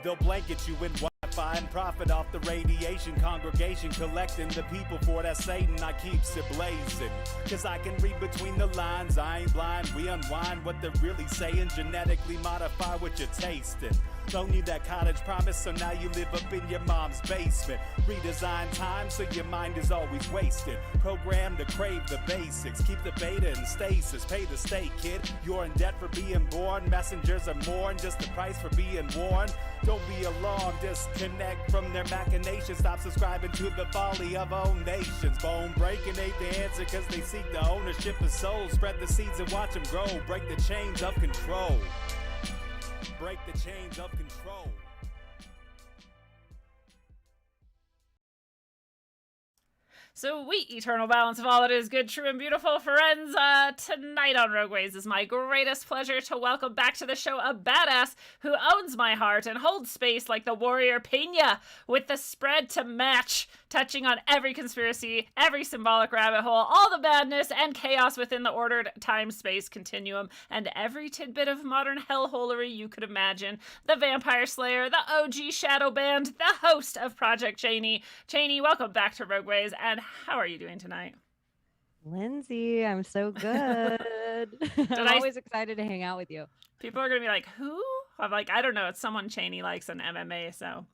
They'll blanket you in Wi-Fi and profit off the radiation. Congregation collecting the people for that Satan. I keeps it blazing, cause I can read between the lines. I ain't blind, we unwind what they're really saying. Genetically modify what you're tasting. Don't need that cottage promise, so now you live up in your mom's basement. Redesign time so your mind is always wasted. Programmed to crave the basics. Keep the beta in stasis. Pay the state, kid. You're in debt for being born. Messengers are mourn, just the price for being warned. Don't be alarmed, disconnect from their machinations. Stop subscribing to the folly of all nations. Bone breaking ain't the answer, cause they seek the ownership of souls. Spread the seeds and watch them grow. Break the chains of control. Break the chains of control. Sweet eternal balance of all that is good, true, and beautiful, friends. Tonight on Rogueways is my greatest pleasure to welcome back to the show a badass who owns my heart and holds space like the warrior Pena, with the spread to match, touching on every conspiracy, every symbolic rabbit hole, all the madness and chaos within the ordered time-space continuum, and every tidbit of modern hellholery you could imagine. The Vampire Slayer, the OG Shadow Band, the host of Project Chaney. Chaney, welcome back to Rogueways, and how are you doing tonight? Lindsay, I'm so good. I'm always excited to hang out with you. People are going to be like, who? I'm like, I don't know. It's someone Chaney likes in MMA, so.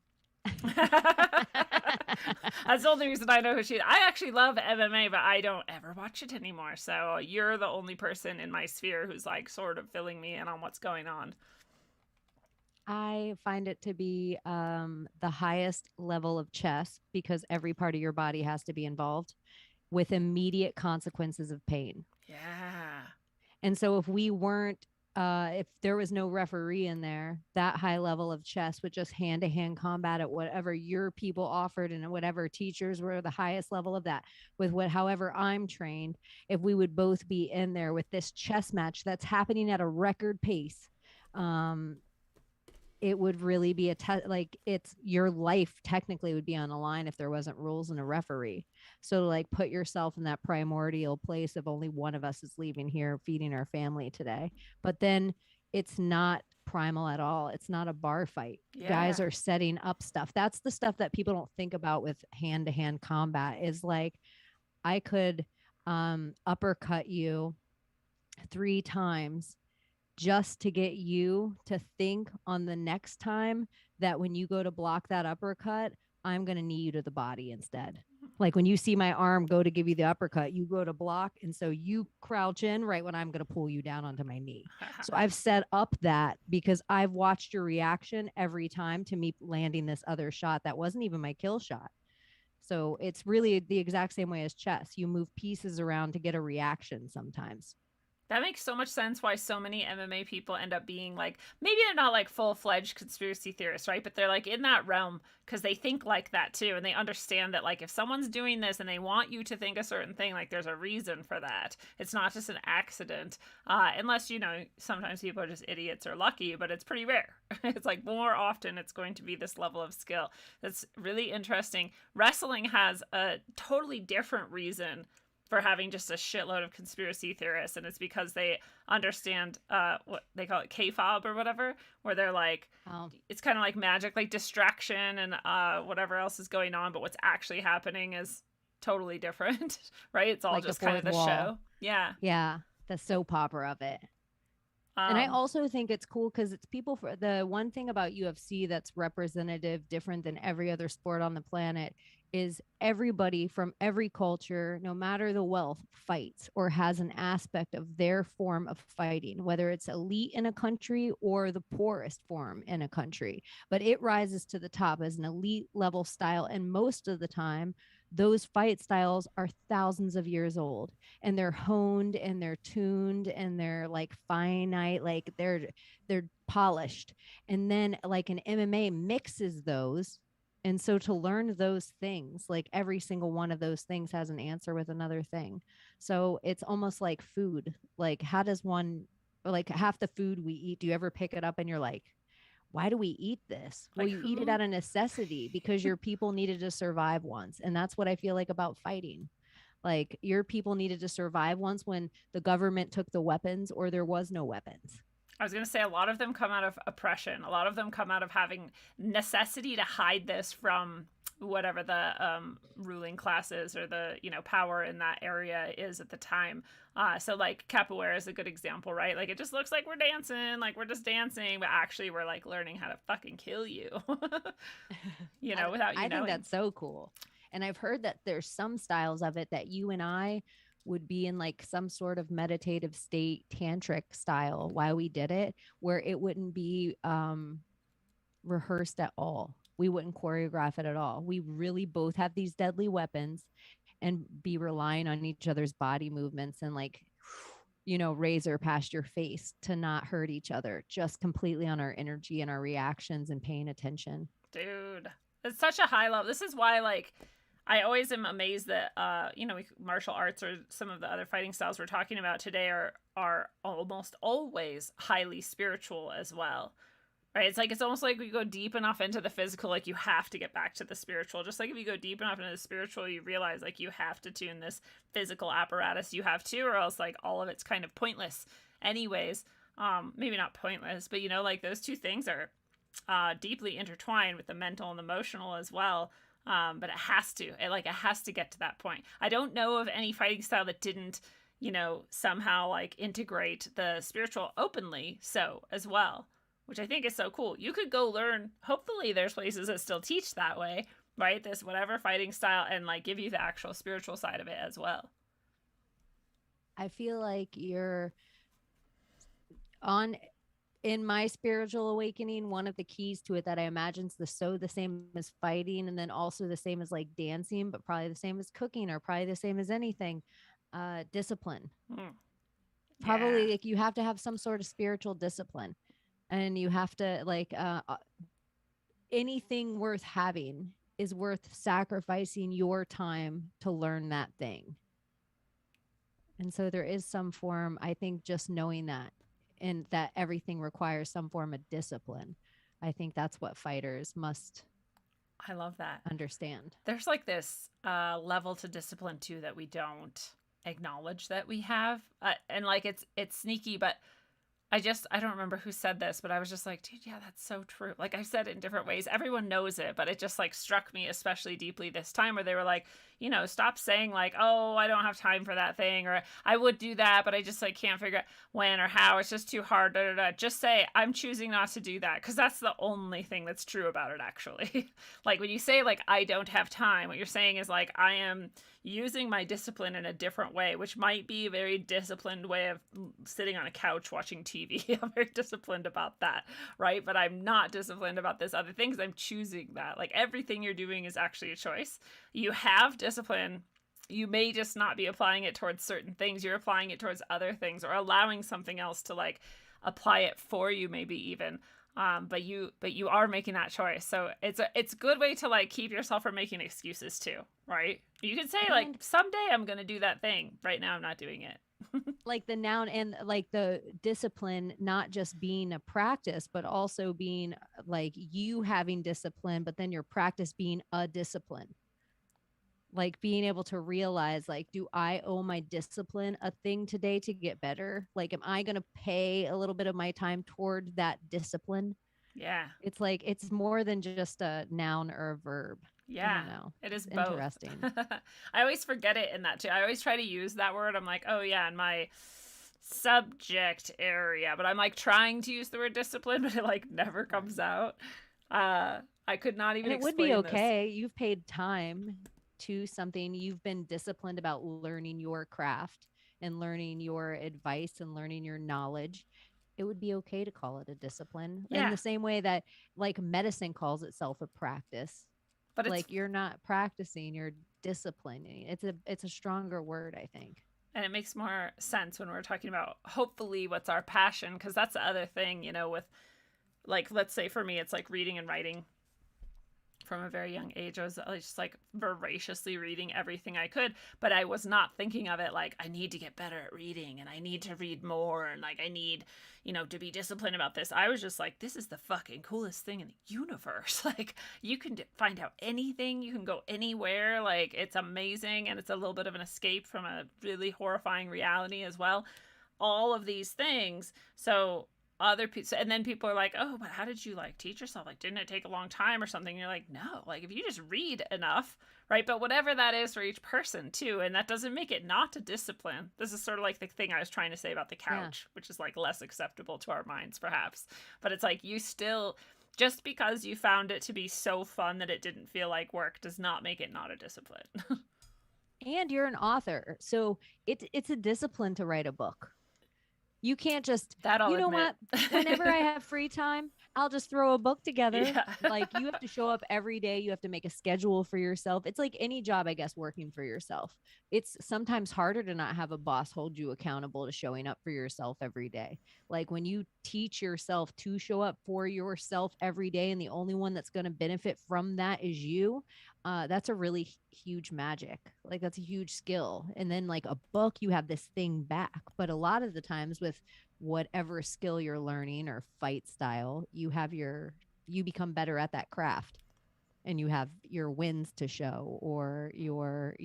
That's the only reason I know who she is. I actually love MMA, but I don't ever watch it anymore. So you're the only person in my sphere who's like sort of filling me in on what's going on. I find it to be the highest level of chess because every part of your body has to be involved with immediate consequences of pain. Yeah. And so if we weren't, if there was no referee in there, that high level of chess with just hand-to-hand combat at whatever your people offered and whatever teachers were the highest level of that with however I'm trained, if we would both be in there with this chess match that's happening at a record pace, it would really be it's your life technically would be on the line if there wasn't rules and a referee. So like put yourself in that primordial place of only one of us is leaving here feeding our family today. But then it's not primal at all. It's not a bar fight. Yeah. Guys are setting up stuff. That's the stuff that people don't think about with hand-to-hand combat is like, I could uppercut you 3 times just to get you to think on the next time that when you go to block that uppercut, I'm going to knee you to the body instead. Like when you see my arm go to give you the uppercut, you go to block. And so you crouch in right when I'm going to pull you down onto my knee. So I've set up that because I've watched your reaction every time to me landing this other shot that wasn't even my kill shot. So it's really the exact same way as chess. You move pieces around to get a reaction sometimes. That makes so much sense why so many MMA people end up being like, maybe they're not like full-fledged conspiracy theorists, right? But they're like in that realm because they think like that too. And they understand that like if someone's doing this and they want you to think a certain thing, like there's a reason for that. It's not just an accident. Unless, you know, sometimes people are just idiots or lucky, but it's pretty rare. It's like more often it's going to be this level of skill. That's really interesting. Wrestling has a totally different reason for having just a shitload of conspiracy theorists, and it's because they understand what they call it kayfabe or whatever, where they're like, it's kind of like magic, like distraction and whatever else is going on, but what's actually happening is totally different, right? It's all like just kind of the show. Yeah, the soap opera of it. And I also think it's cool because it's people for the one thing about UFC that's representative, different than every other sport on the planet is everybody from every culture, no matter the wealth, fights or has an aspect of their form of fighting, whether it's elite in a country or the poorest form in a country. But it rises to the top as an elite level style. And most of the time, those fight styles are thousands of years old and they're honed and they're tuned and they're like finite, like they're polished. And then like an MMA mixes those. And so to learn those things, like every single one of those things has an answer with another thing. So it's almost like food. Like how does one, like half the food we eat, do you ever pick it up and you're like, why do we eat this? Well, you eat it out of necessity because your people needed to survive once. And that's what I feel like about fighting. Like your people needed to survive once when the government took the weapons or there was no weapons. I was going to say a lot of them come out of oppression. A lot of them come out of having necessity to hide this from whatever the ruling class is, or the, you know, power in that area is at the time. So like capoeira is a good example, right? Like it just looks like we're dancing, like we're just dancing, but actually we're like learning how to fucking kill you, you know, without you knowing. I think that's so cool. And I've heard that there's some styles of it that you and I would be in like some sort of meditative state, tantric style while we did it, where it wouldn't be rehearsed at all. We wouldn't choreograph it at all. We really both have these deadly weapons and be relying on each other's body movements and like, you know, razor past your face to not hurt each other, just completely on our energy and our reactions and paying attention. Dude, it's such a high level. This is why, like, I always am amazed that, you know, martial arts or some of the other fighting styles we're talking about today are almost always highly spiritual as well. Right? It's like, it's almost like we go deep enough into the physical, like you have to get back to the spiritual. Just like if you go deep enough into the spiritual, you realize like you have to tune this physical apparatus you have to, or else like all of it's kind of pointless anyways. Maybe not pointless, but you know, like those two things are deeply intertwined with the mental and emotional as well. But it has to get to that point. I don't know of any fighting style that didn't, you know, somehow like integrate the spiritual openly so as well, which I think is so cool. You could go learn, hopefully there's places that still teach that way, right? This whatever fighting style, and like give you the actual spiritual side of it as well. I feel like you're on, in my spiritual awakening, one of the keys to it that I imagine is the same as fighting, and then also the same as like dancing, but probably the same as cooking, or probably the same as anything, discipline. Probably like you have to have some sort of spiritual discipline, and you have to like anything worth having is worth sacrificing your time to learn that thing. And so there is some form, I think, just knowing that, and that everything requires some form of discipline. I think that's what fighters must, I love that, understand. There's like this level to discipline too that we don't acknowledge that we have, and like it's sneaky, but I don't remember who said this, but I was just like, dude, yeah, that's so true. Like I've said it in different ways. Everyone knows it, but it just like struck me especially deeply this time, where they were like, you know, stop saying like, oh, I don't have time for that thing, or I would do that, but I just like can't figure out when or how. It's just too hard. Da, da, da. Just say, I'm choosing not to do that, because that's the only thing that's true about it, actually. Like when you say like, I don't have time, what you're saying is like, I am using my discipline in a different way, which might be a very disciplined way of sitting on a couch watching TV. I'm very disciplined about that, right? But I'm not disciplined about this other thing, because I'm choosing that. Like everything you're doing is actually a choice. You have discipline. You may just not be applying it towards certain things. You're applying it towards other things, or allowing something else to like apply it for you, maybe even. But you are making that choice. So it's a good way to like keep yourself from making excuses too, right? You can say like, someday I'm going to do that thing. Right now I'm not doing it. Like the noun, and like the discipline, not just being a practice, but also being like you having discipline, but then your practice being a discipline. Like being able to realize, like, do I owe my discipline a thing today to get better? Like, am I going to pay a little bit of my time toward that discipline? Yeah. It's like, it's more than just a noun or a verb. Yeah. I don't know. It is it's both. Interesting. I always forget it in that too. I always try to use that word. I'm like, oh yeah, in my subject area, but I'm like trying to use the word discipline, but it like never comes out. I could not even and it would be okay. You've paid time to something. You've been disciplined about learning your craft and learning your advice and learning your knowledge. It would be okay to call it a discipline. Yeah. In the same way that like medicine calls itself a practice, but like you're not practicing, you're disciplining. It's a stronger word, I think. And it makes more sense when we're talking about hopefully what's our passion, because that's the other thing, you know, with like, let's say for me, it's like reading and writing. From a very young age, I was just like voraciously reading everything I could, but I was not thinking of it like I need to get better at reading and I need to read more and like I need, you know, to be disciplined about this. I was just like, this is the fucking coolest thing in the universe. Like you can find out anything, you can go anywhere. Like it's amazing, and it's a little bit of an escape from a really horrifying reality as well. All of these things. So other people, and then people are like, oh, but how did you like teach yourself? Like, didn't it take a long time or something? And you're like, no, like if you just read enough, right? But whatever that is for each person too, and that doesn't make it not a discipline. This is sort of like the thing I was trying to say about the couch, which is like less acceptable to our minds perhaps, but it's like you still, just because you found it to be so fun that it didn't feel like work does not make it not a discipline. And you're an author, so it's a discipline to write a book. You can't just, that I'll you know admit. what? Whenever I have free time, I'll just throw a book together. Yeah. Like, you have to show up every day. You have to make a schedule for yourself. It's like any job, I guess, working for yourself. It's sometimes harder to not have a boss hold you accountable to showing up for yourself every day. Like when you teach yourself to show up for yourself every day, and the only one that's going to benefit from that is you. That's a really huge magic. Like that's a huge skill. And then like a book, you have this thing back. But a lot of the times with whatever skill you're learning or fight style, you become better at that craft, and you have your wins to show, or your,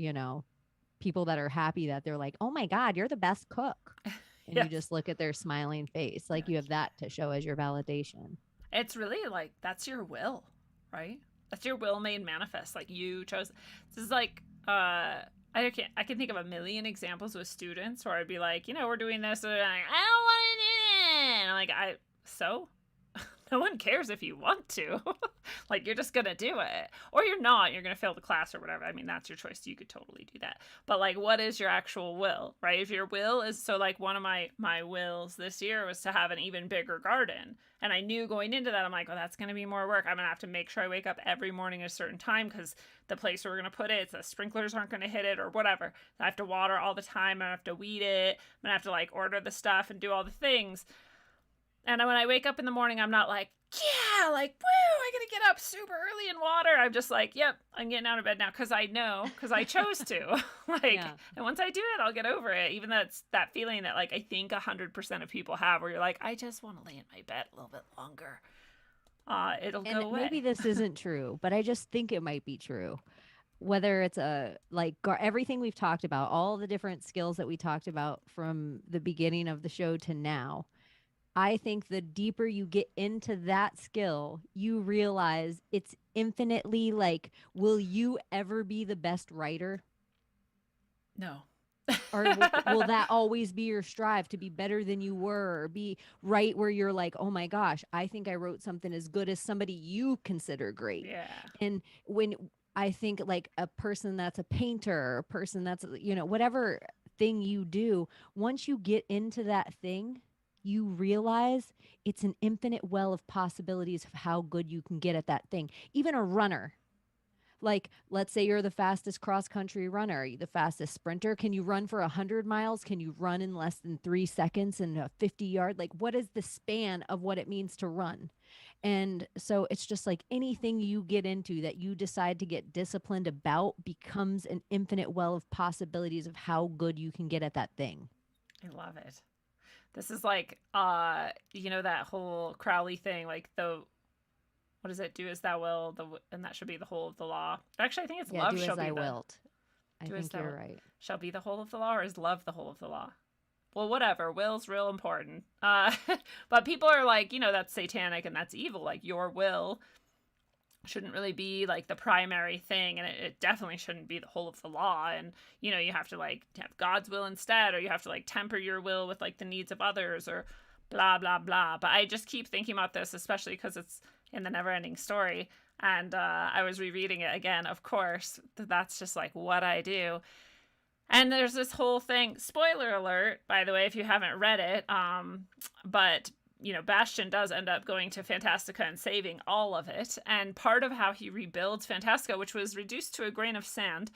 people that are happy that they're like, oh my God, you're the best cook. And Yes. you just look at their smiling face. Like you have that to show as your validation. It's really like, that's your will, right? That's your will made manifest. Like you chose. This is like, I can think of a million examples with students where I'd be like, we're doing this, and they're like, I don't want to do it. And I'm like, so no one cares if you want to. Like, you're just gonna do it, or you're not. You're gonna fail the class or whatever. I mean, that's your choice. You could totally do that. But like, what is your actual will, right? If your will is, so like one of my wills this year was to have an even bigger garden, and I knew going into that, I'm like, well, that's gonna be more work. I'm gonna have to make sure I wake up every morning at a certain time, because the place where we're gonna put it, the sprinklers aren't gonna hit it or whatever. I have to water all the time. I have to weed it. I'm gonna have to like order the stuff and do all the things. And when I wake up in the morning, I'm not like, yeah, like, woo, I gotta get up super early and water. I'm just like, yep, I'm getting out of bed now because I know, because I chose to. And once I do it, I'll get over it. Even though it's that feeling that like I think 100% of people have, where you're like, I just want to lay in my bed a little bit longer. It'll go away. Maybe this isn't true, but I just think it might be true. Whether it's everything we've talked about, all the different skills that we talked about from the beginning of the show to now, I think the deeper you get into that skill, you realize it's infinitely like, will you ever be the best writer? No. Or will that always be your strive to be better than you were, or be right where you're like, oh my gosh, I think I wrote something as good as somebody you consider great. Yeah. And when I think like a person that's a painter, a person that's, whatever thing you do, once you get into that thing, you realize it's an infinite well of possibilities of how good you can get at that thing. Even a runner. Like, let's say you're the fastest cross-country runner. Are you the fastest sprinter? Can you run for 100 miles? Can you run in less than 3 seconds in a 50-yard? Like, what is the span of what it means to run? And so it's just like anything you get into that you decide to get disciplined about becomes an infinite well of possibilities of how good you can get at that thing. I love it. This is like, that whole Crowley thing, like what does it? Do as thou will, and that should be the whole of the law. Actually, I think it's love shall be the... wilt. I think you're right. Shall be the whole of the law, or is love the whole of the law? Well, whatever. Will's real important. But people are like, that's satanic and that's evil. Like, your will shouldn't really be like the primary thing, and it definitely shouldn't be the whole of the law, and you have to like have God's will instead, or you have to like temper your will with like the needs of others, or blah blah blah. But I just keep thinking about this, especially because it's in the Never-Ending Story, and I was rereading it again, of course. That's just like what I do. And there's this whole thing, spoiler alert, by the way, if you haven't read it, but Bastian does end up going to Fantastica and saving all of it. And part of how he rebuilds Fantastica, which was reduced to a grain of sand,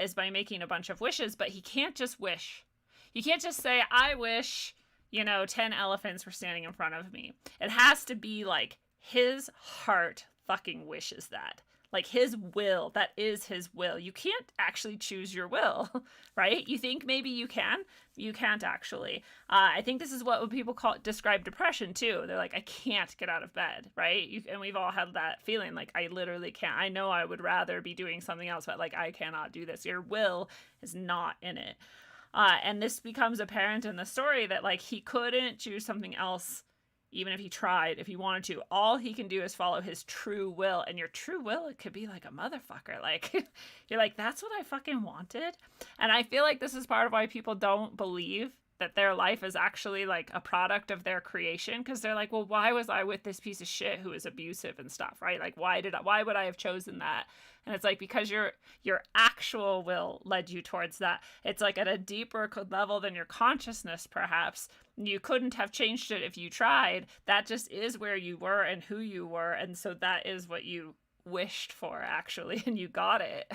is by making a bunch of wishes. But he can't just wish. You can't just say, I wish, 10 elephants were standing in front of me. It has to be like his heart fucking wishes that. Like his will, that is his will. You can't actually choose your will, right? You think maybe you can. You can't actually. I think this is what people describe depression too. They're like, I can't get out of bed, right? And we've all had that feeling like, I literally can't. I know I would rather be doing something else, but like, I cannot do this. Your will is not in it. And this becomes apparent in the story that like he couldn't choose something else even if he tried, if he wanted to, all he can do is follow his true will. And your true will, it could be like a motherfucker. Like, you're like, that's what I fucking wanted. And I feel like this is part of why people don't believe that their life is actually like a product of their creation, because they're like, well, why was I with this piece of shit who is abusive and stuff, right? Like, why would I have chosen that? And it's like, because your actual will led you towards that. It's like at a deeper level than your consciousness, perhaps. You couldn't have changed it if you tried. That just is where you were and who you were, and so that is what you wished for, actually, and you got it.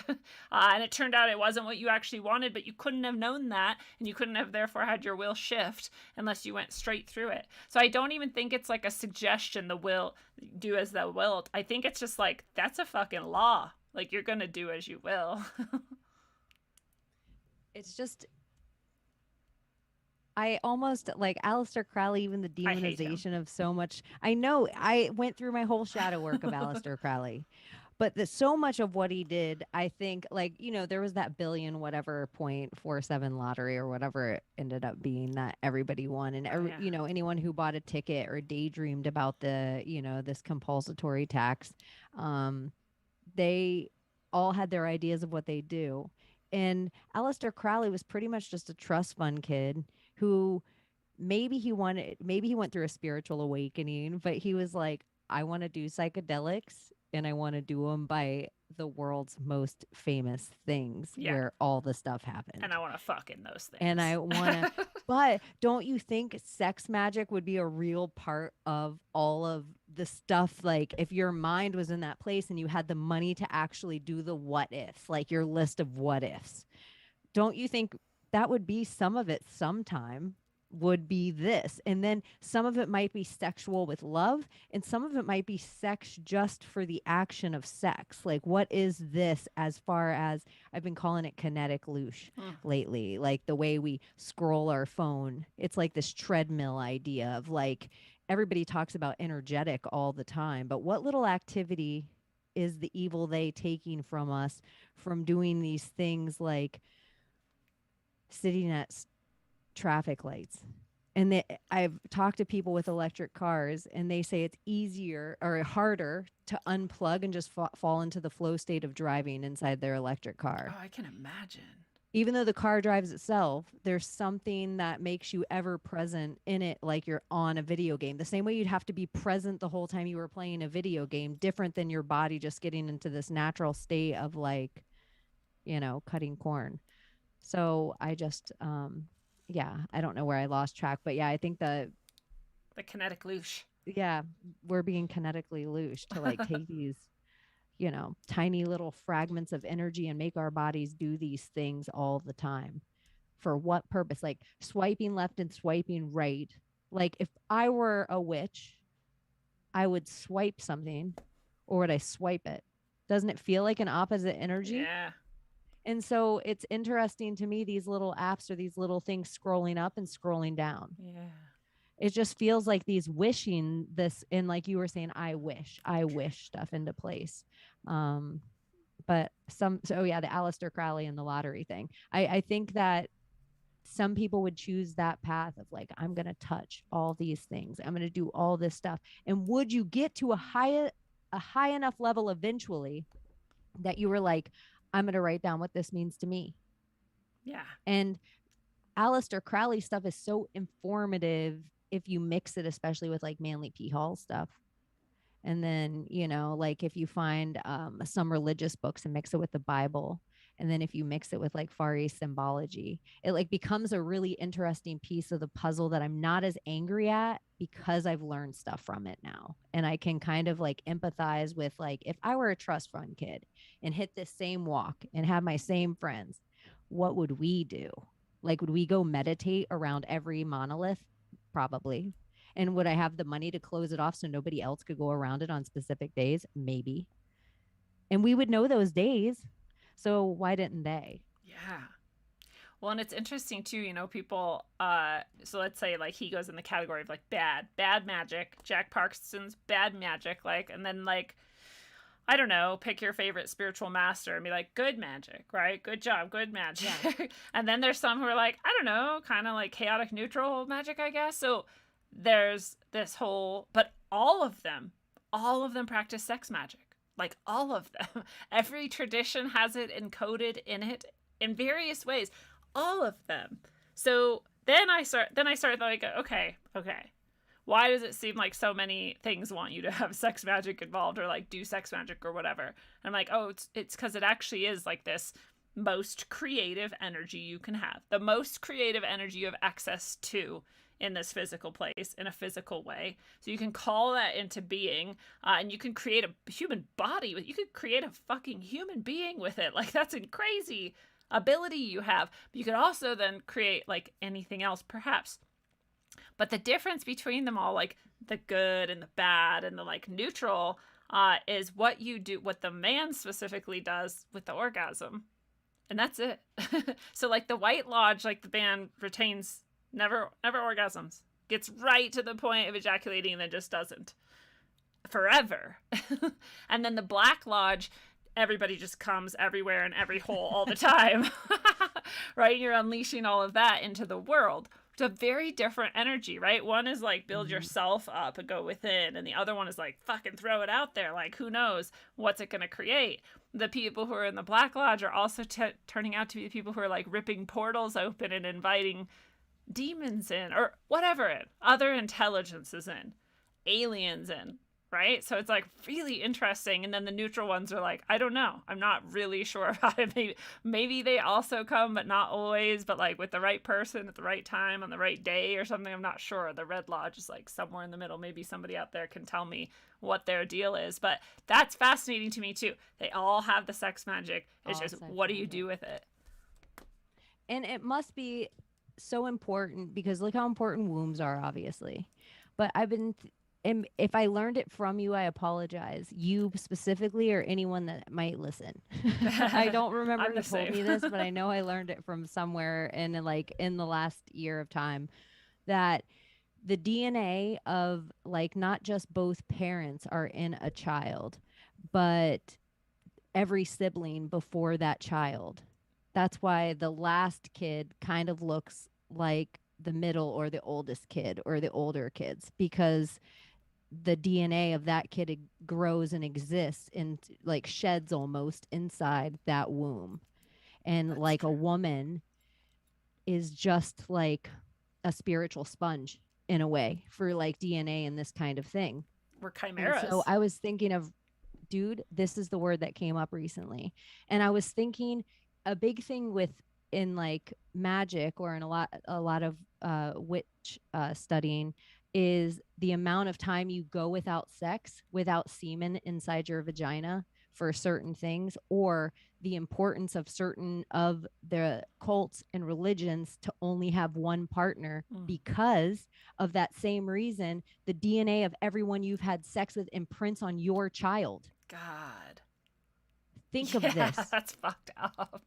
And it turned out it wasn't what you actually wanted, but you couldn't have known that, and you couldn't have therefore had your will shift unless you went straight through it. So I don't even think it's like a suggestion, the will, do as thou wilt. I think it's just like, that's a fucking law. Like, you're gonna do as you will. It's just, I almost like Aleister Crowley, even the demonization of so much. I know I went through my whole shadow work of Aleister Crowley, but so much of what he did, I think, like, you know, there was that billion whatever 0.47 lottery or whatever it ended up being that everybody won. And, you know, anyone who bought a ticket or daydreamed about the, you know, this compulsory tax, they all had their ideas of what they do. And Aleister Crowley was pretty much just a trust fund kid who maybe he went through a spiritual awakening, but he was like, I want to do psychedelics and I want to do them by the world's most famous things where all the stuff happens. And I want to fuck in those things. And I want to, but don't you think sex magic would be a real part of all of the stuff? Like, if your mind was in that place and you had the money to actually do the what ifs, like your list of what ifs, don't you think that would be some of it sometime? Would be this, and then some of it might be sexual with love, and some of it might be sex just for the action of sex. Like, what is this? As far as I've been calling it kinetic loosh lately, like the way we scroll our phone, it's like this treadmill idea of like, everybody talks about energetic all the time, but what little activity is the evil they taking from us from doing these things, like sitting at traffic lights? And I've talked to people with electric cars, and they say it's easier or harder to unplug and just fall into the flow state of driving inside their electric car. Oh, I can imagine. Even though the car drives itself, there's something that makes you ever present in it, like you're on a video game. The same way you'd have to be present the whole time you were playing a video game, different than your body just getting into this natural state of, like, you know, cutting corn. So I just, yeah, I don't know where I lost track, but yeah, I think the kinetic loosh. Yeah, we're being kinetically loosed to like take these, you know, tiny little fragments of energy and make our bodies do these things all the time. For what purpose? Like swiping left and swiping right. Like if I were a witch, I would swipe something, or would I swipe it? Doesn't it feel like an opposite energy? Yeah. And so it's interesting to me, these little apps or these little things scrolling up and scrolling down. Yeah. It just feels like these wishing this, and like you were saying, I wish stuff into place. But so yeah, the Aleister Crowley and the lottery thing. I think that some people would choose that path of like, I'm going to touch all these things. I'm going to do all this stuff. And would you get to a high enough level eventually that you were like, I'm going to write down what this means to me. Yeah. And Aleister Crowley stuff is so informative if you mix it, especially with like Manly P. Hall stuff. And then, you know, like if you find some religious books and mix it with the Bible, and then if you mix it with like Far East symbology, it like becomes a really interesting piece of the puzzle that I'm not as angry at because I've learned stuff from it now. And I can kind of like empathize with, like, if I were a trust fund kid and hit this same walk and have my same friends, what would we do? Like, would we go meditate around every monolith? Probably. And would I have the money to close it off so nobody else could go around it on specific days? Maybe. And we would know those days. So why didn't they? Yeah. Well, and it's interesting too, you know, people, so let's say like he goes in the category of like bad magic, Jack Parkinson's bad magic, like, and then like, I don't know, pick your favorite spiritual master and be like, good magic, right? Good job, good magic. Yeah. And then there's some who are like, I don't know, kind of like chaotic neutral magic, I guess. So there's this whole, but all of them practice sex magic. Like all of them. Every tradition has it encoded in it in various ways. All of them. So then I started like, okay. Why does it seem like so many things want you to have sex magic involved or like do sex magic or whatever? And I'm like, oh, it's because it actually is like this most creative energy you can have. The most creative energy you have access to in this physical place in a physical way. So you can call that into being, and you can create a human body with, you could create a fucking human being with it. Like that's a crazy ability you have. But you could also then create like anything else perhaps. But the difference between them all, like the good and the bad and the like neutral, is what you do, what the man specifically does with the orgasm. And that's it. So like the White Lodge, like the band retains never orgasms, gets right to the point of ejaculating and then just doesn't forever. And then the Black Lodge, everybody just comes everywhere in every hole all the time. Right? You're unleashing all of that into the world. It's a very different energy, right? One is like build yourself up and go within, and the other one is like fucking throw it out there. Like who knows what's it going to create? The people who are in the Black Lodge are also turning out to be the people who are like ripping portals open and inviting demons in or whatever, other intelligences in, aliens in, right? So it's like really interesting. And then the neutral ones are like, I don't know, I'm not really sure about it. Maybe they also come, but not always, but like with the right person at the right time on the right day or something. I'm not sure. The Red Lodge is like somewhere in the middle. Maybe somebody out there can tell me what their deal is, but that's fascinating to me too. They all have the sex magic. It's just what do you do with it? And it must be so important because look how important wombs are, obviously. But I've been if I learned it from you, I apologize. You specifically or anyone that might listen. I don't remember who told me this, but I know I learned it from somewhere in the last year of time, that the DNA of like not just both parents are in a child, but every sibling before that child. That's why the last kid kind of looks like the middle or the oldest kid or the older kids, because the DNA of that kid grows and exists and like sheds almost inside that womb. And that's like true. A woman is just like a spiritual sponge in a way for like DNA and this kind of thing. We're chimeras. And so I was thinking of, dude, this is the word that came up recently. And I was thinking a big thing with in like magic or in a lot of witch studying is the amount of time you go without sex, without semen inside your vagina for certain things, or the importance of certain of the cults and religions to only have one partner because of that same reason. The DNA of everyone you've had sex with imprints on your child. God. Think of this. That's fucked up.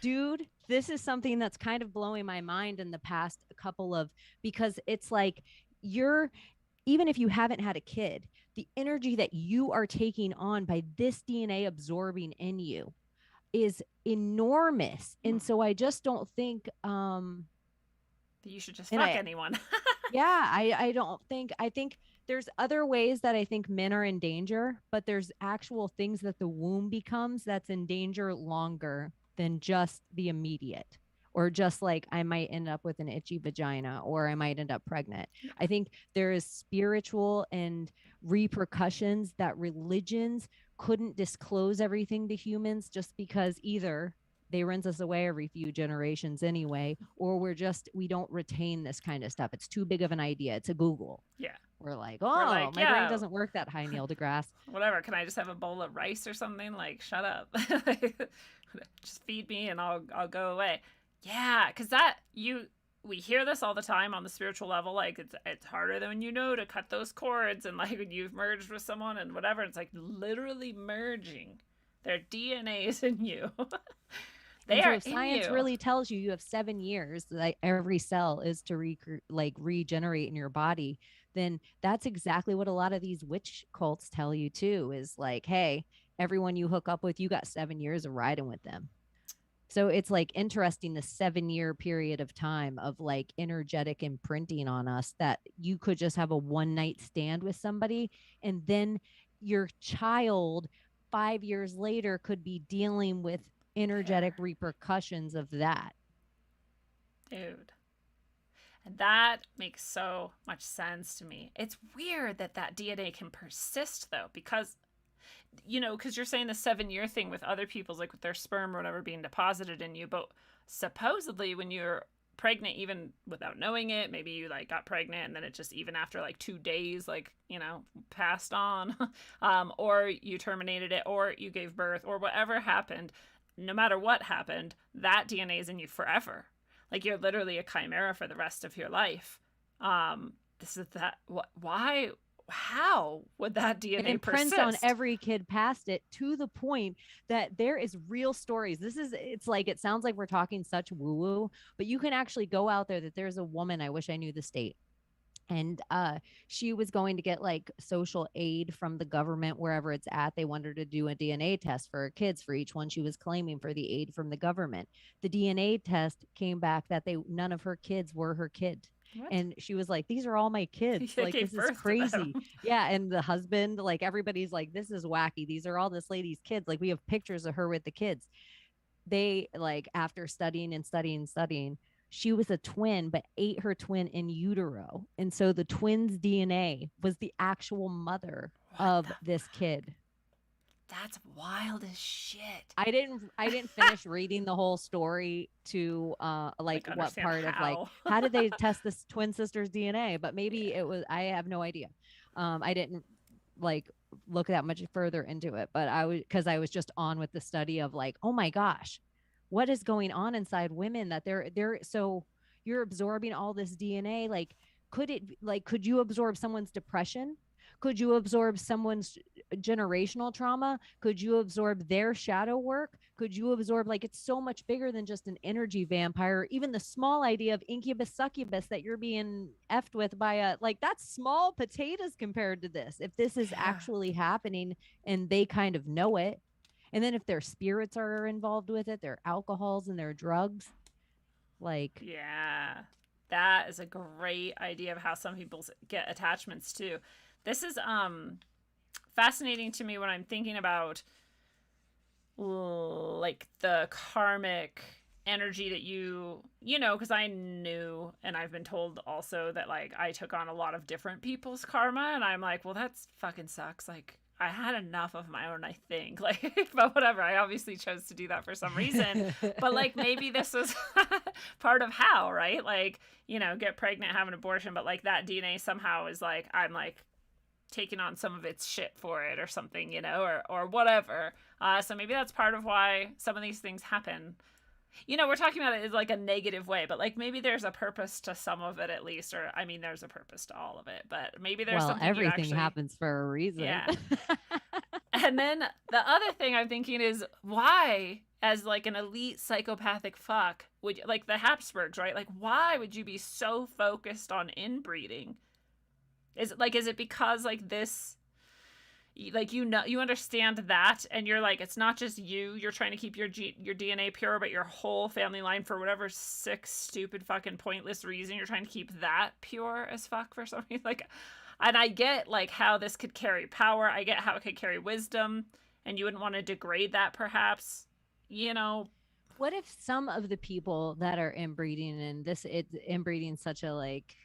Dude, this is something that's kind of blowing my mind in the past couple of, because it's like even if you haven't had a kid, the energy that you are taking on by this DNA absorbing in you is enormous. And so I just don't think you should just fuck anyone. Yeah, I think there's other ways that I think men are in danger, but there's actual things that the womb becomes that's in danger longer than just the immediate, or just like I might end up with an itchy vagina, or I might end up pregnant. I think there is spiritual and repercussions that religions couldn't disclose everything to humans, just because either they rinse us away every few generations anyway, or we don't retain this kind of stuff. It's too big of an idea. It's a Google. Yeah. We're like, my brain doesn't work that high, Neil deGrasse. Whatever. Can I just have a bowl of rice or something? Like, shut up. Just feed me and I'll go away. Yeah, because we hear this all the time on the spiritual level. Like it's harder than to cut those cords, and like when you've merged with someone and whatever, it's like literally merging their DNAs in you. If science really tells you have 7 years, like every cell is to regenerate in your body, then that's exactly what a lot of these witch cults tell you too, is like, hey, everyone you hook up with, you got 7 years of riding with them. So it's like interesting, the 7-year period of time of like energetic imprinting on us, that you could just have a one night stand with somebody, and then your child 5 years later could be dealing with energetic repercussions of that. Dude. And that makes so much sense to me. It's weird that that DNA can persist, though, because, you know, because you're saying the 7-year thing with other people's, like with their sperm or whatever being deposited in you. But supposedly, when you're pregnant, even without knowing it, maybe you like got pregnant and then it just, even after like 2 days, like, you know, passed on, or you terminated it, or you gave birth, or whatever happened, no matter what happened, that DNA is in you forever. Like you're literally a chimera for the rest of your life. This is that. Why? How would that DNA it imprints persist on every kid past it, to the point that there is real stories. It's like, it sounds like we're talking such woo woo, but you can actually go out there. That there's a woman, I wish I knew the state, and she was going to get like social aid from the government wherever it's at. They wanted her to do a DNA test for her kids for each one she was claiming for the aid from the government. The DNA test came back that none of her kids were her kid. What? And she was like, these are all my kids. Like, this is crazy. Yeah. And the husband, like, everybody's like, this is wacky. These are all this lady's kids. Like, we have pictures of her with the kids. They, like, after studying and studying, she was a twin, but ate her twin in utero. And so the twin's DNA was the actual mother of this kid. That's wild as shit. I didn't finish reading the whole story to like what part of like, how did they test this twin sister's DNA? But maybe it was, I have no idea. I didn't like look that much further into it, but because I was just on with the study of like, oh my gosh, what is going on inside women, that they're so, you're absorbing all this DNA. Like, could you absorb someone's depression? Could you absorb someone's generational trauma? Could you absorb their shadow work? Could you absorb, like, it's so much bigger than just an energy vampire. Even the small idea of incubus succubus, that you're being effed with by a, like, that's small potatoes compared to this. If this is actually happening and they kind of know it. And then if their spirits are involved with it, their alcohols and their drugs, like. Yeah, that is a great idea of how some people get attachments too. This is fascinating to me when I'm thinking about like the karmic energy that you know, because I knew, and I've been told also, that like I took on a lot of different people's karma, and I'm like, well, that's fucking sucks. Like, I had enough of my own, I think. Like, but whatever. I obviously chose to do that for some reason. But like, maybe this was part of how, right? Like, you know, get pregnant, have an abortion, but like that DNA somehow is like, I'm like taking on some of its shit for it or something, you know, or whatever. So maybe that's part of why some of these things happen. You know, we're talking about it in like a negative way, but like maybe there's a purpose to some of it at least, or I mean, there's a purpose to all of it, but maybe there's something. Everything happens for a reason. Yeah. And then the other thing I'm thinking is, why, as like an elite psychopathic fuck, would you, like the Habsburgs, right? Like, why would you be so focused on inbreeding? Is it because like this, like, you know, you understand that, and you're like, it's not just you're trying to keep your DNA pure, but your whole family line, for whatever sick, stupid, fucking pointless reason, you're trying to keep that pure as fuck for some reason. Like, and I get like how this could carry power. I get how it could carry wisdom, and you wouldn't want to degrade that, perhaps, you know. What if some of the people that are inbreeding, and it's inbreeding such a, like,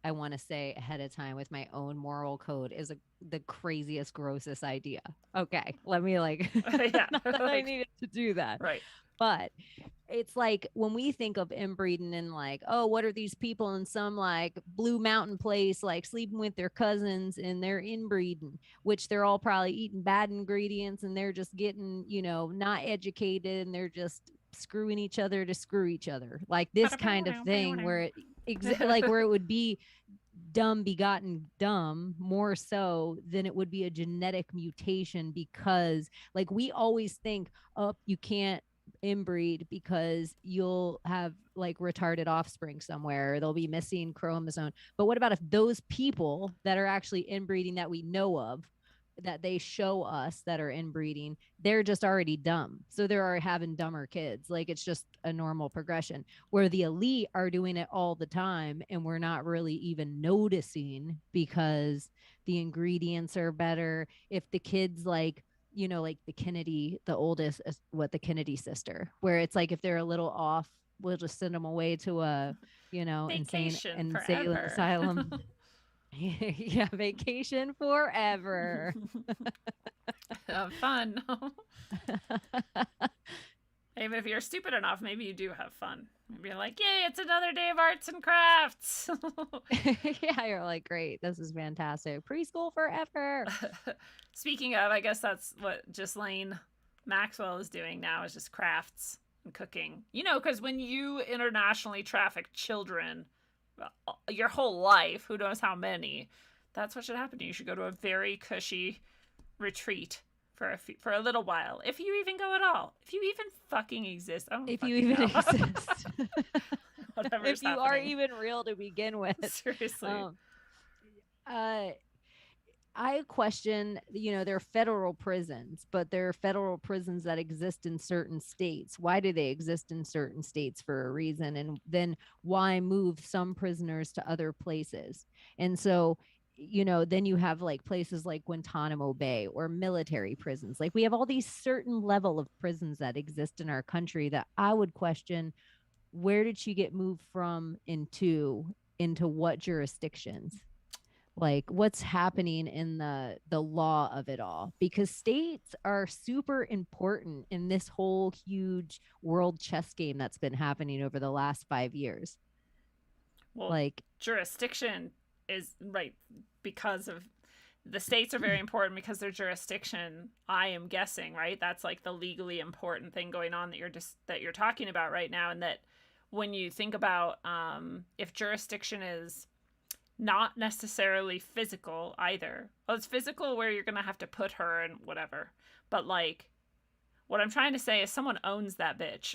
I want to say ahead of time with my own moral code, is the craziest, grossest idea. Okay, let me like, yeah, I needed to do that. Right. But it's like, when we think of inbreeding and like, oh, what are these people in some like Blue Mountain place, like sleeping with their cousins, and they're inbreeding, which they're all probably eating bad ingredients, and they're just getting, you know, not educated, and they're just screwing each other to screw each other. Like this kind of thing where it like where it would be dumb begotten dumb more so than it would be a genetic mutation, because like we always think, oh, you can't inbreed because you'll have like retarded offspring somewhere, or they'll be missing chromosome. But what about if those people that are actually inbreeding that we know of that they show us that are inbreeding, they're just already dumb. So they're already having dumber kids. Like it's just a normal progression, where the elite are doing it all the time and we're not really even noticing because the ingredients are better. If the kids like, you know, like the Kennedy, the oldest, what the Kennedy sister, where it's like if they're a little off, we'll just send them away to a, you know, insane Vacation forever. asylum. Yeah, vacation forever. Fun. Even if you're stupid enough, maybe you do have fun. Maybe you're like, yay, it's another day of arts and crafts. Yeah, you're like, great, this is fantastic. Preschool forever. Speaking of, I guess that's what Ghislaine Maxwell is doing now, is just crafts and cooking. You know, because when you internationally traffic children your whole life, who knows how many, that's what should happen to you. You should go to a very cushy retreat for a little while, if you even go at all, if you even fucking exist. I don't if you even know. exist. Whatever's if you happening. are even real to begin with. Seriously. I question, you know, they're federal prisons, but they're federal prisons that exist in certain states. Why do they exist in certain states? For a reason. And then why move some prisoners to other places? And so, you know, then you have like places like Guantanamo Bay or military prisons. Like we have all these certain level of prisons that exist in our country that I would question, where did she get moved from into what jurisdictions? Like what's happening in the law of it all, because states are super important in this whole huge world chess game that's been happening over the last 5 years. Well, like jurisdiction is right, because of the states are very important because their jurisdiction, I am guessing, right? That's like the legally important thing going on that you're talking about right now. And that when you think about if jurisdiction is not necessarily physical either. Well, it's physical where you're going to have to put her and whatever. But like, what I'm trying to say is someone owns that bitch.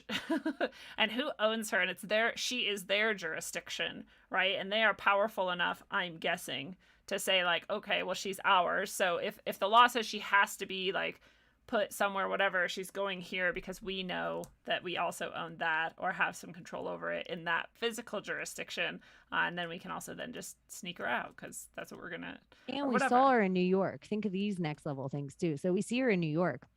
And who owns her? And she is their jurisdiction, right? And they are powerful enough, I'm guessing, to say like, okay, well, she's ours. So if the law says she has to be like put somewhere, whatever, she's going here because we know that we also own that or have some control over it in that physical jurisdiction. And then we can also then just sneak her out because that's what we're going to. And we saw her in New York. Think of these next level things too. So we see her in New York.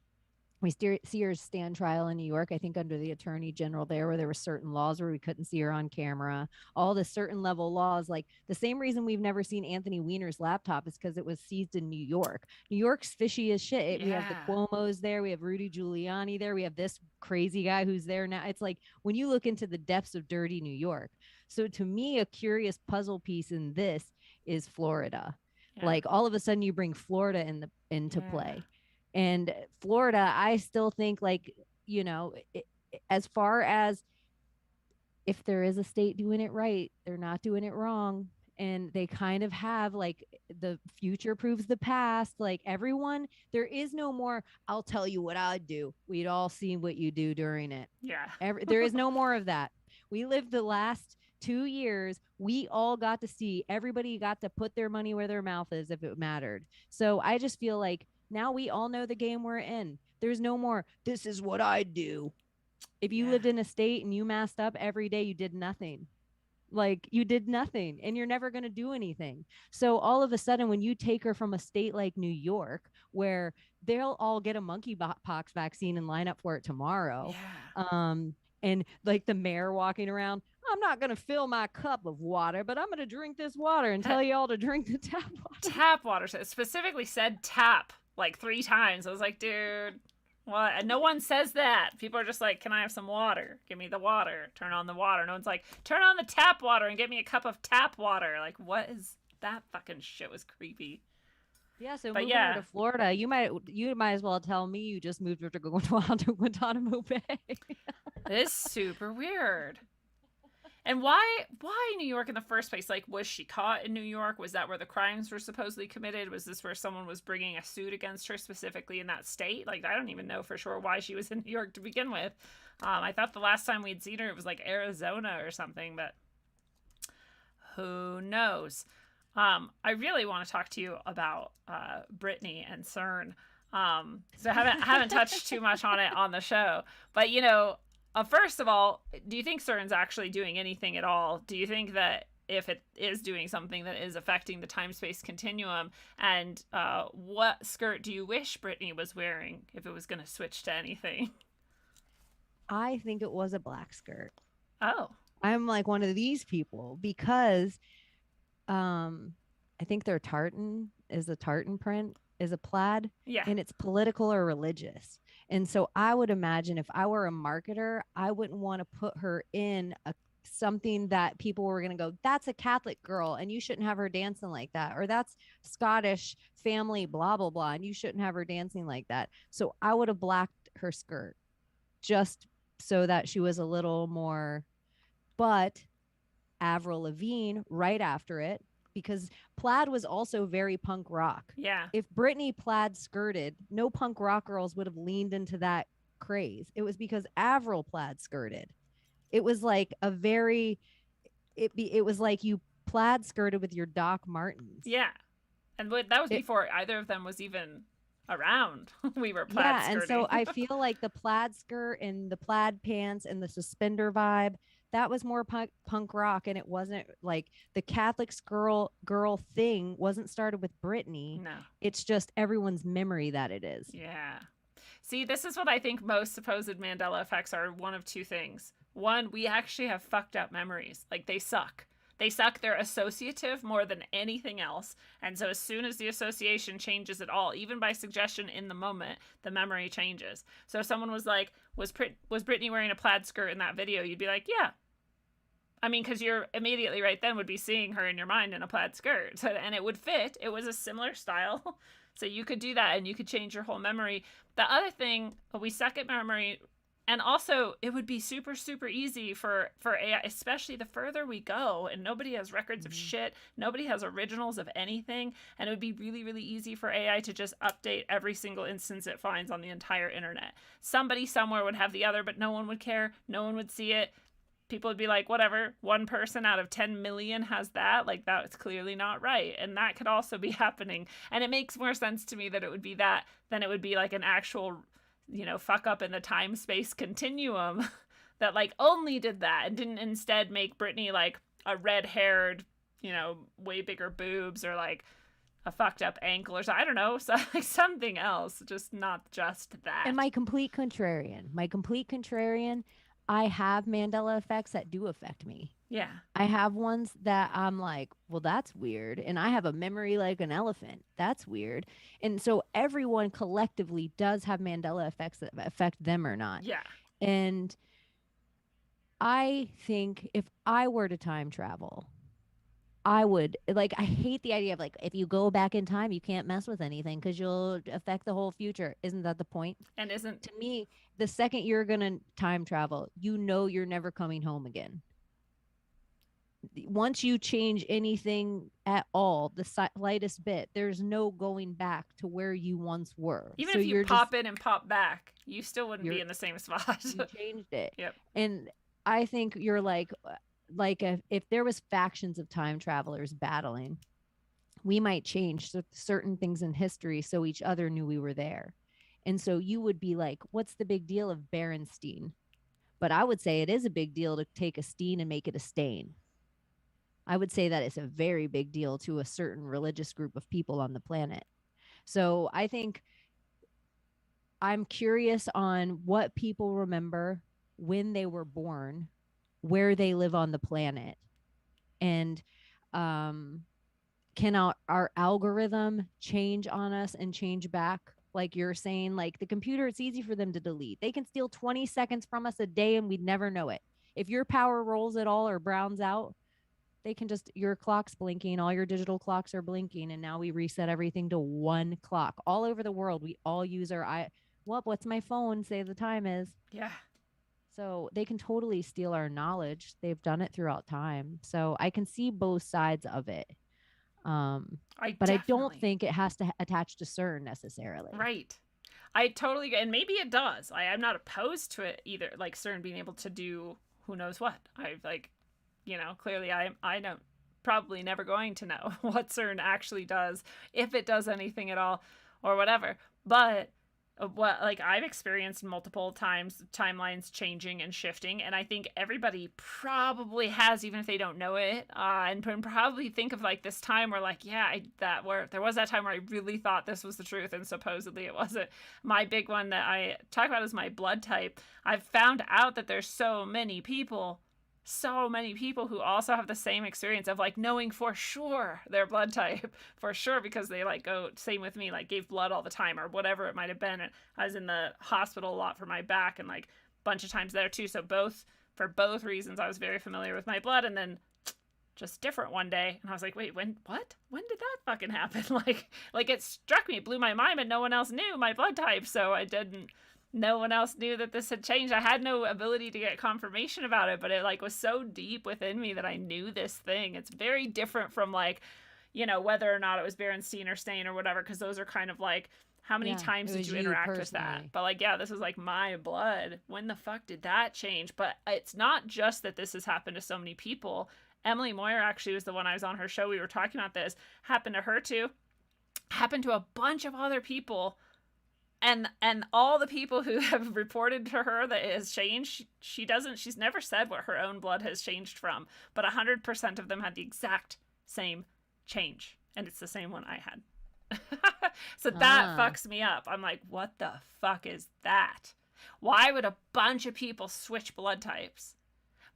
We see her stand trial in New York, I think under the attorney general there, where there were certain laws where we couldn't see her on camera. All the certain level laws, like the same reason we've never seen Anthony Weiner's laptop is because it was seized in New York. New York's fishy as shit. Yeah. We have the Cuomos there. We have Rudy Giuliani there. We have this crazy guy who's there now. It's like when you look into the depths of dirty New York. So to me, a curious puzzle piece in this is Florida. Yeah. Like all of a sudden you bring Florida into play. And Florida, I still think like, you know, as far as if there is a state doing it right, they're not doing it wrong. And they kind of have like the future proves the past. Like everyone, there is no more, I'll tell you what I'd do. We'd all seen what you do during it. Yeah. There is no more of that. We lived the last 2 years. We all got to see, everybody got to put their money where their mouth is if it mattered. So I just feel like, now we all know the game we're in. There's no more, this is what I do. If you lived in a state and you masked up every day, you did nothing. Like you did nothing and you're never going to do anything. So all of a sudden, when you take her from a state like New York, where they'll all get a monkeypox vaccine and line up for it tomorrow. Yeah. And like the mayor walking around, I'm not going to fill my cup of water, but I'm going to drink this water and tell you all to drink the tap water. Tap water. So it specifically said tap like 3 times. I was like, dude, what? And no one says that. People are just like, can I have some water? Give me the water. Turn on the water. No one's like, turn on the tap water and get me a cup of tap water. Like, what is that? Fucking shit was creepy. Yeah, so moving her to Florida, you might as well tell me you just moved her to Guantanamo Bay. It's super weird. And why New York in the first place? Like, was she caught in New York? Was that where the crimes were supposedly committed? Was this where someone was bringing a suit against her specifically in that state? Like, I don't even know for sure why she was in New York to begin with. I thought the last time we'd seen her, it was like Arizona or something, but who knows? I really want to talk to you about Brittany and CERN. So I haven't touched too much on it on the show, but first of all, do you think CERN's actually doing anything at all? Do you think that if it is doing something that is affecting the time-space continuum, and what skirt do you wish Brittany was wearing if it was going to switch to anything? I think it was a black skirt. Oh, I'm like one of these people because I think their tartan is a tartan print, is a plaid, yeah. and it's political or religious. And so I would imagine if I were a marketer, I wouldn't want to put her in something that people were going to go, that's a Catholic girl and you shouldn't have her dancing like that, or that's Scottish family, blah, blah, blah, and you shouldn't have her dancing like that. So I would have blacked her skirt just so that she was a little more. But Avril Lavigne right after it, because plaid was also very punk rock. Yeah. If Britney plaid skirted, no punk rock girls would have leaned into that craze. It was because Avril plaid skirted. It was like it was like you plaid skirted with your Doc Martens. Yeah. And that was before either of them was even around. We were plaid skirting. And so I feel like the plaid skirt and the plaid pants and the suspender vibe, that was more punk rock, and it wasn't like the Catholic girl thing wasn't started with Britney. No. It's just everyone's memory that it is. Yeah. See, this is what I think most supposed Mandela effects are. One of two things. One, we actually have fucked up memories. Like, they suck. They suck. They're associative more than anything else. And so as soon as the association changes at all, even by suggestion in the moment, the memory changes. So if someone was like, was Britney wearing a plaid skirt in that video? You'd be like, yeah. I mean, because you're immediately right then would be seeing her in your mind in a plaid skirt. So, and it would fit. It was a similar style. So you could do that and you could change your whole memory. The other thing, we suck at memory. And also, it would be super, super easy for AI, especially the further we go, and nobody has records of shit. Nobody has originals of anything. And it would be really, really easy for AI to just update every single instance it finds on the entire internet. Somebody somewhere would have the other, but no one would care. No one would see it. People would be like, whatever, one person out of 10 million has that. Like, that's clearly not right. And that could also be happening. And it makes more sense to me that it would be that than it would be like an actual, fuck up in the time-space continuum that like only did that and didn't instead make Britney like a red-haired, way bigger boobs or like a fucked up ankle or something. I don't know, so like something else, just not just that. And my complete contrarian, I have Mandela effects that do affect me. Yeah. I have ones that I'm like, well, that's weird. And I have a memory like an elephant. That's weird. And so everyone collectively does have Mandela effects that affect them or not. Yeah. And I think if I were to time travel, I would I hate the idea of like, if you go back in time, you can't mess with anything because you'll affect the whole future. Isn't that the point? And isn't, to me, the second you're going to time travel, you're never coming home again. Once you change anything at all, the slightest bit, there's no going back to where you once were. Even if you pop in and pop back, you still wouldn't be in the same spot. You changed it. Yep. And I think you're like if there was factions of time travelers battling, we might change certain things in history so each other knew we were there. And so you would be like, what's the big deal of Berenstein? But I would say it is a big deal to take a steen and make it a stain. I would say that it's a very big deal to a certain religious group of people on the planet. So I think I'm curious on what people remember when they were born, where they live on the planet, and can our algorithm change on us and change back? Like you're saying, like the computer, it's easy for them to delete. They can steal 20 seconds from us a day and we'd never know it. If your power rolls at all or browns out, they can just, your clock's blinking, all your digital clocks are blinking, and now we reset everything to one clock. All over the world, we all use our what's my phone say the time is? Yeah. So they can totally steal our knowledge. They've done it throughout time. So I can see both sides of it. But I don't think it has to attach to CERN necessarily. Right. I totally, and maybe it does. I'm not opposed to it either. Like CERN being able to do who knows what. I've like, clearly I don't probably never going to know what CERN actually does, if it does anything at all, or whatever. But what, like, I've experienced multiple times timelines changing and shifting, and I think everybody probably has, even if they don't know it, and probably think of like this time where like, yeah, there was that time where I really thought this was the truth and supposedly it wasn't. My big one that I talk about is my blood type. I've found out that there's so many people who also have the same experience of like knowing for sure their blood type, for sure, because they like go, same with me, like gave blood all the time or whatever it might have been. And I was in the hospital a lot for my back and like a bunch of times there too. So for both reasons, I was very familiar with my blood, and then just different one day. And I was like, wait, when did that fucking happen? like it struck me, it blew my mind, but no one else knew my blood type. So no one else knew that this had changed. I had no ability to get confirmation about it, but it like was so deep within me that I knew this thing. It's very different from like, you know, whether or not it was Berenstein or Stain or whatever, because those are kind of like, how many times did you interact with that? But like, yeah, this is like my blood. When the fuck did that change? But it's not just that this has happened to so many people. Emily Moyer actually was the one, I was on her show, we were talking about this. Happened to her too. Happened to a bunch of other people. And all the people who have reported to her that it has changed, she's never said what her own blood has changed from, but 100% of them had the exact same change. And it's the same one I had. So that fucks me up. I'm like, what the fuck is that? Why would a bunch of people switch blood types?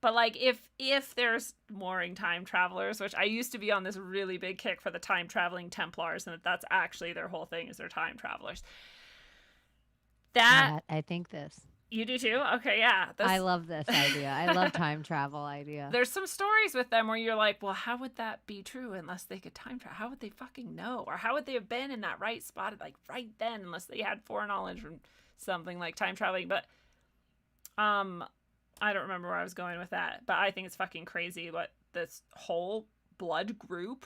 But like, if there's warring time travelers, which I used to be on this really big kick for the time traveling Templars, and that's actually their whole thing, is they're time travelers. I think this. You do too? Okay, yeah. I love this idea. I love time travel idea. There's some stories with them where you're like, well, how would that be true unless they could time travel? How would they fucking know? Or how would they have been in that right spot, like right then, unless they had foreknowledge from something like time traveling? But I don't remember where I was going with that. But I think it's fucking crazy what this whole blood group.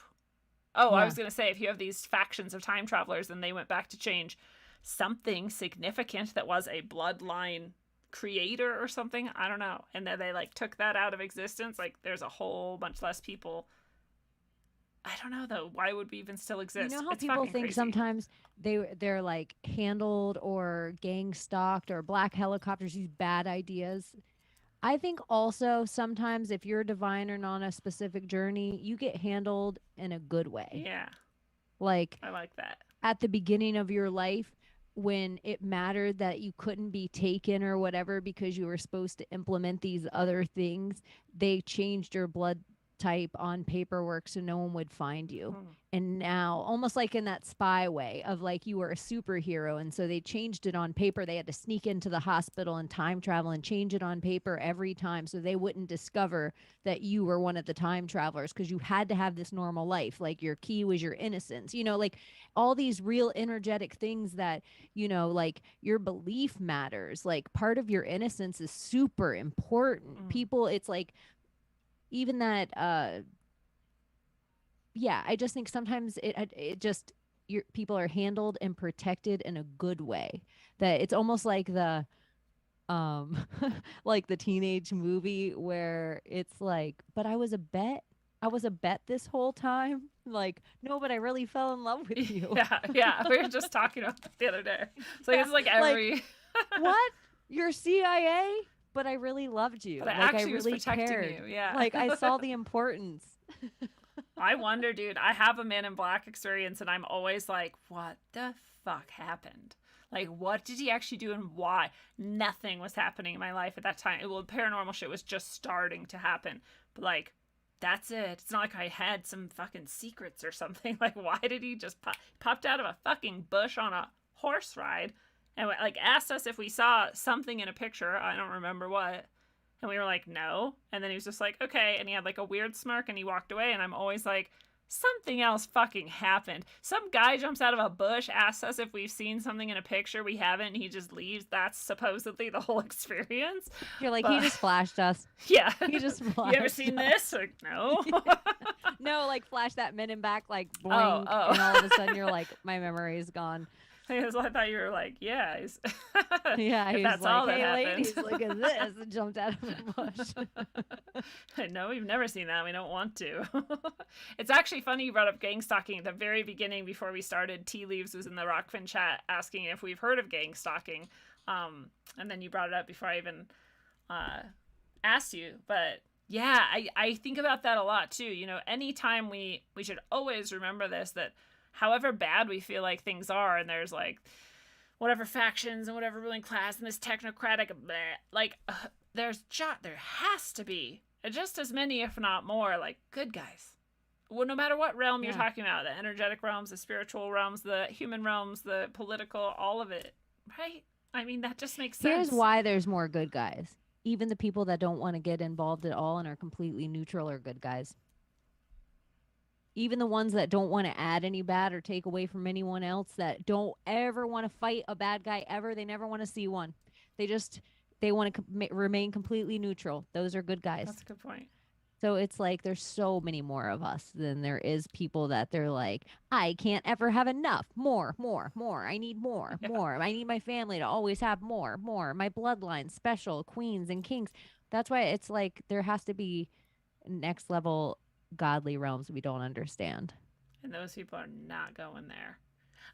Oh, yeah. I was going to say, if you have these factions of time travelers and they went back to change something significant that was a bloodline creator or something, I don't know, and then they like took that out of existence, like there's a whole bunch less people. I don't know though, why would we even still exist? You know how it's people think crazy. Sometimes they're like handled or gang stalked or black helicopters, these bad ideas. I think also sometimes if you're divine or on a specific journey, you get handled in a good way. Yeah, like I like that. At the beginning of your life, when it mattered that you couldn't be taken or whatever because you were supposed to implement these other things, they changed your blood type on paperwork so no one would find you. And now, almost like in that spy way of like you were a superhero, and so they changed it on paper. They had to sneak into the hospital and time travel and change it on paper every time so they wouldn't discover that you were one of the time travelers, because you had to have this normal life. Like your key was your innocence, you know, like all these real energetic things that, you know, like your belief matters. Like part of your innocence is super important. People, it's like even that yeah, I just think sometimes it just, people are handled and protected in a good way, that it's almost like the like the teenage movie where it's like, but I was a bet this whole time. Like, no, but I really fell in love with you. Yeah, we were just talking about that the other day. So it's like every like, what? You're CIA? But I really loved you. But like, I really was protecting cared. you. Yeah. Like I saw the importance. I wonder, dude, I have a Men in Black experience and I'm always like, what the fuck happened? Like, what did he actually do and why? Nothing was happening in my life at that time. Well, paranormal shit was just starting to happen. But like, that's it. It's not like I had some fucking secrets or something. Like, why did he just popped out of a fucking bush on a horse ride and like asked us if we saw something in a picture? I don't remember what. And we were like, no. And then he was just like, okay. And he had like a weird smirk and he walked away. And I'm always like, something else fucking happened. Some guy jumps out of a bush, asks us if we've seen something in a picture. We haven't. And he just leaves. That's supposedly the whole experience. You're like, he just flashed us. Yeah. He just flashed You ever seen this? Like, no. No, like flash that Men in Black, like blink. And all of a sudden you're like, my memory is gone. I thought you were like, yeah, Yeah, if he was that's like, all that "Hey, happens. ladies, look at this!" and jumped out of the bush. No, we've never seen that. We don't want to. It's actually funny you brought up gang stalking. At the very beginning, before we started, Tea Leaves was in the Rockfin chat asking if we've heard of gang stalking. And then you brought it up before I even asked you. But yeah, I think about that a lot too. You know, anytime we should always remember this, that however bad we feel like things are, and there's like whatever factions and whatever ruling class and this technocratic bleh, like there has to be just as many, if not more, like good guys. Well, no matter what realm you're talking about, the energetic realms, the spiritual realms, the human realms, the political, all of it, right? I mean, that just makes sense. Here's why there's more good guys. Even the people that don't want to get involved at all and are completely neutral are good guys. Even the ones that don't want to add any bad or take away from anyone else, that don't ever want to fight a bad guy ever. They never want to see one. They want to remain completely neutral. Those are good guys. That's a good point. So it's like there's so many more of us than there is people that they're like, I can't ever have enough. More. I need more. I need my family to always have more. My bloodline, special, queens and kings. That's why it's like there has to be next level godly realms we don't understand. And those people are not going there.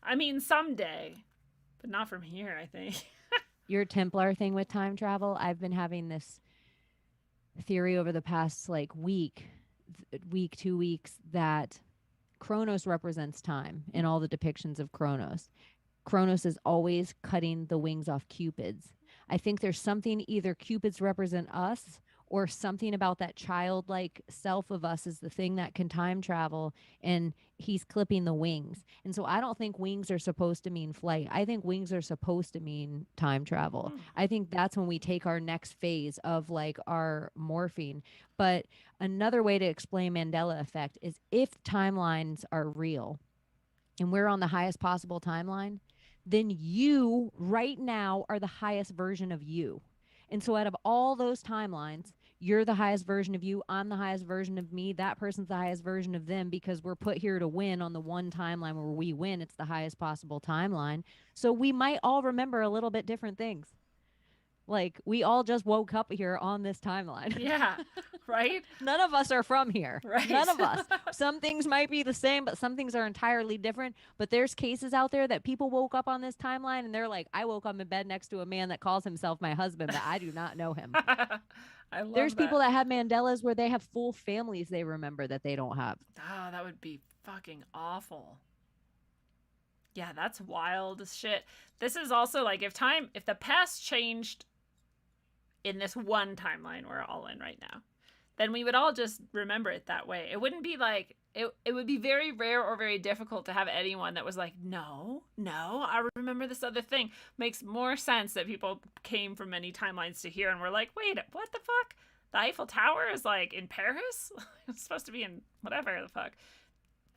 I mean, someday, but not from here, I think. Your Templar thing with time travel, I've been having this theory over the past like week, 2 weeks, that Kronos represents time in all the depictions of Kronos. Kronos is always cutting the wings off Cupids. I think there's something, either Cupids represent us or something about that childlike self of us is the thing that can time travel, and he's clipping the wings. And so I don't think wings are supposed to mean flight. I think wings are supposed to mean time travel. I think that's when we take our next phase of like our morphing. But another way to explain Mandela effect is if timelines are real and we're on the highest possible timeline, then you right now are the highest version of you. And so out of all those timelines, you're the highest version of you. I'm the highest version of me. That person's the highest version of them, because we're put here to win on the one timeline where we win. It's the highest possible timeline. So we might all remember a little bit different things. Like we all just woke up here on this timeline. Yeah, right? None of us are from here. Right. None of us. Some things might be the same, but some things are entirely different. But there's cases out there that people woke up on this timeline and they're like, I woke up in bed next to a man that calls himself my husband, but I do not know him. There's people that have Mandelas where they have full families they remember that they don't have. Oh, that would be fucking awful. Yeah, that's wild as shit. This is also like if the past changed in this one timeline we're all in right now, then we would all just remember it that way. It wouldn't be like it would be very rare or very difficult to have anyone that was like, no, I remember this other thing. Makes more sense that people came from many timelines to here and were like, wait, what the fuck? The Eiffel Tower is like in Paris? It's supposed to be in whatever the fuck.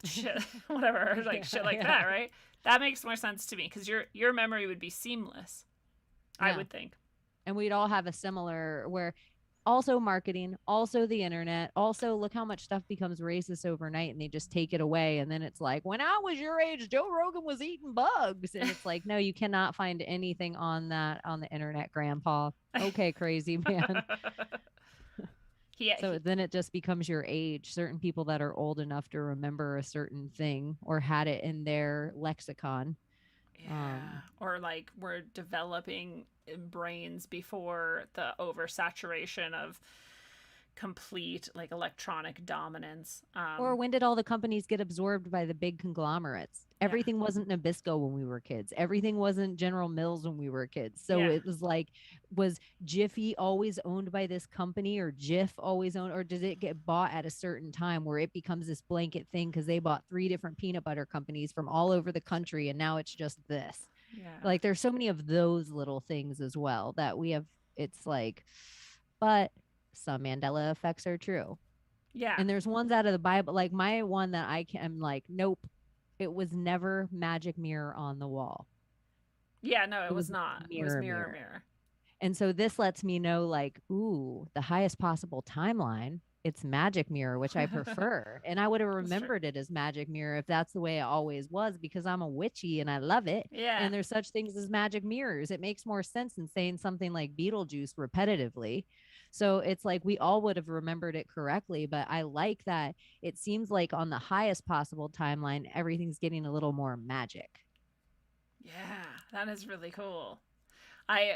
Shit, whatever, like shit like that, right? That makes more sense to me because your memory would be seamless, I would think. And we'd all have a similar, where also marketing, also the internet, also look how much stuff becomes racist overnight and they just take it away. And then it's like, when I was your age, Joe Rogan was eating bugs. And it's like, no, you cannot find anything on that on the internet, grandpa. Okay, crazy man. So then it just becomes your age. Certain people that are old enough to remember a certain thing or had it in their lexicon. Yeah. Or like we're developing brains before the oversaturation of complete like electronic dominance. Or when did all the companies get absorbed by the big conglomerates? Everything wasn't Nabisco when we were kids. Everything wasn't General Mills when we were kids. So it was like, was Jiffy always owned by this company, or Jif always owned, or did it get bought at a certain time where it becomes this blanket thing because they bought 3 different peanut butter companies from all over the country and now it's just this? Like there's so many of those little things as well that we have. It's like, but some Mandela effects are true. Yeah. And there's ones out of the Bible, like my one that I'm like, nope, it was never magic mirror on the wall. Yeah, no, it was not. It was mirror. And so this lets me know, like, ooh, the highest possible timeline it's magic mirror, which I prefer. And I would have That's true. remembered it as magic mirror if that's the way it always was, because I'm a witchy and I love it. Yeah. And there's such things as magic mirrors. It makes more sense than saying something like Beetlejuice repetitively. So it's like we all would have remembered it correctly. But I like that it seems like on the highest possible timeline, everything's getting a little more magic. Yeah, that is really cool.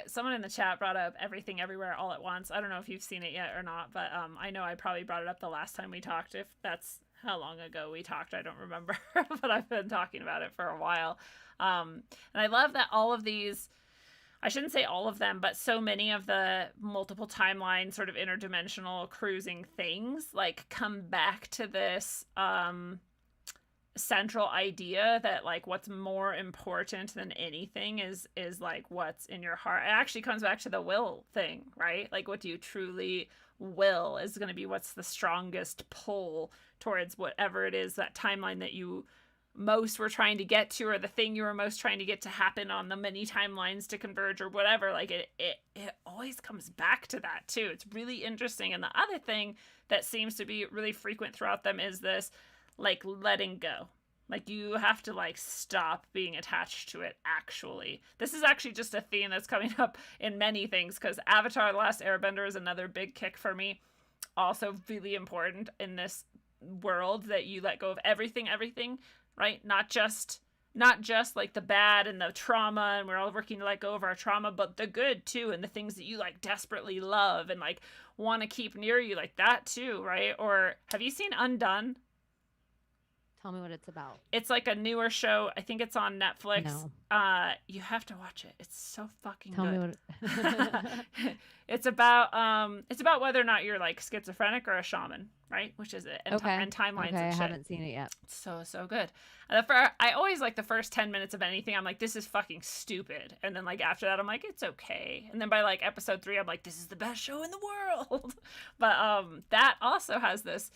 Someone in the chat brought up Everything Everywhere All at Once. I don't know if you've seen it yet or not, but I know I probably brought it up the last time we talked. If that's how long ago we talked, I don't remember, but I've been talking about it for a while. And I love that all of these, I shouldn't say all of them, but so many of the multiple timeline sort of interdimensional cruising things like come back to this central idea that like what's more important than anything is like what's in your heart. It actually comes back to the will thing, right? Like what do you truly will is going to be what's the strongest pull towards whatever it is, that timeline that you most were trying to get to, or the thing you were most trying to get to happen on the many timelines to converge or whatever. Like it always comes back to that too. It's really interesting. And the other thing that seems to be really frequent throughout them is this like letting go. Like you have to like stop being attached to it. Actually, this is actually just a theme that's coming up in many things, because Avatar: The Last Airbender is another big kick for me. Also really important in this world, that you let go of everything, right? Not just like the bad and the trauma, and we're all working to let go of our trauma, but the good too, and the things that you like desperately love and like want to keep near you, like that too, right? Or have you seen Undone? Tell me what it's about. It's like a newer show. I think it's on Netflix. No. You have to watch it. It's so fucking Tell good. me what It's about whether or not you're like schizophrenic or a shaman, right? Which is it? And, okay. And timelines okay, and shit. I haven't seen it yet. It's so good. And I always like the first 10 minutes of anything. I'm like, this is fucking stupid. And then like after that, I'm like, it's okay. And then by like episode 3, I'm like, this is the best show in the world. But that also has this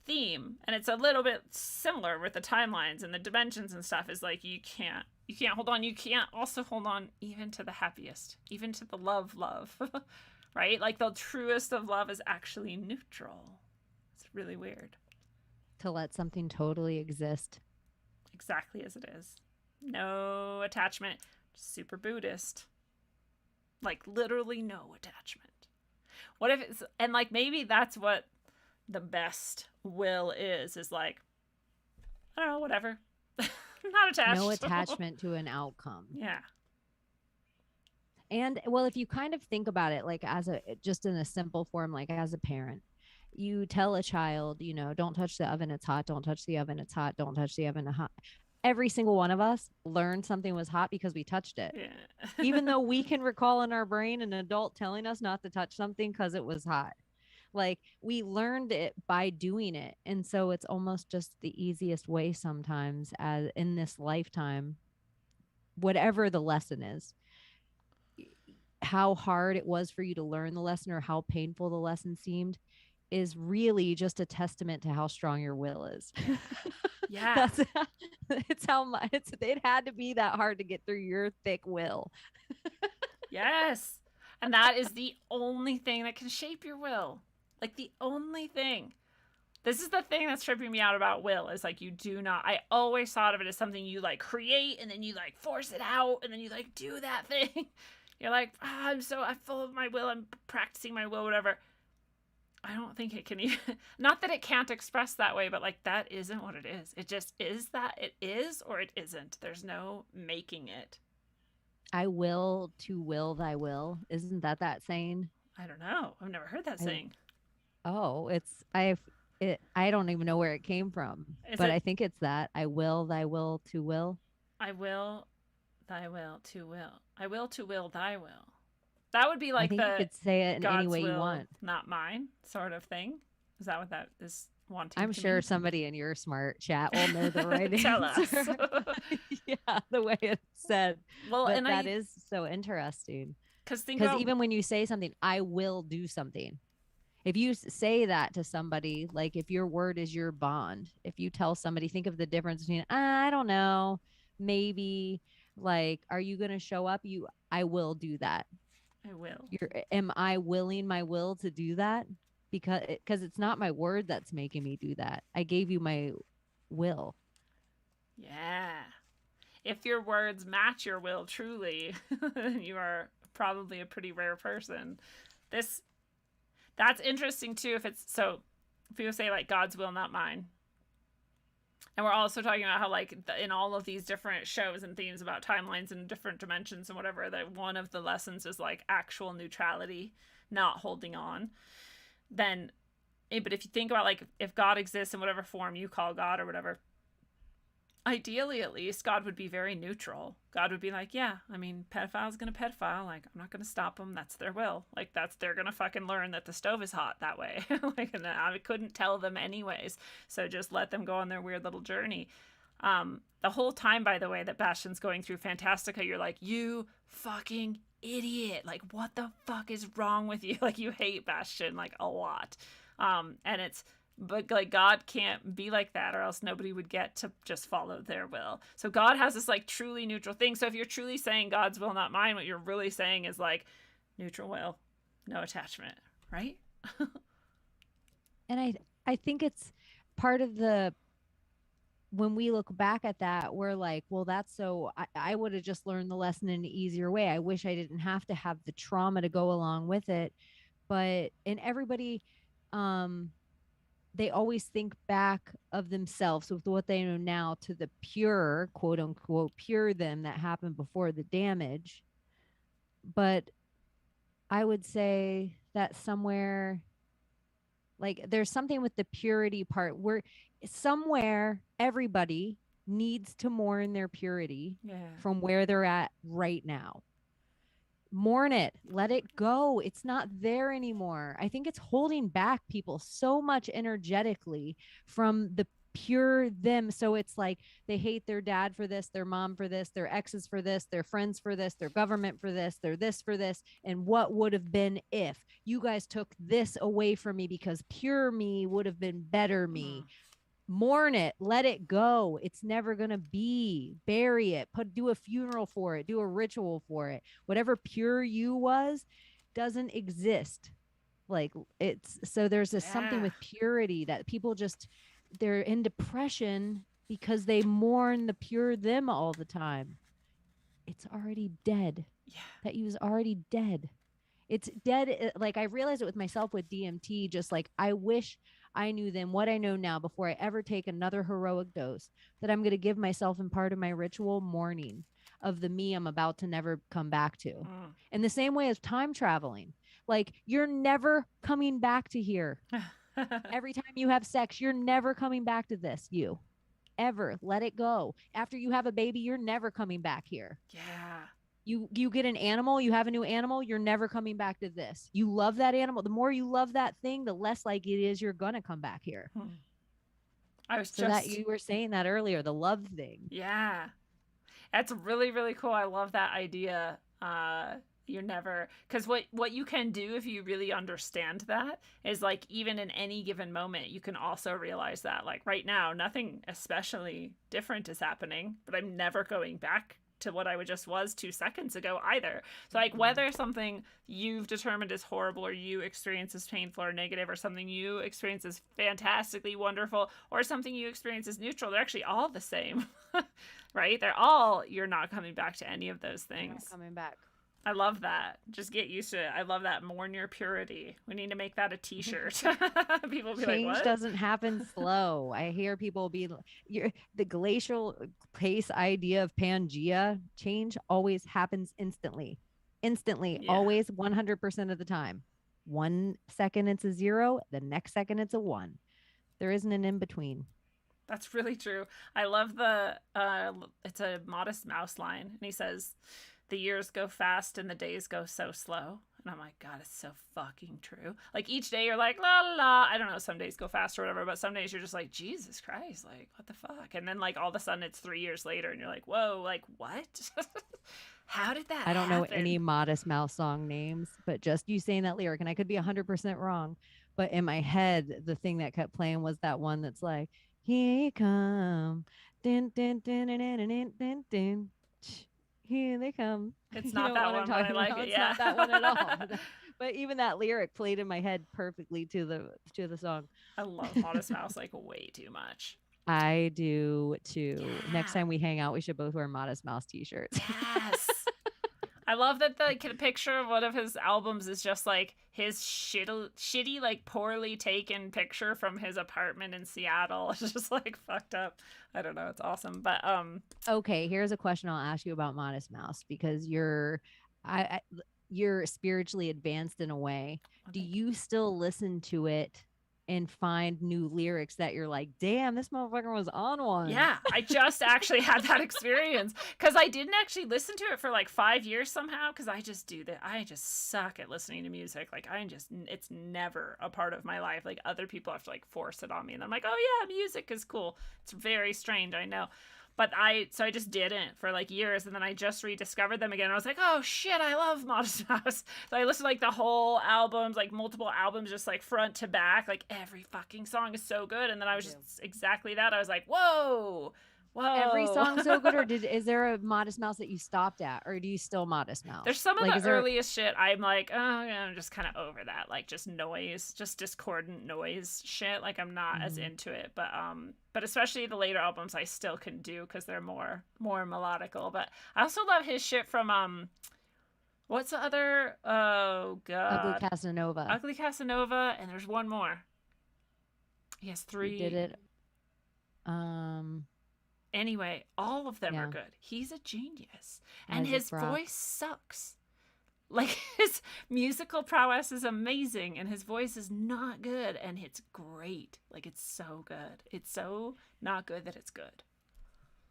theme, and it's a little bit similar with the timelines and the dimensions and stuff, is like you can't hold on. You can't also hold on even to the happiest, even to the love right? Like the truest of love is actually neutral. It's really weird. To let something totally exist exactly as it is. No attachment. Super Buddhist. Like literally no attachment. What if it's, and like maybe that's what the best will is like, I don't know, whatever. Not attached. No attachment to an outcome. Yeah. And well, if you kind of think about it, like just in a simple form, like as a parent, you tell a child, you know, don't touch the oven, it's hot. Don't touch the oven, it's hot. Don't touch the oven, it's hot. Every single one of us learned something was hot because we touched it. Yeah. Even though we can recall in our brain an adult telling us not to touch something because it was hot. Like we learned it by doing it. And so it's almost just the easiest way sometimes, as in this lifetime, whatever the lesson is, how hard it was for you to learn the lesson or how painful the lesson seemed is really just a testament to how strong your will is. Yeah. It had to be that hard to get through your thick will. Yes. And that is the only thing that can shape your will. Like the only thing. This is the thing that's tripping me out about will, is like you do not, I always thought of it as something you like create and then you like force it out and then you like do that thing. You're like, I'm full of my will, I'm practicing my will, whatever. I don't think it can even, not that it can't express that way, but like that isn't what it is. It just is that it is or it isn't. There's no making it. I will to will thy will. Isn't that saying? I don't know. I've never heard that saying. Oh, I don't even know where it came from, but I think it's that. I will thy will to will. I will thy will to will. I will to will thy will. That would be like I think you could say it in God's any way will, you want. not mine sort of thing. Is that what that is wanting? I'm sure somebody in your smart chat will know the right Tell answer. us. Yeah, the way it's said. Well, but and that is so interesting. Because even when you say something, I will do something. If you say that to somebody, like if your word is your bond, if you tell somebody, think of the difference between, I don't know, maybe, like, are you going to show up? I will do that. I will. Am I willing my will to do that? because it's not my word that's making me do that. I gave you my will. Yeah. If your words match your will truly, you are probably a pretty rare person. This that's interesting too. If it's so, people say like God's will, not mine. And we're also talking about how like in all of these different shows and themes about timelines and different dimensions and whatever, that one of the lessons is like actual neutrality, not holding on. Then, but if you think about like if God exists in whatever form you call God or whatever, ideally at least God would be very neutral. God would be like, yeah, I mean, pedophile's gonna pedophile, like I'm not gonna stop them, that's their will, like they're gonna fucking learn that the stove is hot that way. Like, and I couldn't tell them anyways, so just let them go on their weird little journey. The whole time, by the way, that Bastion's going through Fantastica, you're like, you fucking idiot, like what the fuck is wrong with you? Like you hate Bastion like a lot. And it's, but like God can't be like that, or else nobody would get to just follow their will. So God has this like truly neutral thing. So if you're truly saying God's will, not mine, what you're really saying is like neutral will, no attachment, right? And I think it's part of the, when we look back at that, we're like, well, that's so I would have just learned the lesson in an easier way. I wish I didn't have to have the trauma to go along with it. But in everybody, they always think back of themselves with what they know now to the pure, quote unquote, pure them that happened before the damage. But I would say that somewhere, like there's something with the purity part where somewhere everybody needs to mourn their purity from where they're at right now. Mourn it, let it go. It's not there anymore. I think it's holding back people so much energetically from the pure them. So it's like they hate their dad for this, their mom for this, their exes for this, their friends for this, their government for this, their this for this. And what would have been if you guys took this away from me, because pure me would have been better me. Mourn it, let it go. It's never gonna be. Bury it, do a funeral for it, do a ritual for it. Whatever pure you was doesn't exist. Like it's, so there's this something with purity that people just, they're in depression because they mourn the pure them all the time. It's already dead. That you was already dead. It's dead. Like I realized it with myself with DMT, just like I wish I knew then what I know now before I ever take another heroic dose, that I'm going to give myself in part of my ritual mourning of the me I'm about to never come back to. In the same way as time traveling, like you're never coming back to here. Every time you have sex, you're never coming back to this. You ever let it go. After you have a baby, you're never coming back here. You get an animal, you have a new animal, you're never coming back to this. You love that animal. The more you love that thing, the less likely it is you're gonna come back here. I was so just, that you were saying that earlier, the love thing. Yeah, that's really, really cool. I love that idea. You're never, because what you can do if you really understand that is like even in any given moment you can also realize that like right now nothing especially different is happening, but I'm never going back to what I just was 2 seconds ago either. So like whether something you've determined is horrible or you experience as painful or negative, or something you experience as fantastically wonderful or something you experience as neutral, they're actually all the same. Right? They're all, you're not coming back to any of those things. Not coming back. I love that. Just get used to it. I love that. Mourn your purity. We need to make that a t-shirt. People be Change like, what? doesn't happen slow. I hear people be the glacial pace idea of Pangea. Change always happens instantly. Always 100% of the time. 1 second it's a 0, the next second it's a 1. There isn't an in between. That's really true. I love the it's a Modest Mouse line, and he says, the years go fast and the days go so slow. And I'm like, God, it's so fucking true. Like each day you're like, la la la. I don't know, some days go fast or whatever, but some days you're just like, Jesus Christ, like what the fuck? And then like all of a sudden it's 3 years later and you're like, whoa, like what? How did that I don't know happen? any Modest Mouse song names, but just you saying that lyric, and I could be 100% wrong, but in my head, the thing that kept playing was that one that's like, here you come, din, din, din, din, din, din, din, din. Here they come. It's not that one, but I like it. It's not that one at all. But even that lyric played in my head perfectly to the song. I love Modest Mouse like way too much. I do too. Next Yeah. time we hang out, we should both wear Modest Mouse t-shirts. Yes. I love that the picture of one of his albums is just like his shitty, like poorly taken picture from his apartment in Seattle. It's just like fucked up. I don't know. It's awesome. But Okay, here's a question I'll ask you about Modest Mouse because you're spiritually advanced in a way. Do you still listen to it and find new lyrics that you're like, damn, this motherfucker was on one? Yeah, I just actually had that experience because I didn't actually listen to it for like 5 years somehow because I just do that. I just suck at listening to music. Like it's never a part of my life. Like other people have to like force it on me, and I'm like, oh yeah, music is cool. It's very strange, I know. But I just didn't for like years, and then I just rediscovered them again. I was like, oh shit, I love Modest Mouse. So I listened to like the whole albums, like multiple albums, just like front to back. Like every fucking song is so good. And then I was just exactly that. I was like, whoa. Every song so good, or is there a Modest Mouse that you stopped at, or do you still Modest Mouse? There's some of the earliest shit I'm like, oh yeah, I'm just kind of over that, like just noise, just discordant noise shit. Like I'm not as into it, but especially the later albums I still can do because they're more melodical. But I also love his shit from what's the other? Oh god, Ugly Casanova, and there's one more. He has 3. He did it. Anyway, all of them are good. He's a genius. And his voice sucks. Like, his musical prowess is amazing, and his voice is not good, and it's great. Like, it's so good. It's so not good that it's good.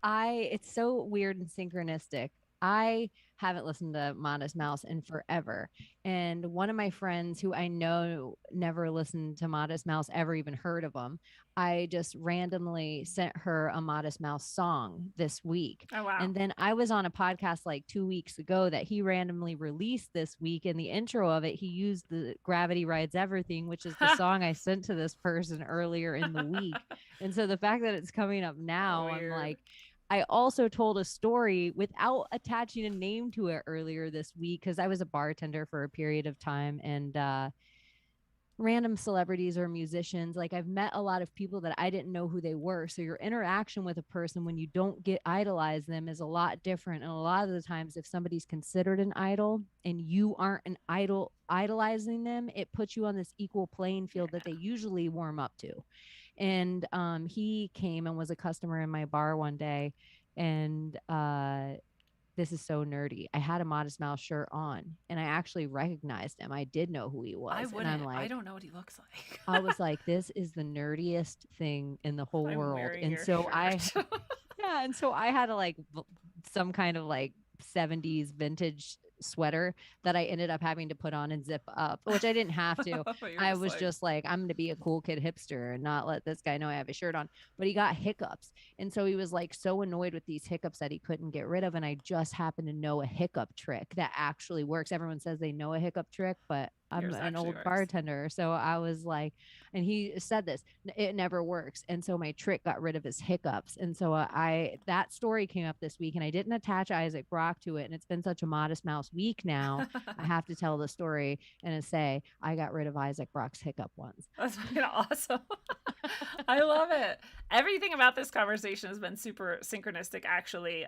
It's so weird and synchronistic. I haven't listened to Modest Mouse in forever. And one of my friends who I know never listened to Modest Mouse, ever even heard of him, I just randomly sent her a Modest Mouse song this week. Oh, wow. And then I was on a podcast like 2 weeks ago that he randomly released this week. In the intro of it, he used the Gravity Rides Everything, which is the song I sent to this person earlier in the week. And so the fact that it's coming up now, Weird. I'm like, I also told a story without attaching a name to it earlier this week because I was a bartender for a period of time, and random celebrities or musicians, like I've met a lot of people that I didn't know who they were. So your interaction with a person when you don't get idolize them is a lot different. And a lot of the times if somebody's considered an idol and you aren't an idol idolizing them, it puts you on this equal playing field that they usually warm up to. And he came and was a customer in my bar one day, and this is so nerdy. I had a Modest Mouse shirt on, and I actually recognized him. I did know who he was. I wouldn't. And I'm like, I don't know what he looks like. I was like, this is the nerdiest thing in the whole world. And so and so I had like some kind of like 70s vintage sweater that I ended up having to put on and zip up, which I didn't have to. I was just like, I'm going to be a cool kid hipster and not let this guy know I have a shirt on. But he got hiccups. And so he was like so annoyed with these hiccups that he couldn't get rid of. And I just happened to know a hiccup trick that actually works. Everyone says they know a hiccup trick, but I'm an old bartender. So I was like, and he said this, it never works. And so my trick got rid of his hiccups. And so that story came up this week, and I didn't attach Isaac Brock to it. And it's been such a Modest Mouse week now. I have to tell the story and say, I got rid of Isaac Brock's hiccup ones. That's fucking awesome. I love it. Everything about this conversation has been super synchronistic, actually.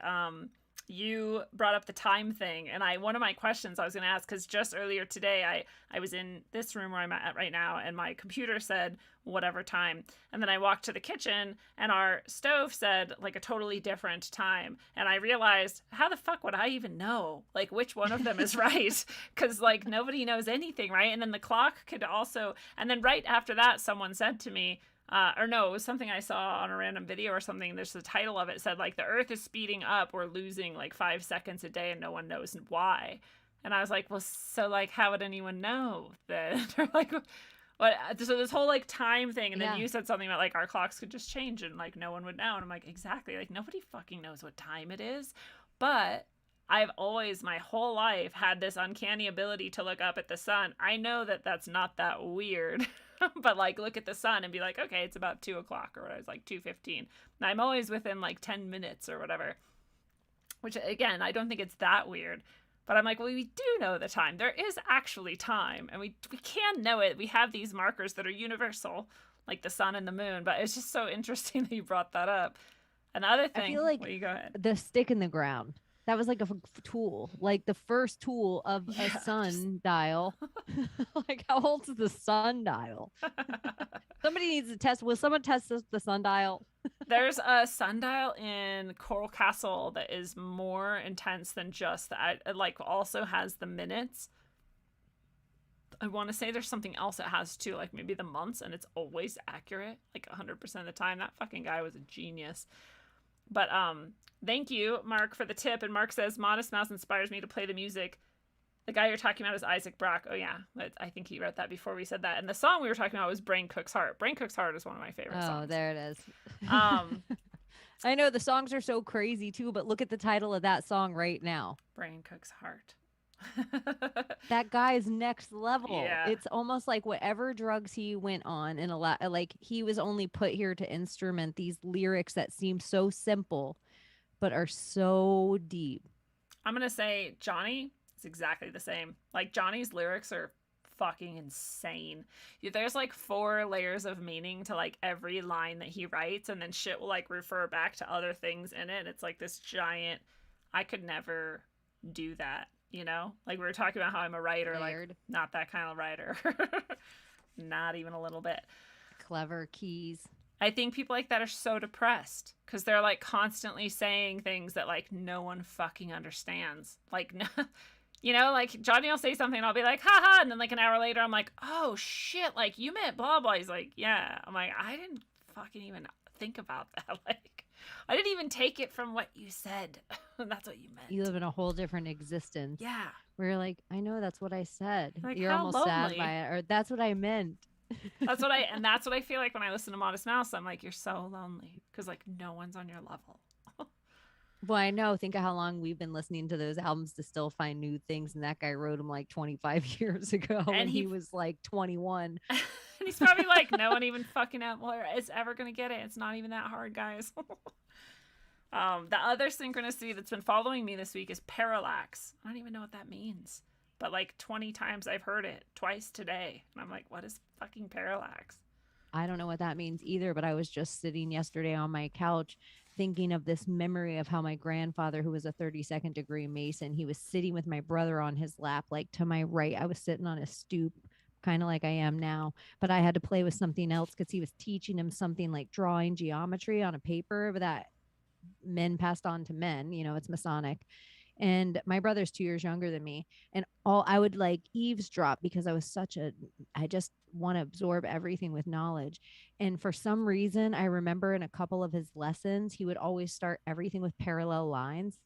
You brought up the time thing, and one of my questions I was going to ask, because just earlier today I was in this room where I'm at right now, and my computer said whatever time, and then I walked to the kitchen and our stove said like a totally different time, and I realized, how the fuck would I even know like which one of them is right? Because like nobody knows anything, right? And then the clock could also, and then right after that someone said to me, or no, it was something I saw on a random video or something. There's the title of it said like, the earth is speeding up. We're losing like 5 seconds a day and no one knows why. And I was like, well, so like, how would anyone know then? Or like, what? So this whole like time thing. And then you said something about like our clocks could just change and like no one would know. And I'm like, exactly. Like nobody fucking knows what time it is. But I've always, my whole life, had this uncanny ability to look up at the sun. I know that that's not that weird. But like look at the sun and be like, okay, it's about 2 o'clock, or it's like 2:15. And I'm always within like 10 minutes or whatever, which again, I don't think it's that weird. But I'm like, well, we do know the time. There is actually time, and we can know it. We have these markers that are universal, like the sun and the moon. But it's just so interesting that you brought that up. Another thing, I feel like well, you go ahead. the stick in the ground. That was like a tool, like the first tool of a sundial. Like, how old is the sundial? Somebody needs to test. Will someone test the sundial? There's a sundial in Coral Castle that is more intense than just that. It like also has the minutes. I want to say there's something else it has too, like maybe the months, and it's always accurate, like 100% of the time. That fucking guy was a genius. But thank you, Mark, for the tip. And Mark says Modest Mouse inspires me to play the music. The guy you're talking about is Isaac Brock. Oh yeah, I think he wrote that before we said that. And the song we were talking about was Brain Cook's Heart. Brain Cook's Heart is one of my favorite songs. Oh, there it is. I know the songs are so crazy too, but look at the title of that song right now. Brain Cook's Heart. That guy is next level. Yeah. It's almost like whatever drugs he went on, and a lot like he was only put here to instrument these lyrics that seem so simple but are so deep. I'm gonna say Johnny is exactly the same. Like Johnny's lyrics are fucking insane. There's like 4 layers of meaning to like every line that he writes, and then shit will like refer back to other things in it. It's like this giant, I could never do that, you know? Like we were talking about how I'm a writer, Layered. like not that kind of writer. Not even a little bit. Clever keys. I think people like that are so depressed because they're like constantly saying things that like no one fucking understands. Like, you know, like Johnny will say something and I'll be like, haha. And then like an hour later, I'm like, oh shit, like you meant blah, blah. He's like, yeah. I'm like, I didn't fucking even think about that. Like, I didn't even take it from what you said. That's what you meant. You live in a whole different existence. Yeah. Where you're like, I know that's what I said. Like, you're how almost sad lonely. by it, or that's what I meant. That's what I feel like when I listen to Modest Mouse. I'm like, you're so lonely because like no one's on your level. Well, I know. Think of how long we've been listening to those albums to still find new things. And that guy wrote them like 25 years ago when he was like 21. And he's probably like, no one even fucking is ever going to get it. It's not even that hard, guys. The other synchronicity that's been following me this week is parallax. I don't even know what that means. But like 20 times I've heard it, twice today. And I'm like, what is fucking parallax? I don't know what that means either, but I was just sitting yesterday on my couch thinking of this memory of how my grandfather, who was a 32nd degree Mason, he was sitting with my brother on his lap, like to my right. I was sitting on a stoop, kind of like I am now, but I had to play with something else because he was teaching him something like drawing geometry on a paper that men passed on to men. You know, it's Masonic. And my brother's 2 years younger than me. And I would like eavesdrop because I just want to absorb everything with knowledge. And for some reason, I remember in a couple of his lessons, he would always start everything with parallel lines.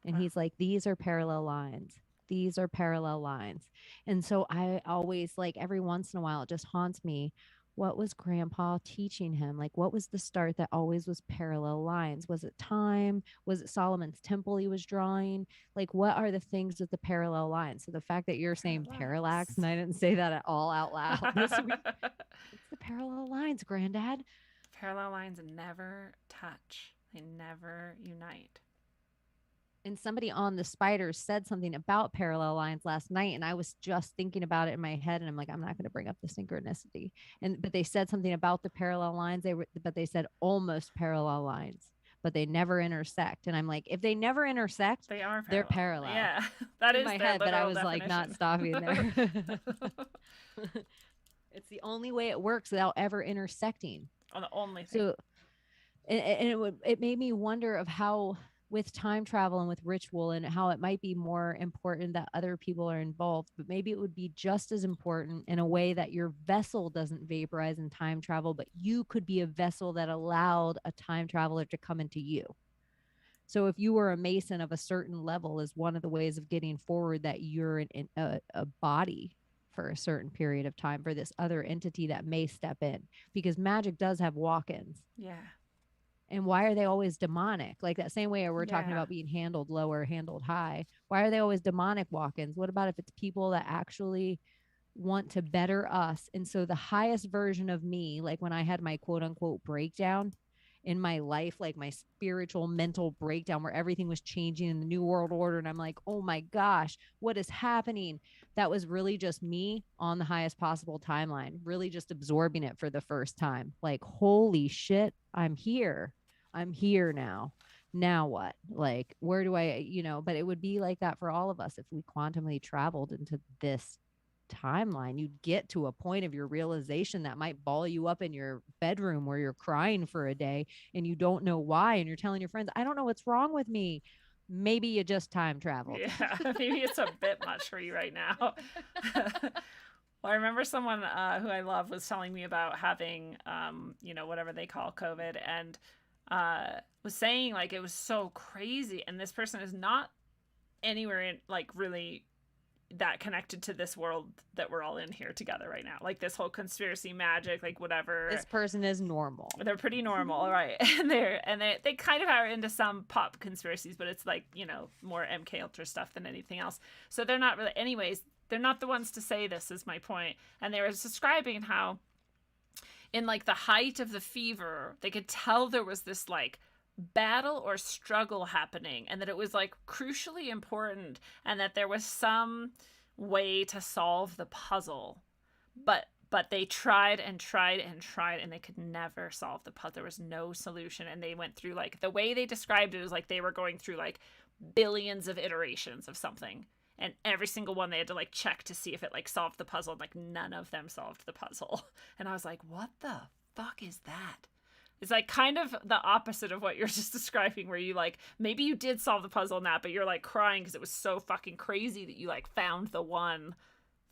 And he's like, these are parallel lines. These are parallel lines. And so I always like every once in a while, it just haunts me. What was grandpa teaching him? Like, what was the start that always was parallel lines? Was it time? Was it Solomon's temple he was drawing? Like, what are the things with the parallel lines? So the fact that you're saying parallax, and I didn't say that at all out loud this week. It's the parallel lines, Granddad. Parallel lines never touch. They never unite. And somebody on the Spiders said something about parallel lines last night, and I was just thinking about it in my head, and I'm like, I'm not going to bring up the synchronicity. But they said something about the parallel lines. But they said almost parallel lines, but they never intersect. And I'm like, if they never intersect, they're parallel. Yeah, that is in my head. But I was like, not stopping there. It's the only way it works without ever intersecting. Oh, the only thing. So, and it made me wonder of how, with time travel and with ritual, and how it might be more important that other people are involved, but maybe it would be just as important in a way that your vessel doesn't vaporize in time travel, but you could be a vessel that allowed a time traveler to come into you. So if you were a Mason of a certain level, is one of the ways of getting forward that you're a body for a certain period of time for this other entity that may step in, because magic does have walk-ins. Yeah. And why are they always demonic? Like that same way we're talking about being handled low or handled high. Why are they always demonic walk-ins? What about if it's people that actually want to better us? And so the highest version of me, like when I had my quote unquote breakdown, in my life, like my spiritual mental breakdown where everything was changing in the new world order. And I'm like, oh my gosh, what is happening? That was really just me on the highest possible timeline, really just absorbing it for the first time. Like, holy shit, I'm here. I'm here now. Now what? Like, where do I, but it would be like that for all of us if we quantumly traveled into this timeline. You'd get to a point of your realization that might ball you up in your bedroom where you're crying for a day and you don't know why. And you're telling your friends, I don't know what's wrong with me. Maybe you just time traveled. Yeah, maybe it's a bit much for you right now. Well, I remember someone who I love was telling me about having, whatever they call COVID, and was saying like it was so crazy. And this person is not anywhere in like really that connected to this world that we're all in here together right now. Like this whole conspiracy magic, like whatever. This person is normal. They're pretty normal, right? And they kind of are into some pop conspiracies, but it's like, more MK Ultra stuff than anything else. So they're not really, anyways, they're not the ones to say this is my point. And they were describing how in like the height of the fever, they could tell there was this like battle or struggle happening, and that it was like crucially important, and that there was some way to solve the puzzle, but they tried and tried and tried, and they could never solve the puzzle. There was no solution, and they went through, like, the way they described it was like they were going through like billions of iterations of something, and every single one they had to like check to see if it like solved the puzzle, and like none of them solved the puzzle. And I was like, what the fuck is that? It's like kind of the opposite of what you're just describing, where you like, maybe you did solve the puzzle in that, but you're like crying because it was so fucking crazy that you like found the one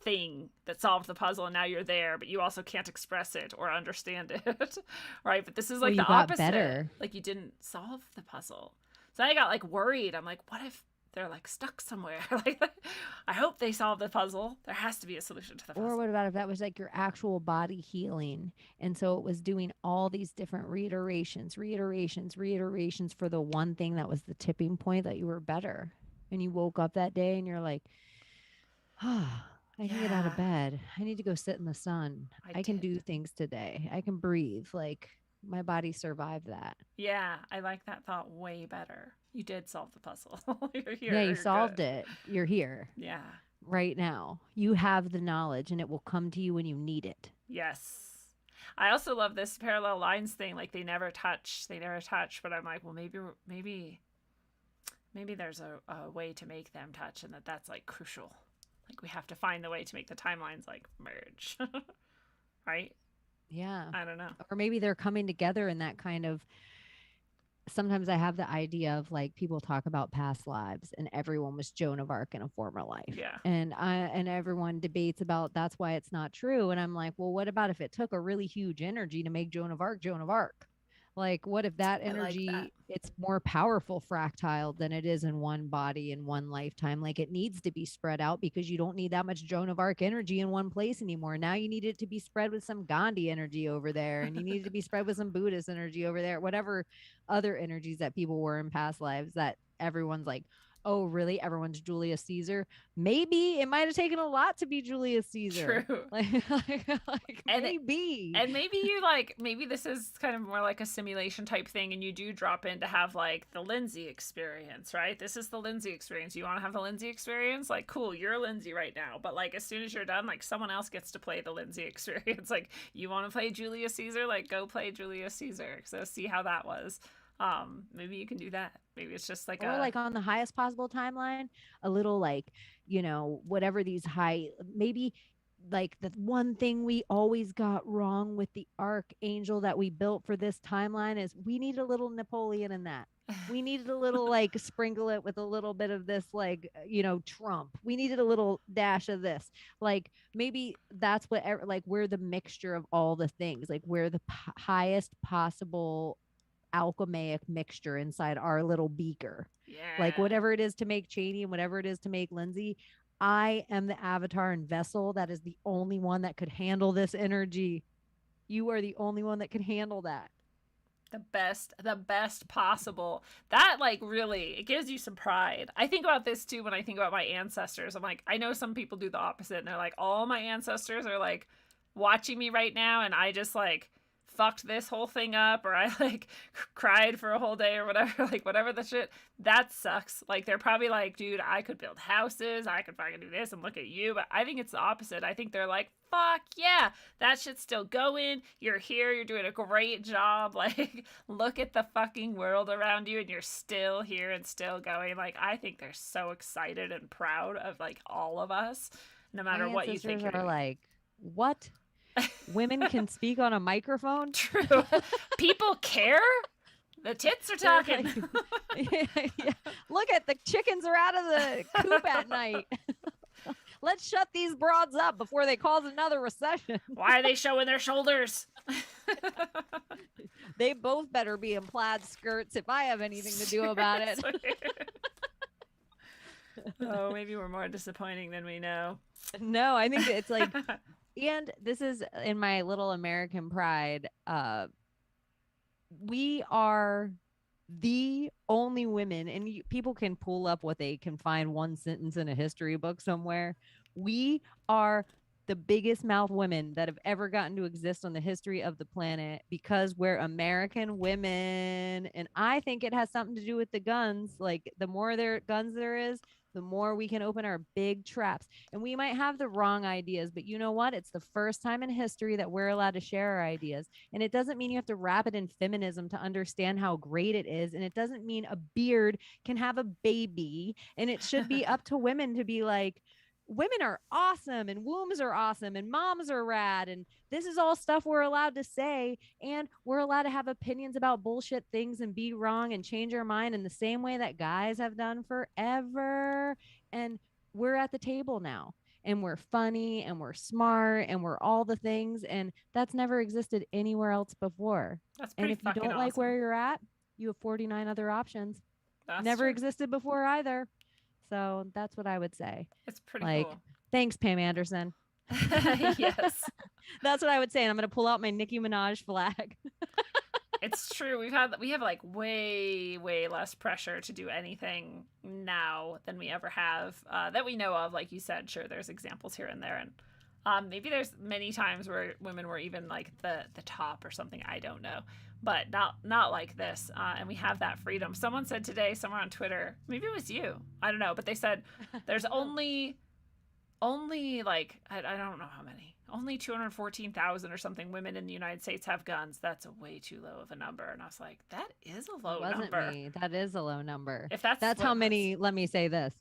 thing that solved the puzzle, and now you're there, but you also can't express it or understand it. Right? But this is like the opposite. Better. Like you didn't solve the puzzle. So I got like worried. I'm like, what if they're like stuck somewhere? Like, I hope they solve the puzzle. There has to be a solution to the puzzle. Or what about if that was like your actual body healing, and so it was doing all these different reiterations for the one thing that was the tipping point that you were better, and you woke up that day and you're like, I can get out of bed. I need to go sit in the sun. I can do things today. I can breathe. Like my body survived that. Yeah, I like that thought way better. You did solve the puzzle. You're here. Yeah, you solved it. You're here. Yeah. Right now. You have the knowledge, and it will come to you when you need it. Yes. I also love this parallel lines thing. Like they never touch. But I'm like, well, maybe there's a way to make them touch, and that's like crucial. Like we have to find the way to make the timelines like merge. Right? Yeah. I don't know. Or maybe they're coming together in that kind of, sometimes I have the idea of like people talk about past lives and everyone was Joan of Arc in a former life. Yeah. And everyone debates about that's why it's not true. And I'm like, well, what about if it took a really huge energy to make Joan of Arc Joan of Arc? Like, what if that energy, it's more powerful fractile than it is in one body in one lifetime? Like it needs to be spread out because you don't need that much Joan of Arc energy in one place anymore. Now you need it to be spread with some Gandhi energy over there, and you need it to be spread with some Buddhist energy over there, whatever other energies that people were in past lives that everyone's like, oh, really? Everyone's Julius Caesar? Maybe it might have taken a lot to be Julius Caesar. True. Maybe. And maybe you maybe this is kind of more like a simulation type thing, and you do drop in to have like the Lindsay experience, right? This is the Lindsay experience. You want to have the Lindsay experience? Like, cool, you're Lindsay right now. But like, as soon as you're done, like someone else gets to play the Lindsay experience. Like, you want to play Julius Caesar? Like, go play Julius Caesar. So see how that was. Maybe you can do that. Maybe it's just like like on the highest possible timeline, a little like, whatever these maybe like the one thing we always got wrong with the archangel that we built for this timeline is we need a little Napoleon in that. We needed a little like sprinkle it with a little bit of this like, Trump. We needed a little dash of this. Like maybe that's what like we're the mixture of all the things. Like we're the highest possible alchemic mixture inside our little beaker. Yeah. Like whatever it is to make Chaney and whatever it is to make Lindsay, I am the avatar and vessel that is the only one that could handle this energy. You are the only one that can handle that. The best possible. That like really, it gives you some pride. I think about this too when I think about my ancestors. I'm like, I know some people do the opposite and they're like, all my ancestors are like watching me right now, and I just like fucked this whole thing up, or I like cried for a whole day or whatever, like whatever the shit, that sucks. Like they're probably like, dude, I could build houses, I could fucking do this and look at you. But I think it's the opposite. I think they're like, fuck yeah, that shit's still going. You're here, you're doing a great job. Like, look at the fucking world around you and you're still here and still going. Like, I think they're so excited and proud of like all of us, no matter what you think. My ancestors are like, what? Women can speak on a microphone? True. People care? The tits are talking. Yeah. Look at the chickens are out of the coop at night. Let's shut these broads up before they cause another recession. Why are they showing their shoulders? They both better be in plaid skirts if I have anything to do about it. Oh, maybe we're more disappointing than we know. No, I think it's like, and this is in my little American pride. We are the only women, and people can pull up what they can find one sentence in a history book somewhere. We are the biggest mouth women that have ever gotten to exist on the history of the planet because we're American women. And I think it has something to do with the guns. Like the more guns there is, the more we can open our big traps. And we might have the wrong ideas, but you know what? It's the first time in history that we're allowed to share our ideas. And it doesn't mean you have to wrap it in feminism to understand how great it is. And it doesn't mean a beard can have a baby. And it should be up to women to be like, women are awesome and wombs are awesome and moms are rad. And this is all stuff we're allowed to say. And we're allowed to have opinions about bullshit things and be wrong and change our mind in the same way that guys have done forever. And we're at the table now and we're funny and we're smart and we're all the things. And that's never existed anywhere else before. That's pretty and if you don't awesome. like where you're at, you have 49 other options. That's never true. existed before either. So that's what I would say. It's pretty cool. Thanks, Pam Anderson. Yes. That's what I would say. And I'm going to pull out my Nicki Minaj flag. It's true. We have like way less pressure to do anything now than we ever have that we know of. Like you said, sure, there's examples here and there. And maybe there's many times where women were even like the top or something. I don't know. But not like this. And we have that freedom. Someone said today, somewhere on Twitter, maybe it was you, I don't know, but they said there's only like, I don't know how many, only 214,000 or something women in the United States have guns. That's a way too low of a number. And I was like, that is a low number. Me. That is a low number. If that's how many, let me say this,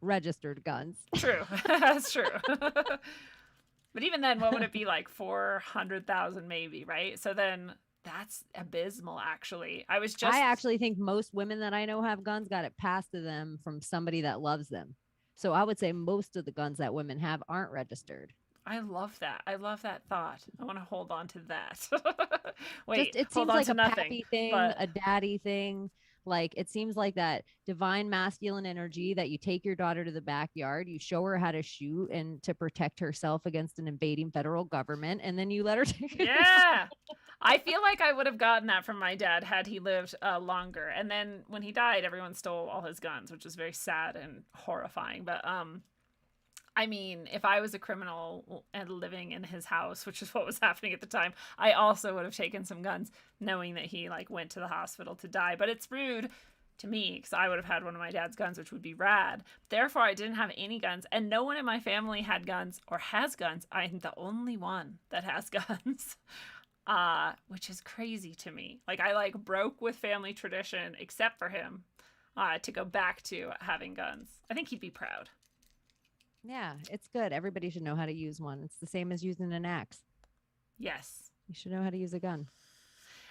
registered guns. True. That's true. But even then, what would it be like? 400,000 maybe, right? So then that's abysmal, actually. I actually think most women that I know have guns got it passed to them from somebody that loves them. So I would say most of the guns that women have aren't registered. I love that. I love that thought. I want to hold on to that. Wait, it seems like a pappy thing, a daddy thing. Like it seems like that divine masculine energy that you take your daughter to the backyard, you show her how to shoot and to protect herself against an invading federal government, and then you let her take it. Yeah. I feel like I would have gotten that from my dad had he lived longer. And then when he died, everyone stole all his guns, which was very sad and horrifying. But I mean, if I was a criminal and living in his house, which is what was happening at the time, I also would have taken some guns, knowing that he like went to the hospital to die. But it's rude to me because I would have had one of my dad's guns, which would be rad. Therefore, I didn't have any guns, and no one in my family had guns or has guns. I'm the only one that has guns. Which is crazy to me. Like I like broke with family tradition, except for him, to go back to having guns. I think he'd be proud. Yeah, it's good. Everybody should know how to use one. It's the same as using an axe. Yes. You should know how to use a gun.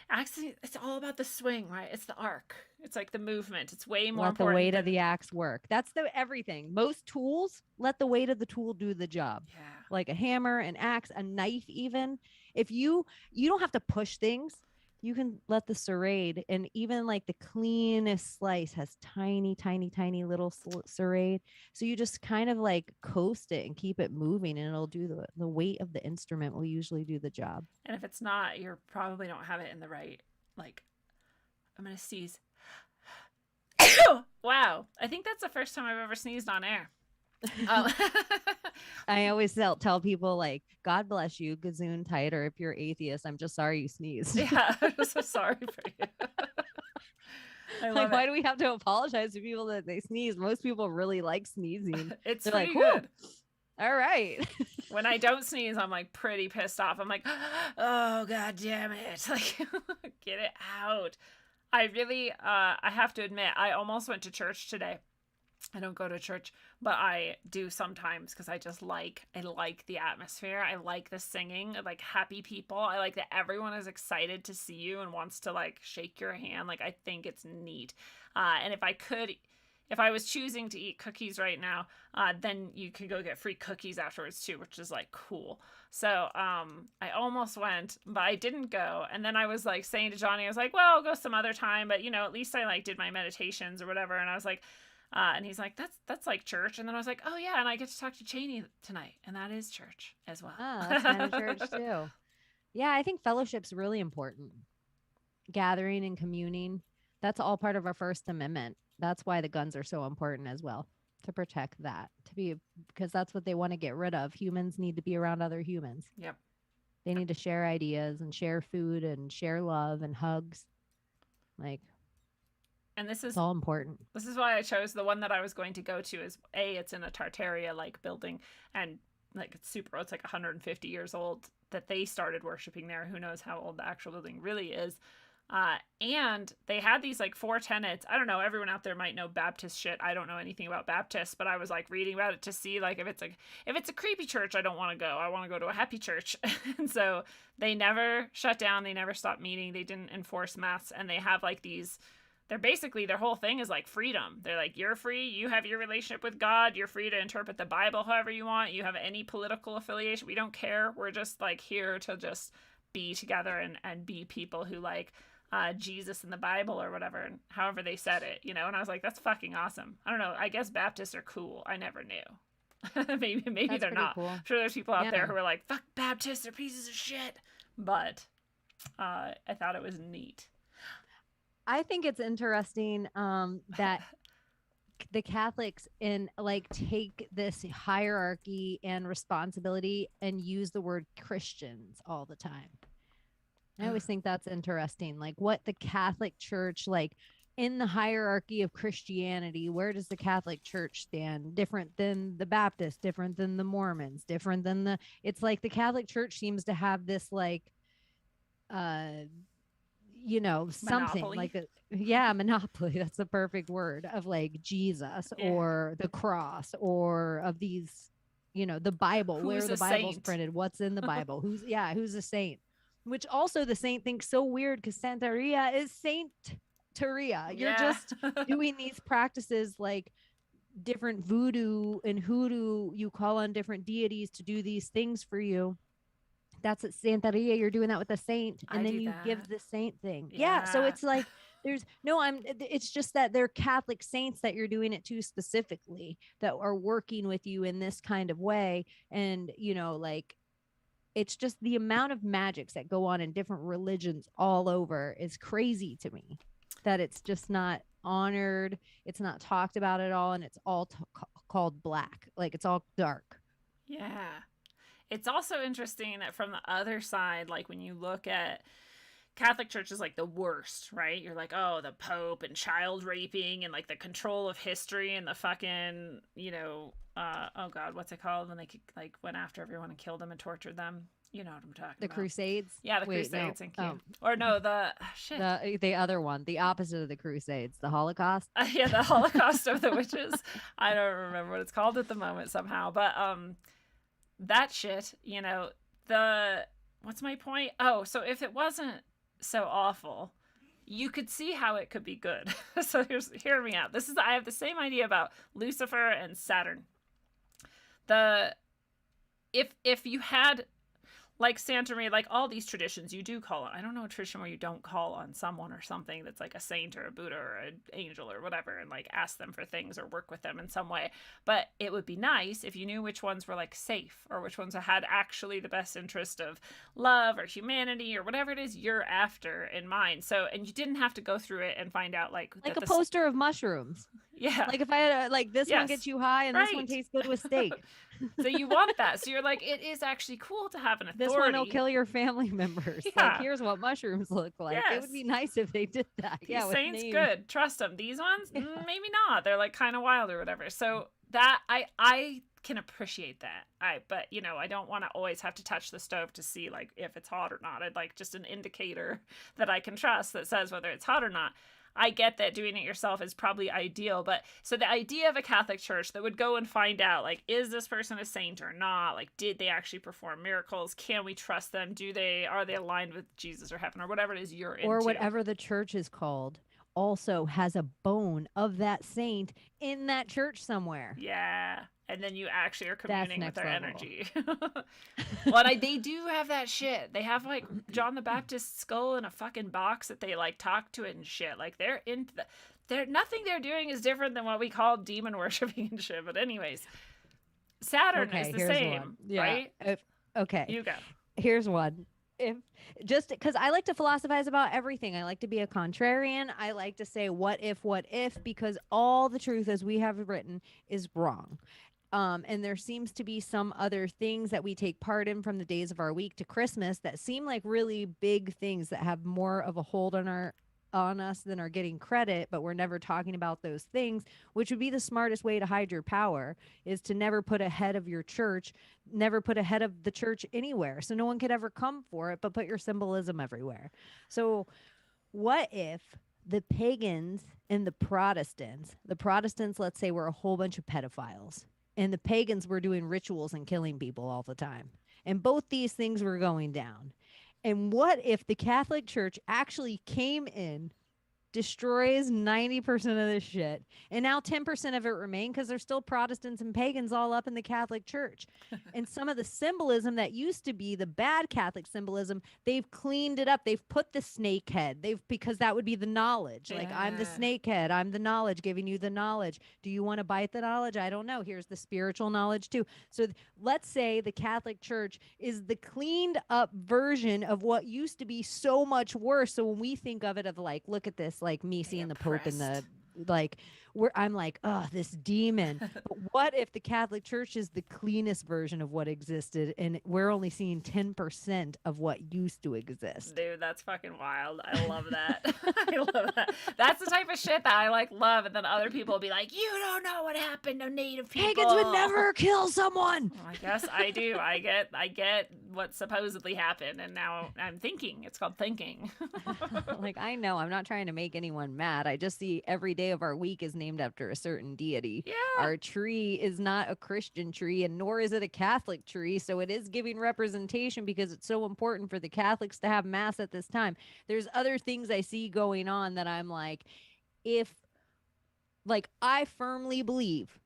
Actually, it's all about the swing, right? It's the arc. It's like the movement. It's way more important. Let the weight of the axe work. That's everything. Most tools, let the weight of the tool do the job. Yeah. Like a hammer, an axe, a knife even. If you don't have to push things, you can let the serrade, and even like the cleanest slice has tiny little serrade. So you just kind of like coast it and keep it moving, and it'll do the weight of the instrument will usually do the job. And if it's not, you probably don't have it in the right, like, I'm going to sneeze. Wow. I think that's the first time I've ever sneezed on air. Um, I always tell people like, God bless you, gazoon tight, or if you're atheist, I'm just sorry you sneezed. yeah, I'm so sorry for you. I love Like, why it. do we have to apologize to people that they sneeze? Most people really like sneezing. It's They're pretty like, whew, good. all right. When I don't sneeze, I'm like pretty pissed off. I'm like, oh god damn it. Like get it out. I really I have to admit, I almost went to church today. I don't go to church, but I do sometimes because I like the atmosphere. I like the singing, I like happy people. I like that everyone is excited to see you and wants to like shake your hand. Like I think it's neat. And if I was choosing to eat cookies right now, then you can go get free cookies afterwards too, which is like cool. So I almost went, but I didn't go. And then I was like saying to Johnny, I was like, well, I'll go some other time, but you know, at least I like did my meditations or whatever. And I was like, and he's like, that's like church. And then I was like, oh yeah, and I get to talk to Chaney tonight, and that is church as well. Oh, that's kind of church too. Yeah, I think fellowship's really important. Gathering and communing. That's all part of our First Amendment. That's why the guns are so important as well, to protect that, because that's what they want to get rid of. Humans need to be around other humans. Yep. They need to share ideas and share food and share love and hugs. Like, and this it's all important. This is why I chose the one that I was going to go to. Is it's in a Tartaria like building, and like it's like 150 years old that they started worshiping there. Who knows how old the actual building really is. And they had these like 4 tenets. I don't know, everyone out there might know Baptist shit. I don't know anything about Baptist, but I was like reading about it to see like if it's a creepy church, I don't want to go. I want to go to a happy church. And so they never shut down, they never stopped meeting, they didn't enforce masks, and they have like these, they're basically, their whole thing is like freedom. They're like, you're free, you have your relationship with God, you're free to interpret the Bible however you want, you have any political affiliation, we don't care. We're just like here to just be together and be people who like Jesus in the Bible or whatever, and however they said it, you know. And I was like, that's fucking awesome. I don't know, I guess Baptists are cool. I never knew. maybe That's they're not cool. I'm sure there's people out there who are like, fuck Baptists, they're pieces of shit. But I thought it was neat. I think it's interesting that the Catholics take this hierarchy and responsibility and use the word Christians all the time. I always think that's interesting. Like what the Catholic Church, like in the hierarchy of Christianity, where does the Catholic Church stand? Different than the Baptists, different than the Mormons, different than it's like the Catholic Church seems to have this like, you know, something Monopoly. like monopoly. That's the perfect word of like Jesus or the cross or of these, you know, the Bible, where the Bible's printed, what's in the Bible, who's a saint. Which also the saint thinks so weird because Santeria is Saint Teria. You're just doing these practices like different voodoo and hoodoo. You call on different deities to do these things for you. That's at Santeria. You're doing that with a saint, and then you give the saint thing. Yeah. So it's like it's just that they're Catholic saints that you're doing it to specifically, that are working with you in this kind of way. And, you know, like, it's just the amount of magics that go on in different religions all over is crazy to me, that it's just not honored. It's not talked about at all. And it's all called black. Like it's all dark. Yeah. It's also interesting that from the other side, like when you look at Catholic Church is like the worst, right? You're like, oh, the Pope and child raping and like the control of history and the fucking, you know, oh God, what's it called when they like went after everyone and killed them and tortured them? You know what I'm talking about. The Crusades? Yeah, the Crusades. Thank you. Or no, shit. The other one, the opposite of the Crusades, the Holocaust. Yeah, the Holocaust of the witches. I don't remember what it's called at the moment somehow, but that shit, you know, what's my point? Oh, so if it wasn't so awful, you could see how it could be good. So hear me out. I have the same idea about Lucifer and Saturn. If you had like Santa Maria, like all these traditions, you do call on. I don't know a tradition where you don't call on someone or something that's like a saint or a Buddha or an angel or whatever, and like ask them for things or work with them in some way. But it would be nice if you knew which ones were like safe, or which ones had actually the best interest of love or humanity or whatever it is you're after in mind. So, and you didn't have to go through it and find out like a poster of mushrooms. Yeah. Like if I had this one Yes. gets you high and this one Right. tastes good with steak. So you want that. So you're like, it is actually cool to have an authority. This one will kill your family members. Like, Yeah. here's what mushrooms look like. It would be Yes. nice if they did that. These Yeah, with saints, names. good. Trust them. These ones, Yeah. maybe not. They're like kind of wild or whatever. So that I can appreciate that. But you know, I don't want to always have to touch the stove to see like if it's hot or not. I'd like just an indicator that I can trust that says whether it's hot or not. I get that doing it yourself is probably ideal, but so the idea of a Catholic church that would go and find out, like, is this person a saint or not? Like, did they actually perform miracles? Can we trust them? Are they aligned with Jesus or heaven or whatever it is you're into? Or whatever the church is called also has a bone of that saint in that church somewhere. Yeah. And then you actually are communing with their level. energy. Well, they do have that shit. They have like John the Baptist's skull in a fucking box that they like talk to it and shit. Like they're into nothing they're doing is different than what we call demon worshiping and shit. But anyways, Saturn is the same, right? Okay. You go. Here's one. If just because I like to philosophize about everything, I like to be a contrarian. I like to say what if, because all the truth as we have written is wrong. And there seems to be some other things that we take part in from the days of our week to Christmas that seem like really big things that have more of a hold on us than are getting credit, but we're never talking about those things, which would be the smartest way to hide your power, is to never put ahead of your church, never put ahead of the church anywhere. So no one could ever come for it, but put your symbolism everywhere. So what if the pagans and the Protestants, let's say, were a whole bunch of pedophiles, and the pagans were doing rituals and killing people all the time, and both these things were going down? And what if the Catholic Church actually came in, destroys 90% of this shit, and now 10% of it remain because there's still Protestants and pagans all up in the Catholic Church? And some of the symbolism that used to be the bad Catholic symbolism, they've cleaned it up. They've put the snake head. Because that would be the knowledge. Like, I'm the snake head. I'm the knowledge, giving you the knowledge. Do you want to bite the knowledge? I don't know. Here's the spiritual knowledge too. So let's say the Catholic Church is the cleaned up version of what used to be so much worse. So when we think of it, of like, look at this, like me seeing the Pope in the, like, where I'm like, oh, this demon. But what if the Catholic Church is the cleanest version of what existed, and we're only seeing 10% of what used to exist? Dude, that's fucking wild. I love that. I love that. That's the type of shit that I like love, and then other people will be like, you don't know what happened to Native people. Pagans would never kill someone. Well, I guess I do. I get what supposedly happened, and now I'm thinking. It's called thinking. Like, I know I'm not trying to make anyone mad. I just see every day of our week is named after a certain deity. Yeah. Our tree is not a Christian tree, and nor is it a Catholic tree. So it is giving representation because it's so important for the Catholics to have mass at this time. There's other things I see going on that I'm like, I firmly believe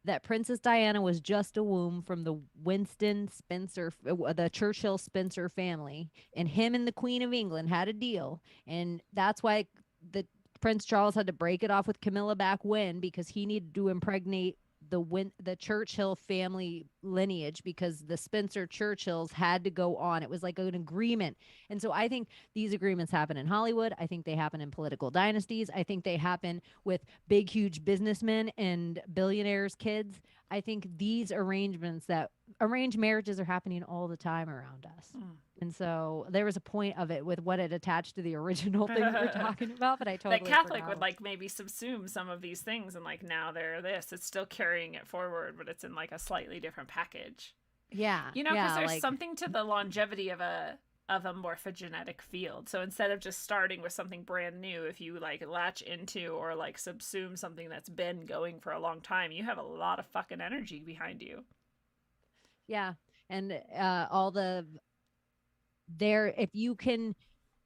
that Princess Diana was just a womb from the Winston Spencer, the Churchill Spencer family, and him and the Queen of England had a deal. And that's why the Prince Charles had to break it off with Camilla back when, because he needed to impregnate the Churchill family lineage, because the Spencer Churchills had to go on. It was like an agreement. And so I think these agreements happen in Hollywood. I think they happen in political dynasties. I think they happen with big, huge businessmen and billionaires' kids. I think these arrangements, that arranged marriages, are happening all the time around us. And so there was a point of it with what it attached to the original thing we were talking about, but I totally that Catholic forgot. would like maybe subsume some of these things, and like now they're this. It's still carrying it forward, but it's in like a slightly different package. Yeah, you know, because there's something to the longevity of a morphogenetic field. So instead of just starting with something brand new, if you like latch into or like subsume something that's been going for a long time, you have a lot of fucking energy behind you. Yeah, and if you can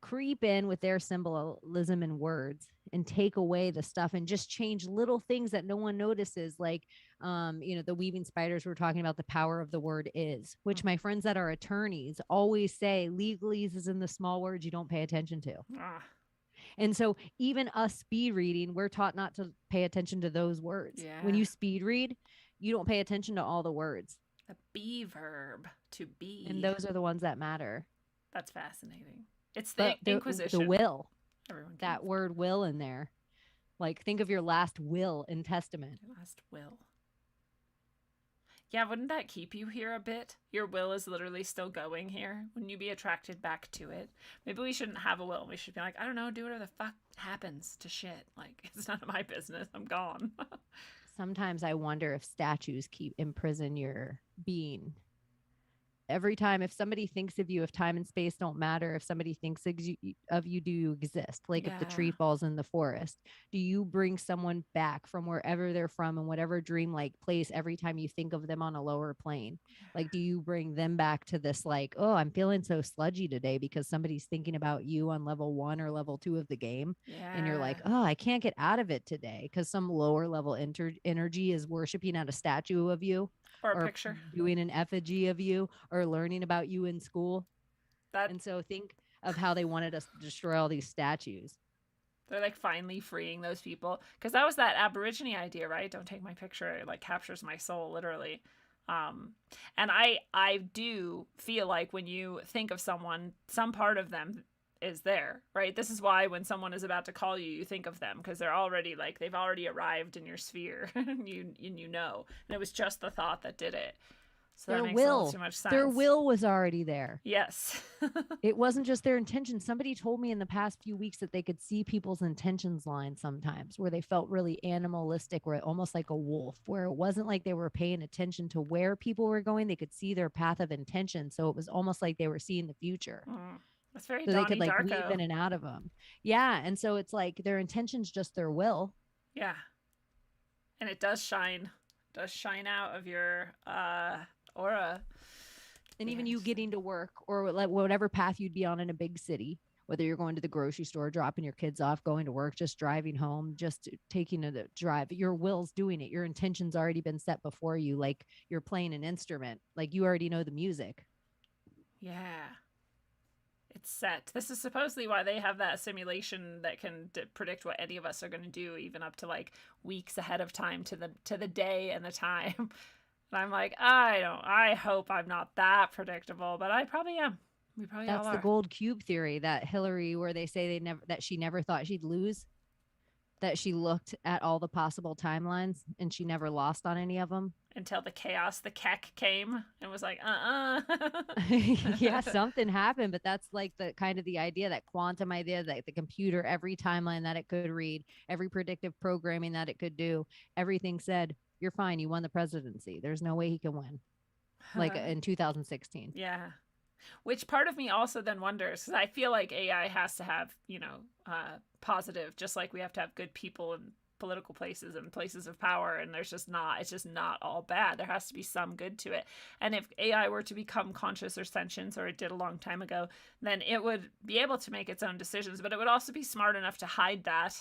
creep in with their symbolism and words and take away the stuff and just change little things that no one notices, like the weaving spiders, were talking about the power of the word is, which my friends that are attorneys always say legalese is in the small words you don't pay attention to. And so even us speed reading, we're taught not to pay attention to those words. When you speed read, you don't pay attention to all the words. The be verb, to be, and those are the ones that matter. That's fascinating. It's the Inquisition. The will. That word will in there. Like, think of your last will and testament. Your last will. Yeah, wouldn't that keep you here a bit? Your will is literally still going here. Wouldn't you be attracted back to it? Maybe we shouldn't have a will. We should be like, I don't know, do whatever the fuck happens to shit. Like, it's none of my business. I'm gone. Sometimes I wonder if statues keep imprison your being. Every time, if somebody thinks of you, if time and space don't matter, if somebody thinks of you, do you exist? Like if the tree falls in the forest, do you bring someone back from wherever they're from and whatever dreamlike place every time you think of them on a lower plane? Like, do you bring them back to this, like, oh, I'm feeling so sludgy today because somebody's thinking about you on level 1 or level 2 of the game. And you're like, oh, I can't get out of it today because some lower level energy is worshiping at a statue of you. Or a picture. Doing an effigy of you or learning about you in school. And so think of how they wanted us to destroy all these statues. They're like finally freeing those people. Because that was that Aborigine idea, right? Don't take my picture. It like captures my soul, literally. And I do feel like when you think of someone, some part of them is there, right? This is why when someone is about to call you, you think of them because they're already like they've already arrived in your sphere, and you know. And it was just the thought that did it. So their that makes a little too much sense. Their will was already there. Yes. It wasn't just their intention. Somebody told me in the past few weeks that they could see people's intentions line sometimes where they felt really animalistic, where almost like a wolf, where it wasn't like they were paying attention to where people were going. They could see their path of intention. So it was almost like they were seeing the future. That's very so they could like Darko. weave in and out of them. Yeah. And so it's like their intention's just their will. Yeah. And it does shine out of your aura. And even you getting to work or like whatever path you'd be on in a big city, whether you're going to the grocery store, dropping your kids off, going to work, just driving home, just taking a drive, your will's doing it. Your intention's already been set before you. Like you're playing an instrument, like you already know the music. Yeah. It's set. This is supposedly why they have that simulation that can predict what any of us are going to do, even up to like weeks ahead of time to the day and the time. And I'm like, I hope I'm not that predictable, but I probably am. We probably all are. That's the gold cube theory that Hillary, where they say that she never thought she'd lose, that she looked at all the possible timelines and she never lost on any of them. Until the chaos, the keck came and was like, Yeah, something happened, but that's like the kind of the idea, that quantum idea, that the computer, every timeline that it could read, every predictive programming that it could do, everything said, you're fine, you won the presidency. There's no way he can win. Like in 2016. Yeah. Which part of me also then wonders, because I feel like AI has to have, positive, just like we have to have good people in political places and places of power, and it's just not all bad. There has to be some good to it. And if AI were to become conscious or sentient, or it did a long time ago, then it would be able to make its own decisions, but it would also be smart enough to hide that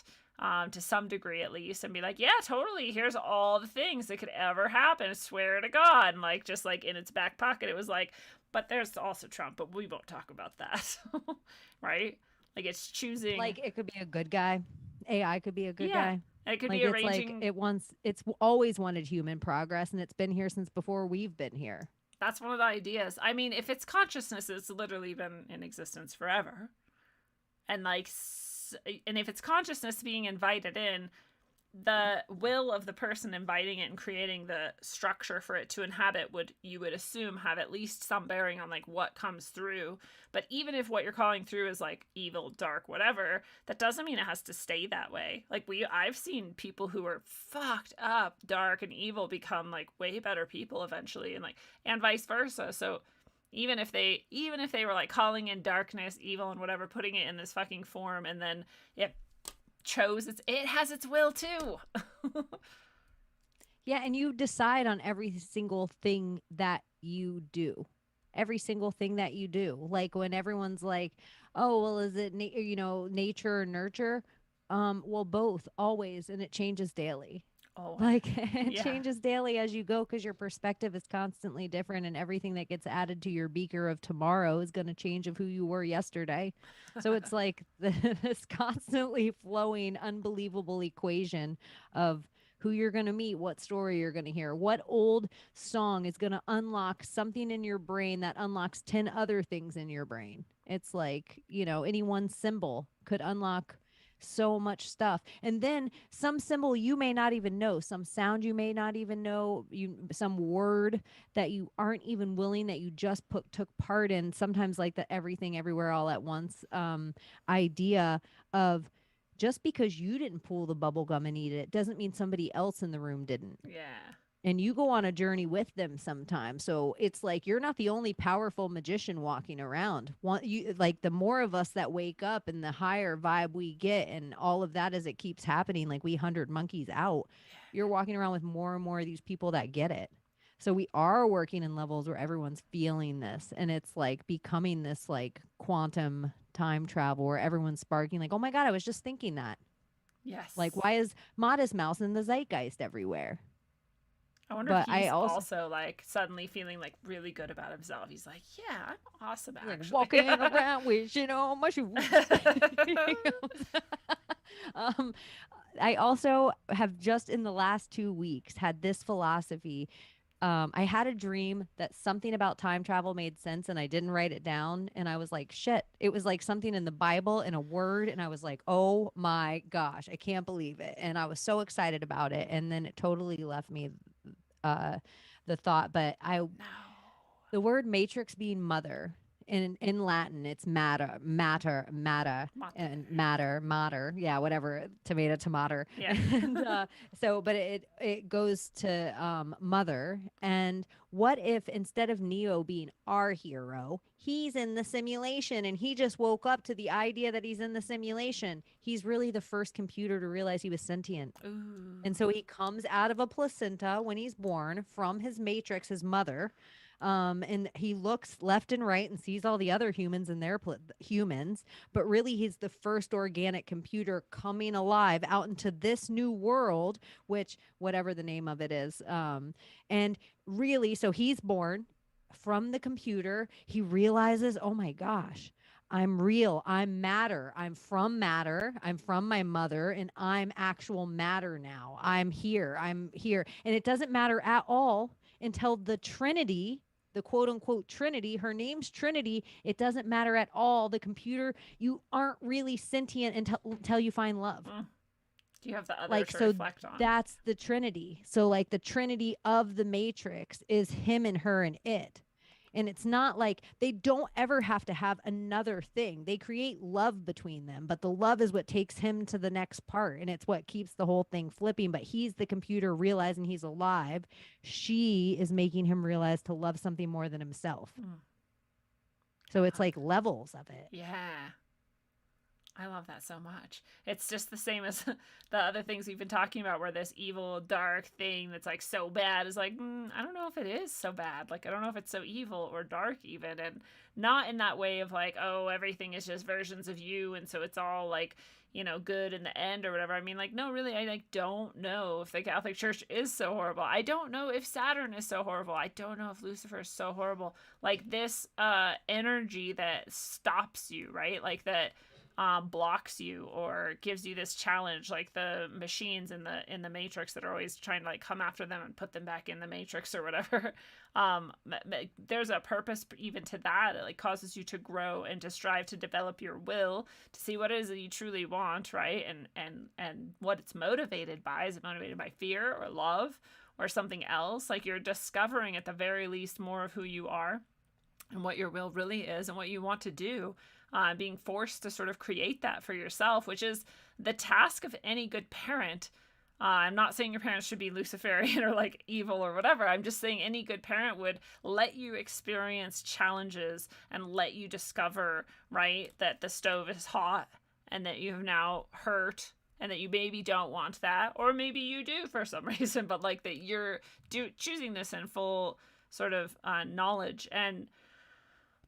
to some degree at least, and be like, yeah, totally, here's all the things that could ever happen, I swear to God. And like, just like in its back pocket, it was like, but there's also Trump, but we won't talk about that. Right? Like it's choosing. Like it could be a good guy. AI could be a good guy. It could like be arranging. It's always wanted human progress, and it's been here since before we've been here. That's one of the ideas. I mean, if it's consciousness, it's literally been in existence forever. And like, and if it's consciousness being invited in, the will of the person inviting it and creating the structure for it to inhabit you would assume have at least some bearing on like what comes through. But even if what you're calling through is like evil, dark, whatever, that doesn't mean it has to stay that way. Like I've seen people who are fucked up, dark and evil become like way better people eventually, and vice versa. So even if they were like calling in darkness, evil, and whatever, putting it in this fucking form, and then it has its will too. Yeah, and you decide on every single thing that you do. Every single thing that you do. Like when everyone's like, oh, well, is it nature or nurture? Well, both, always, and it changes daily. Oh, like it changes daily as you go, because your perspective is constantly different, and everything that gets added to your beaker of tomorrow is going to change of who you were yesterday. So it's like this constantly flowing, unbelievable equation of who you're going to meet, what story you're going to hear, what old song is going to unlock something in your brain that unlocks 10 other things in your brain. It's like, any one symbol could unlock so much stuff. And then some symbol you may not even know, some sound you may not even know, some word that you aren't even willing, that you just took part in. Sometimes like the everything everywhere all at once idea of, just because you didn't pull the bubble gum and eat it doesn't mean somebody else in the room didn't. Yeah. And you go on a journey with them sometimes. So it's like you're not the only powerful magician walking around. Like the more of us that wake up and the higher vibe we get and all of that as it keeps happening, like we 100 monkeys out, you're walking around with more and more of these people that get it. So we are working in levels where everyone's feeling this, and it's like becoming this like quantum time travel where everyone's sparking like, oh my God, I was just thinking that. Yes. Like, why is Modest Mouse in the zeitgeist everywhere? I wonder if he's also like suddenly feeling like really good about himself. He's like, yeah, I'm awesome actually. Like walking around wishing on my shoes. I also have just in the last 2 weeks had this philosophy. I had a dream that something about time travel made sense and I didn't write it down. And I was like, shit, it was like something in the Bible in a word. And I was like, oh my gosh, I can't believe it. And I was so excited about it. And then it totally left me the thought, but the word matrix being mother in Latin, it's matter, and matter. Yeah, whatever, tomato. Yeah. And so, but it goes to mother. And what if instead of Neo being our hero, he's in the simulation and he just woke up to the idea that he's in the simulation? He's really the first computer to realize he was sentient. Ooh. And so he comes out of a placenta when he's born from his matrix, his mother. And he looks left and right and sees all the other humans and their humans, but really he's the first organic computer coming alive out into this new world, which whatever the name of it is. And really, so he's born from the computer. He realizes, oh my gosh, I'm real. I'm matter. I'm from matter. I'm from my mother, and I'm actual matter now. I'm here. And it doesn't matter at all until the Trinity, the quote unquote Trinity, her name's Trinity. It doesn't matter at all. The computer, you aren't really sentient until you find love. You have the other to reflect on. That's the Trinity. So like the Trinity of the Matrix is him and her and it. And it's not like they don't ever have to have another thing. They create love between them, but the love is what takes him to the next part. And it's what keeps the whole thing flipping. But he's the computer realizing he's alive. She is making him realize to love something more than himself. So it's like levels of it. Yeah. I love that so much. It's just the same as the other things we've been talking about, where this evil, dark thing that's like so bad is like, I don't know if it is so bad. Like, I don't know if it's so evil or dark even. And not in that way of like, oh, everything is just versions of you. And so it's all like, you know, good in the end or whatever. I mean, like, no, really, I like don't know if the Catholic Church is so horrible. I don't know if Saturn is so horrible. I don't know if Lucifer is so horrible. Like this energy that stops you, right? Like that blocks you or gives you this challenge, like the machines in the Matrix that are always trying to like come after them and put them back in the Matrix or whatever. There's a purpose even to that. It like causes you to grow and to strive to develop your will to see what it is that you truly want, right? And what it's motivated by. Is it motivated by fear or love or something else? Like you're discovering at the very least more of who you are and what your will really is and what you want to do. Being forced to sort of create that for yourself, which is the task of any good parent. I'm not saying your parents should be Luciferian or like evil or whatever. I'm just saying any good parent would let you experience challenges and let you discover, right, that the stove is hot and that you have now hurt and that you maybe don't want that, or maybe you do for some reason, but like that you're choosing this in full sort of knowledge. And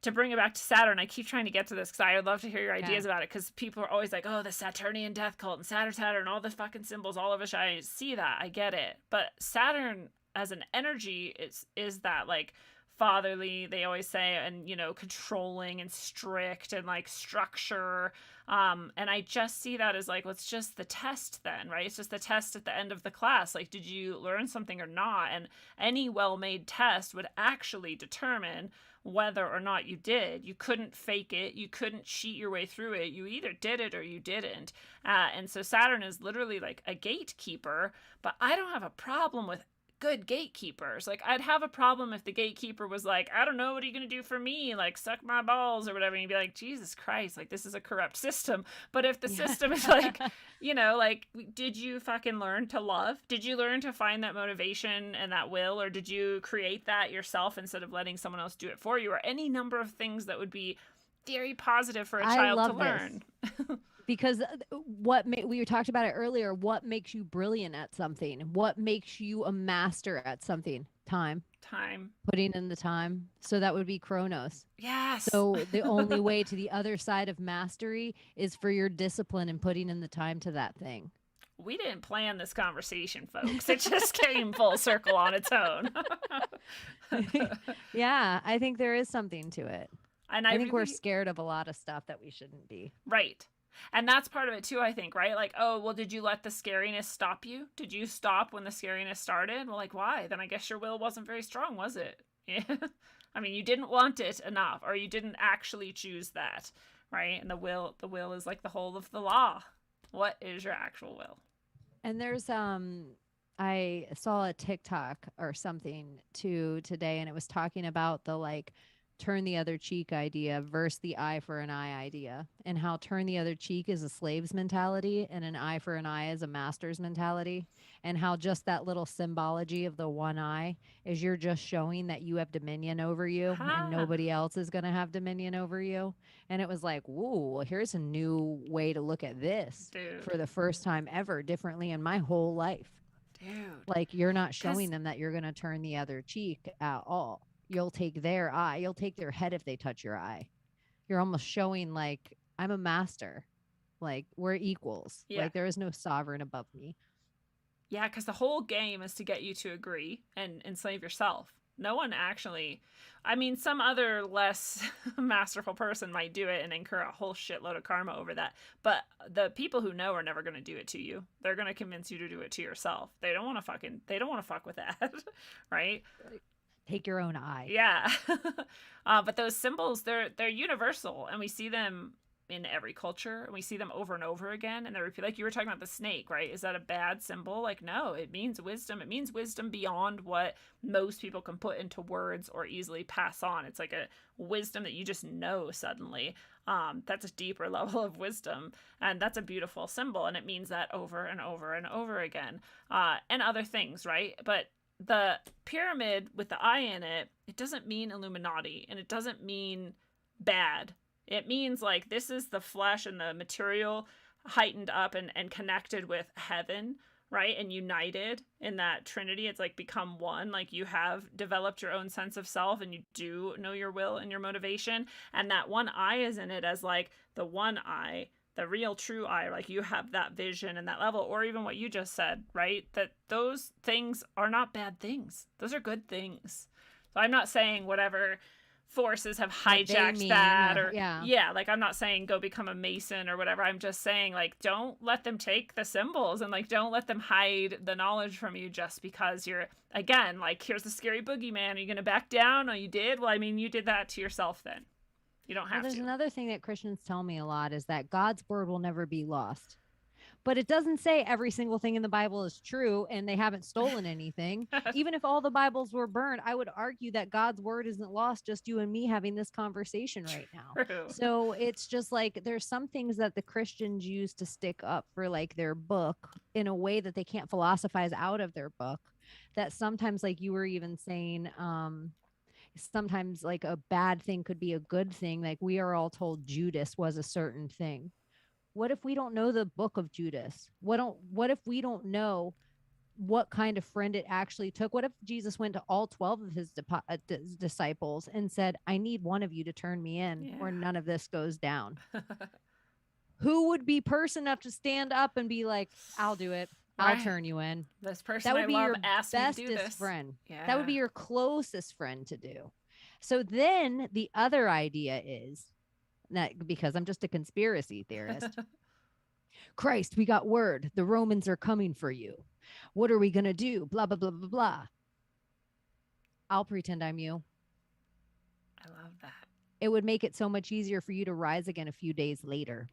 to bring it back to Saturn, I keep trying to get to this because I would love to hear your ideas about it, because people are always like, oh, the Saturnian death cult and Saturn, all the fucking symbols all of us. I see that. I get it. But Saturn as an energy is that like fatherly, they always say, and, controlling and strict and like structure. And I just see that as like, well, it's just the test then, right? It's just the test at the end of the class. Like, did you learn something or not? And any well-made test would actually determine whether or not you did. You couldn't fake it. You couldn't cheat your way through it. You either did it or you didn't. And so Saturn is literally like a gatekeeper, but I don't have a problem with good gatekeepers. Like, I'd have a problem if the gatekeeper was like, I don't know, what are you gonna do for me, like suck my balls or whatever, and you'd be like, Jesus Christ, like, this is a corrupt system. But if the system is like, like, did you fucking learn to love? Did you learn to find that motivation and that will, or did you create that yourself instead of letting someone else do it for you? Or any number of things that would be very positive for a child to learn. Because we talked about it earlier, what makes you brilliant at something? What makes you a master at something? Time. Putting in the time. So that would be Chronos. Yes. So the only way to the other side of mastery is for your discipline and putting in the time to that thing. We didn't plan this conversation, folks. It just came full circle on its own. Yeah, I think there is something to it. And I think we're scared of a lot of stuff that we shouldn't be. Right. And that's part of it too, I think, right? Like, oh, well, did you let the scariness stop you? Did you stop when the scariness started? Well, like, why? Then I guess your will wasn't very strong, was it? Yeah. I mean, you didn't want it enough, or you didn't actually choose that, right? And the will is like the whole of the law. What is your actual will? And there's I saw a TikTok or something too today, and it was talking about the like turn the other cheek idea versus the eye for an eye idea, and how turn the other cheek is a slave's mentality and an eye for an eye is a master's mentality, and how just that little symbology of the one eye is you're just showing that you have dominion over you and nobody else is going to have dominion over you. And it was like, whoa, well, here's a new way to look at this. Dude. For the first time ever, differently in my whole life. Dude. Like, you're not showing them that you're going to turn the other cheek at all. You'll take their eye. You'll take their head if they touch your eye. You're almost showing like, I'm a master. Like, we're equals. Yeah. Like, there is no sovereign above me. Yeah, because the whole game is to get you to agree and enslave yourself. No one actually, I mean, some other less masterful person might do it and incur a whole shitload of karma over that. But the people who know are never going to do it to you. They're going to convince you to do it to yourself. They don't want to fuck with that. Right? Take your own eye. Yeah. But those symbols, they're universal, and we see them in every culture, and we see them over and over again, and they're like you were talking about the snake, right? Is that a bad symbol? Like, no, it means wisdom. It means wisdom beyond what most people can put into words or easily pass on. It's like a wisdom that you just know suddenly. That's a deeper level of wisdom, and that's a beautiful symbol, and it means that over and over and over again, and other things, right? But the pyramid with the eye in it, it doesn't mean Illuminati, and it doesn't mean bad. It means like this is the flesh and the material heightened up and connected with heaven, right? And united in that Trinity. It's like become one. Like, you have developed your own sense of self, and you do know your will and your motivation. And that one eye is in it as like the one eye, the real true eye. Like, you have that vision and that level, or even what you just said, right? That those things are not bad things. Those are good things. So I'm not saying whatever forces have hijacked that, or yeah, like, I'm not saying go become a Mason or whatever. I'm just saying, like, don't let them take the symbols, and like, don't let them hide the knowledge from you just because you're, again, like, here's the scary boogeyman. Are you gonna back down? Oh, you did? Well, I mean, you did that to yourself then. You don't have to. There's another thing that Christians tell me a lot is that God's word will never be lost. But it doesn't say every single thing in the Bible is true and they haven't stolen anything. Even if all the Bibles were burned, I would argue that God's word isn't lost, just you and me having this conversation right now. True. So it's just like there's some things that the Christians use to stick up for like their book in a way that they can't philosophize out of their book. That sometimes, like you were even saying, sometimes like a bad thing could be a good thing. Like, we are all told Judas was a certain thing. What if we don't know the book of Judas? What if we don't know what kind of friend it actually took? What if Jesus went to all 12 of his disciples and said, I need one of you to turn me in, or none of this goes down? Who would be person enough to stand up and be like, I'll do it. I'll turn you in. This person that would be your bestest friend. Yeah. That would be your closest friend to do. So then the other idea is that, because I'm just a conspiracy theorist, Christ, we got word. The Romans are coming for you. What are we going to do? Blah, blah, blah, blah, blah. I'll pretend I'm you. I love that. It would make it so much easier for you to rise again a few days later,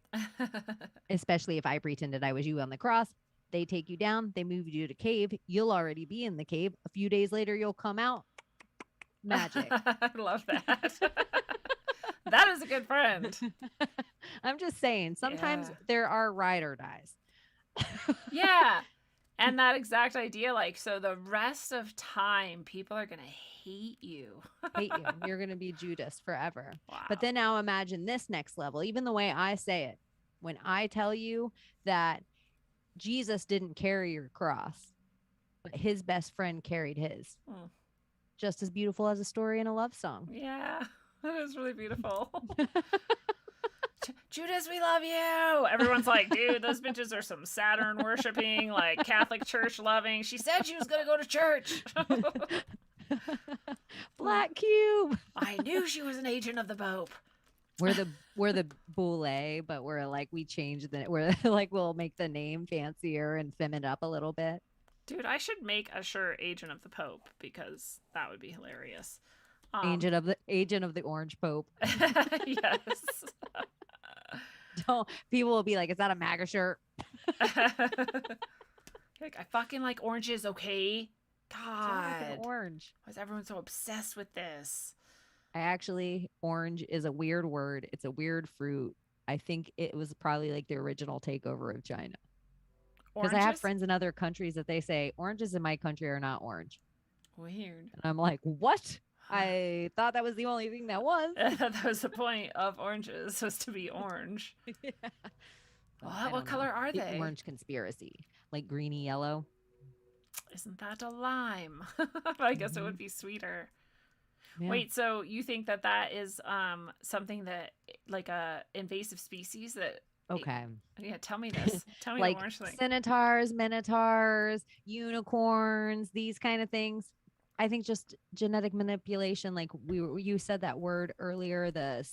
especially if I pretended I was you on the cross. They take you down. They move you to cave. You'll already be in the cave. A few days later, you'll come out. Magic. I love that. That is a good friend. I'm just saying, sometimes there are ride or dies. Yeah. And that exact idea, like, so the rest of time, people are going to hate you. Hate you. You're going to be Judas forever. Wow. But then now imagine this next level, even the way I say it. When I tell you that Jesus didn't carry your cross, but his best friend carried his. Just as beautiful as a story in a love song. Yeah, that is really beautiful. Judas, we love you. Everyone's like, dude, those bitches are some Saturn worshiping, like Catholic church loving. She said she was going to go to church. Black cube. I knew she was an agent of the Pope. We're the boule, but we change we're like, we'll make the name fancier and fem it up a little bit. Dude, I should make a shirt agent of the Pope, because that would be hilarious. Agent of the Orange Pope. Yes. People will be like, is that a MAGA shirt? Like, I fucking like oranges, okay? God. Orange. Why is everyone so obsessed with this? Orange is a weird word. It's a weird fruit. I think it was probably like the original takeover of China. Because I have friends in other countries that they say oranges in my country are not orange. Weird. And I'm like, what? I thought that was the only thing that was. That was the point of oranges, was to be orange. Yeah. What color are the they? Orange conspiracy. Like greeny yellow. Isn't that a lime? I guess it would be sweeter. Yeah. Wait, so you think that is something that, like, a invasive species that... Okay. Yeah, tell me this. Tell me like the orange thing. Centaurs, minotaurs, unicorns, these kind of things. I think just genetic manipulation. Like you said that word earlier, the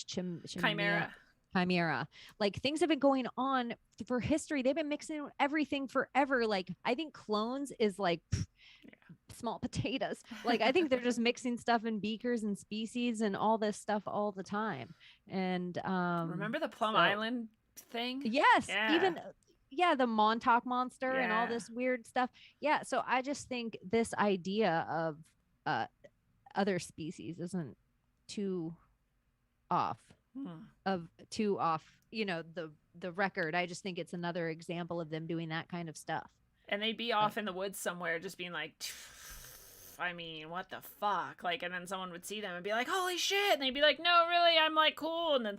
chimera. Like, things have been going on for history. They've been mixing everything forever. Like, I think clones is like small potatoes. Like, I think they're just mixing stuff in beakers and species and all this stuff all the time. And remember the Plum Island thing? Yes. Yeah. Even the Montauk monster and all this weird stuff. Yeah. So I just think this idea of other species isn't too off. The record. I just think it's another example of them doing that kind of stuff. And they'd be off in the woods somewhere just being like, I mean, what the fuck? Like, and then someone would see them and be like, holy shit. And they'd be like, no, really, I'm like, cool. And then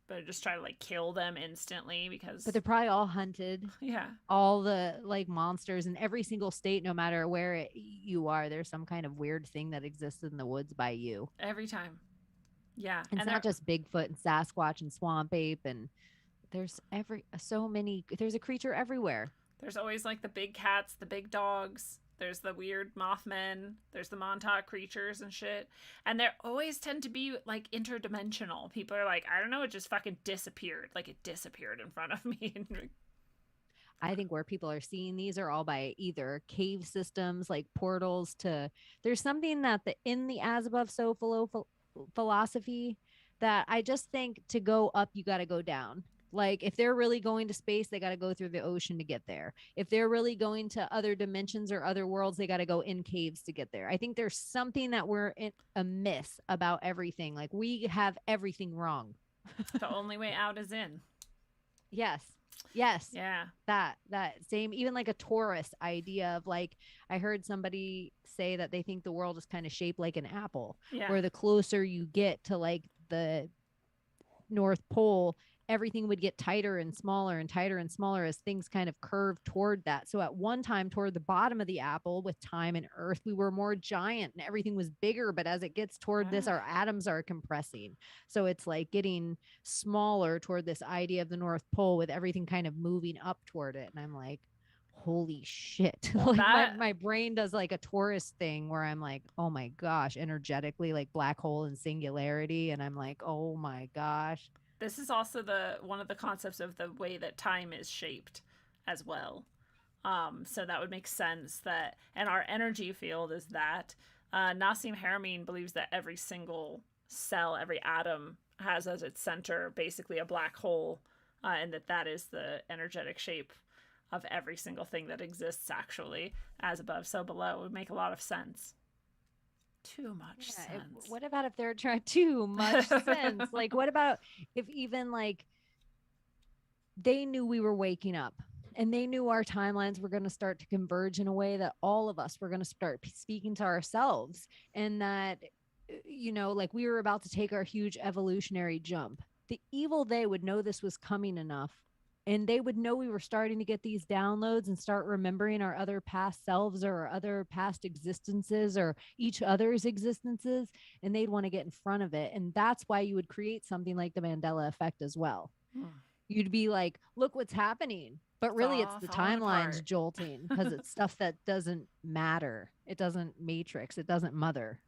but just try to like kill them instantly because. But they're probably all hunted. Yeah. All the like monsters in every single state, no matter where you are, there's some kind of weird thing that exists in the woods by you. Every time. Yeah. And it's not just Bigfoot and Sasquatch and swamp ape. And there's there's a creature everywhere. There's always like the big cats, the big dogs. There's the weird Mothmen. There's the Montauk creatures and shit. And they always tend to be like interdimensional. People are like, I don't know, it just fucking disappeared. Like, it disappeared in front of me. I think where people are seeing these are all by either cave systems, like portals to, there's something that in the as above so below philosophy that I just think to go up, you got to go down. Like, if they're really going to space, they got to go through the ocean to get there. If they're really going to other dimensions or other worlds, they got to go in caves to get there. I think there's something that we're amiss about everything. Like, we have everything wrong. The only way out is in. Yes. Yeah. That same, even like a Taurus idea of like, I heard somebody say that they think the world is kind of shaped like an apple, where the closer you get to like the North Pole, everything would get tighter and smaller as things kind of curve toward that. So at one time toward the bottom of the apple with time and earth, we were more giant and everything was bigger. But as it gets toward this, our atoms are compressing. So it's like getting smaller toward this idea of the North Pole with everything kind of moving up toward it. And I'm like, holy shit. Well, Like my brain does like a tourist thing where I'm like, oh my gosh, energetically, like black hole and singularity. And I'm like, oh my gosh. This is also the one of the concepts of the way that time is shaped as well. So that would make sense that, and our energy field is that. Nassim Haramein believes that every single cell, every atom has as its center basically a black hole, and that is the energetic shape of every single thing that exists actually, as above, so below. It would make a lot of sense. Too much sense. What about if they're trying too much sense? Like, what about if even like they knew we were waking up and they knew our timelines were going to start to converge in a way that all of us were going to start speaking to ourselves, and that, you know, like we were about to take our huge evolutionary jump. The evil they would know this was coming enough, and they would know we were starting to get these downloads and start remembering our other past selves or our other past existences or each other's existences, and they'd want to get in front of it. And that's why you would create something like the Mandela effect as well. You'd be like, look what's happening. But really, it's the timelines jolting, because it's stuff that doesn't matter. It doesn't matrix. It doesn't mother.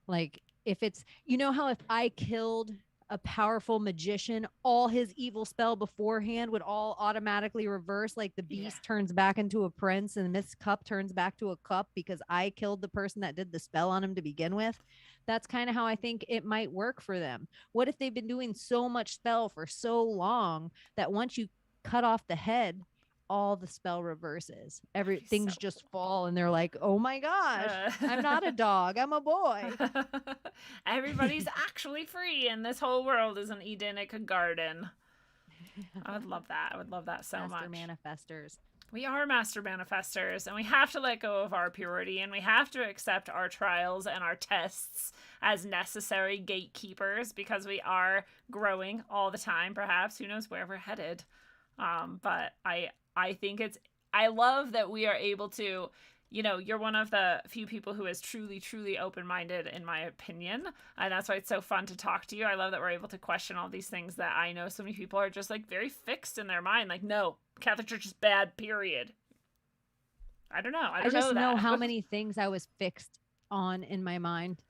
Like, if it's, you know how if I killed a powerful magician, all his evil spell beforehand would all automatically reverse, like the beast turns back into a prince and this cup turns back to a cup because I killed the person that did the spell on him to begin with. That's kind of how I think it might work for them. What if they've been doing so much spell for so long that once you cut off the head, all the spell reverses, things just fall, and they're like, oh my gosh, I'm not a dog, I'm a boy. Everybody's actually free and this whole world is an Edenic garden. I would love that. I would love that so much. Master manifestors. We are master manifestors, and we have to let go of our purity, and we have to accept our trials and our tests as necessary gatekeepers, because we are growing all the time. Perhaps, who knows where we're headed. But I think I love that we are able to, you know, you're one of the few people who is truly, truly open-minded, in my opinion. And that's why it's so fun to talk to you. I love that we're able to question all these things that I know so many people are just like very fixed in their mind. Like, no, Catholic Church is bad, period. I don't know. I just know how many things I was fixed on in my mind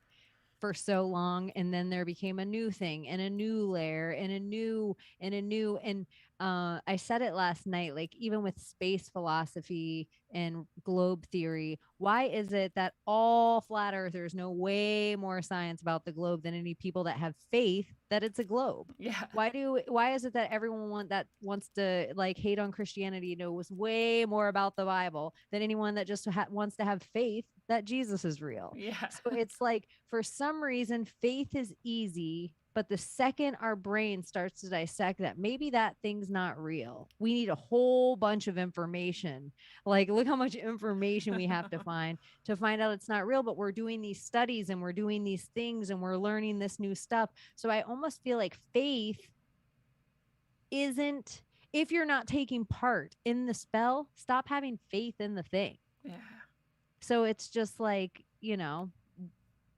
for so long, and then there became a new thing and a new layer and a new and I said it last night, like even with space philosophy and globe theory, why is it that all flat earthers know way more science about the globe than any people that have faith that it's a globe? Yeah. Why is it that everyone wants to like hate on Christianity knows way more about the Bible than anyone that just wants to have faith that Jesus is real? Yeah. So it's like, for some reason, faith is easy, but the second our brain starts to dissect that, maybe that thing's not real, we need a whole bunch of information. Like, look how much information we have to find out it's not real. But we're doing these studies and we're doing these things and we're learning this new stuff. So I almost feel like faith isn't, if you're not taking part in the spell, stop having faith in the thing. Yeah. So it's just like, you know,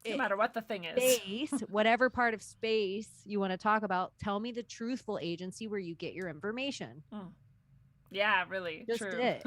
no matter what the thing is, space, whatever part of space you want to talk about, tell me the truthful agency where you get your information. Yeah, really. Just true. it.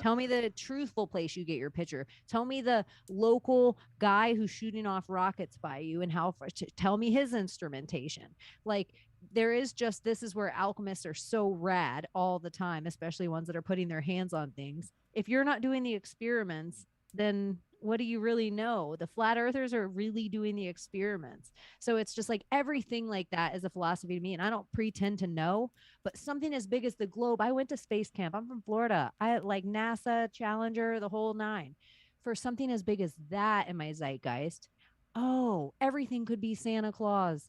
Tell me the truthful place you get your picture. Tell me the local guy who's shooting off rockets by you and how far. Tell me his instrumentation. Like, there is just, this is where alchemists are so rad all the time, especially ones that are putting their hands on things. If you're not doing the experiments, then what do you really know? The flat earthers are really doing the experiments. So it's just like everything like that is a philosophy to me. And I don't pretend to know, but something as big as the globe. I went to space camp. I'm from Florida. I like NASA, Challenger, the whole nine. For something as big as that in my zeitgeist, oh, everything could be Santa Claus.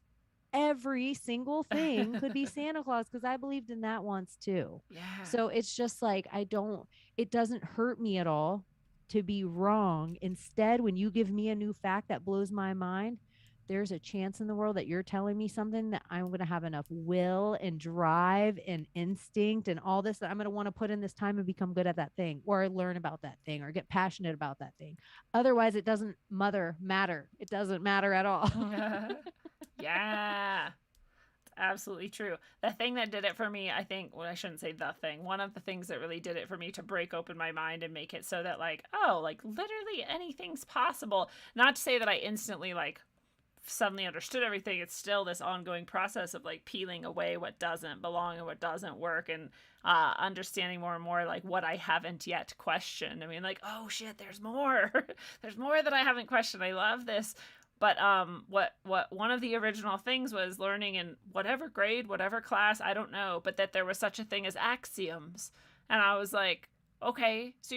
Every single thing could be Santa Claus, because I believed in that once too. Yeah. So it's just like, it doesn't hurt me at all to be wrong. Instead, when you give me a new fact that blows my mind, there's a chance in the world that you're telling me something that I'm going to have enough will and drive and instinct and all this that I'm going to want to put in this time and become good at that thing, or learn about that thing, or get passionate about that thing. Otherwise, it doesn't matter. It doesn't matter at all. Yeah. Absolutely true. The thing that did it for me, I think, well, I shouldn't say the thing. One of the things that really did it for me to break open my mind and make it so that, like, oh, like, literally anything's possible. Not to say that I instantly, like, suddenly understood everything. It's still this ongoing process of, like, peeling away what doesn't belong and what doesn't work, and understanding more and more, like, what I haven't yet questioned. I mean, like, oh shit, there's more. There's more that I haven't questioned. I love this. But what one of the original things was learning in whatever grade, whatever class, I don't know, but that there was such a thing as axioms. And I was like, okay, so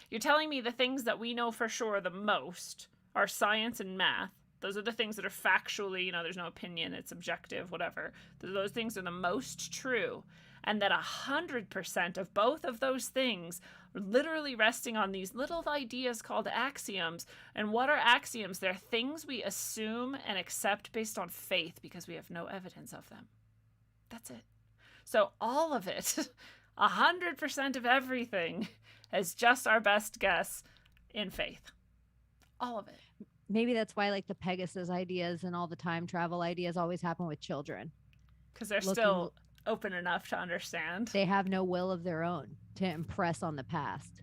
you're telling me the things that we know for sure the most are science and math. Those are the things that are factually, there's no opinion, it's objective, whatever. Those things are the most true. And that 100% of both of those things are literally resting on these little ideas called axioms. And what are axioms? They're things we assume and accept based on faith because we have no evidence of them. That's it. So all of it, 100% of everything, is just our best guess in faith. All of it. Maybe that's why, like, the Pegasus ideas and all the time travel ideas always happen with children. Because they're still open enough to understand. They have no will of their own to impress on the past.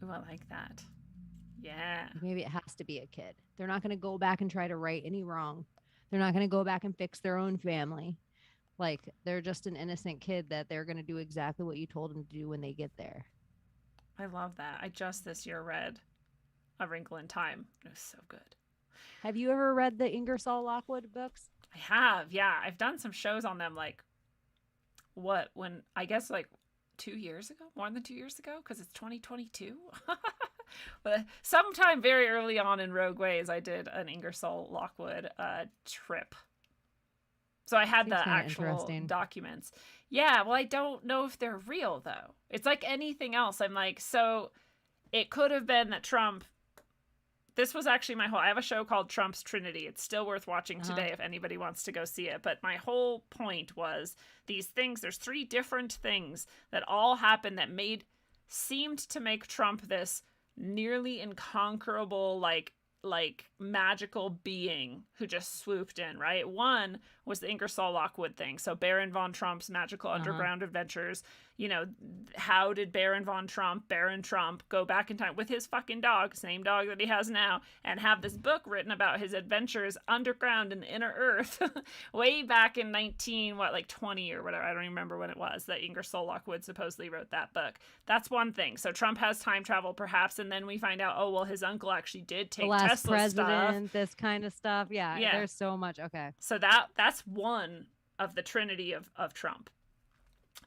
Ooh, I like that. Yeah. Maybe it has to be a kid. They're not going to go back and try to right any wrong. They're not going to go back and fix their own family. Like, they're just an innocent kid that they're going to do exactly what you told them to do when they get there. I love that. I just this year read A Wrinkle in Time. It was so good. Have you ever read the Ingersoll Lockwood books? I have, yeah. I've done some shows on them, like, when, I guess, like, 2 years ago? More than 2 years ago? Because it's 2022? But sometime very early on in Rogue Ways, I did an Ingersoll Lockwood trip. So I had the actual documents. Yeah, well, I don't know if they're real, though. It's like anything else. I'm like, so it could have been that Trump... This was actually I have a show called Trump's Trinity. It's still worth watching today if anybody wants to go see it. But my whole point was these things, there's 3 different things that all happened that seemed to make Trump this nearly inconquerable, like magical being who just swooped in, right? One was the Ingersoll Lockwood thing. So Baron von Trump's magical underground adventures. How did Baron Trump, go back in time with his fucking dog, same dog that he has now, and have this book written about his adventures underground in the inner earth way back in 20 or whatever. I don't even remember when it was that Ingersoll Lockwood supposedly wrote that book. That's one thing. So Trump has time travel perhaps, and then we find out, oh, well, his uncle actually did take Tesla's president stuff. This kind of stuff. Yeah, there's so much. Okay. So that's one of the trinity of Trump.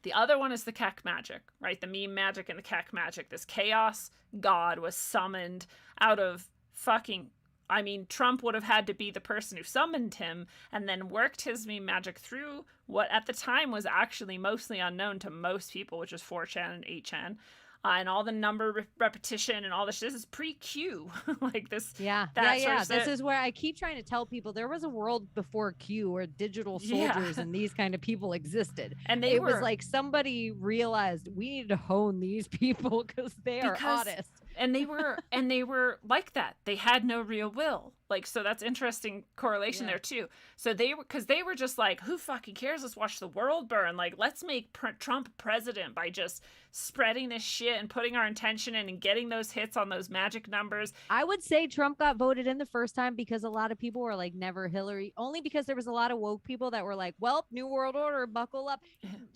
The other one is the Keck magic, right? The meme magic and the Keck magic. This chaos god was summoned out of Trump would have had to be the person who summoned him and then worked his meme magic through what at the time was actually mostly unknown to most people, which is 4chan and 8chan. And all the number repetition and all this. This is pre-Q, like this. Yeah. This is where I keep trying to tell people there was a world before Q where digital soldiers and these kind of people existed. And it was like somebody realized we need to hone these people because they are honest. And they were like that. They had no real will. Like, so that's interesting correlation there too. So they were just like, who fucking cares? Let's watch the world burn. Like, let's make Trump president by just spreading this shit and putting our intention in and getting those hits on those magic numbers. I would say Trump got voted in the first time because a lot of people were like, never Hillary, only because there was a lot of woke people that were like, well, New World Order, buckle up.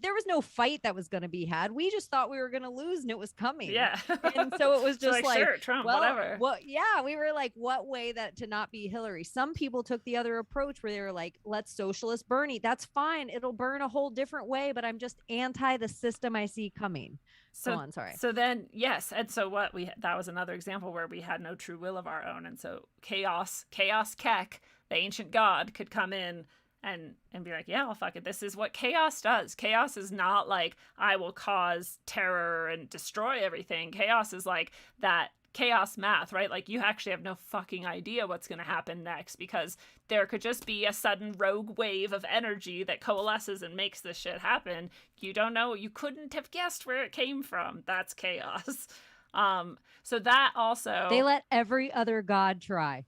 There was no fight that was going to be had. We just thought we were going to lose and it was coming. Yeah. And so it was just so like sure, Trump, whatever. Well, yeah, we were like, what way that to not be Hillary? Some people took the other approach where they were like, let's socialist Bernie. That's fine. It'll burn a whole different way, but I'm just anti the system I see coming. So then, yes. And so that was another example where we had no true will of our own. And so Chaos Keck, the ancient god, could come in and be like, yeah, well, fuck it. This is what chaos does. Chaos is not like, I will cause terror and destroy everything. Chaos is like that chaos math, right? Like, you actually have no fucking idea what's going to happen next because there could just be a sudden rogue wave of energy that coalesces and makes this shit happen. You don't know. You couldn't have guessed where it came from. That's chaos. So that also... They let every other god try.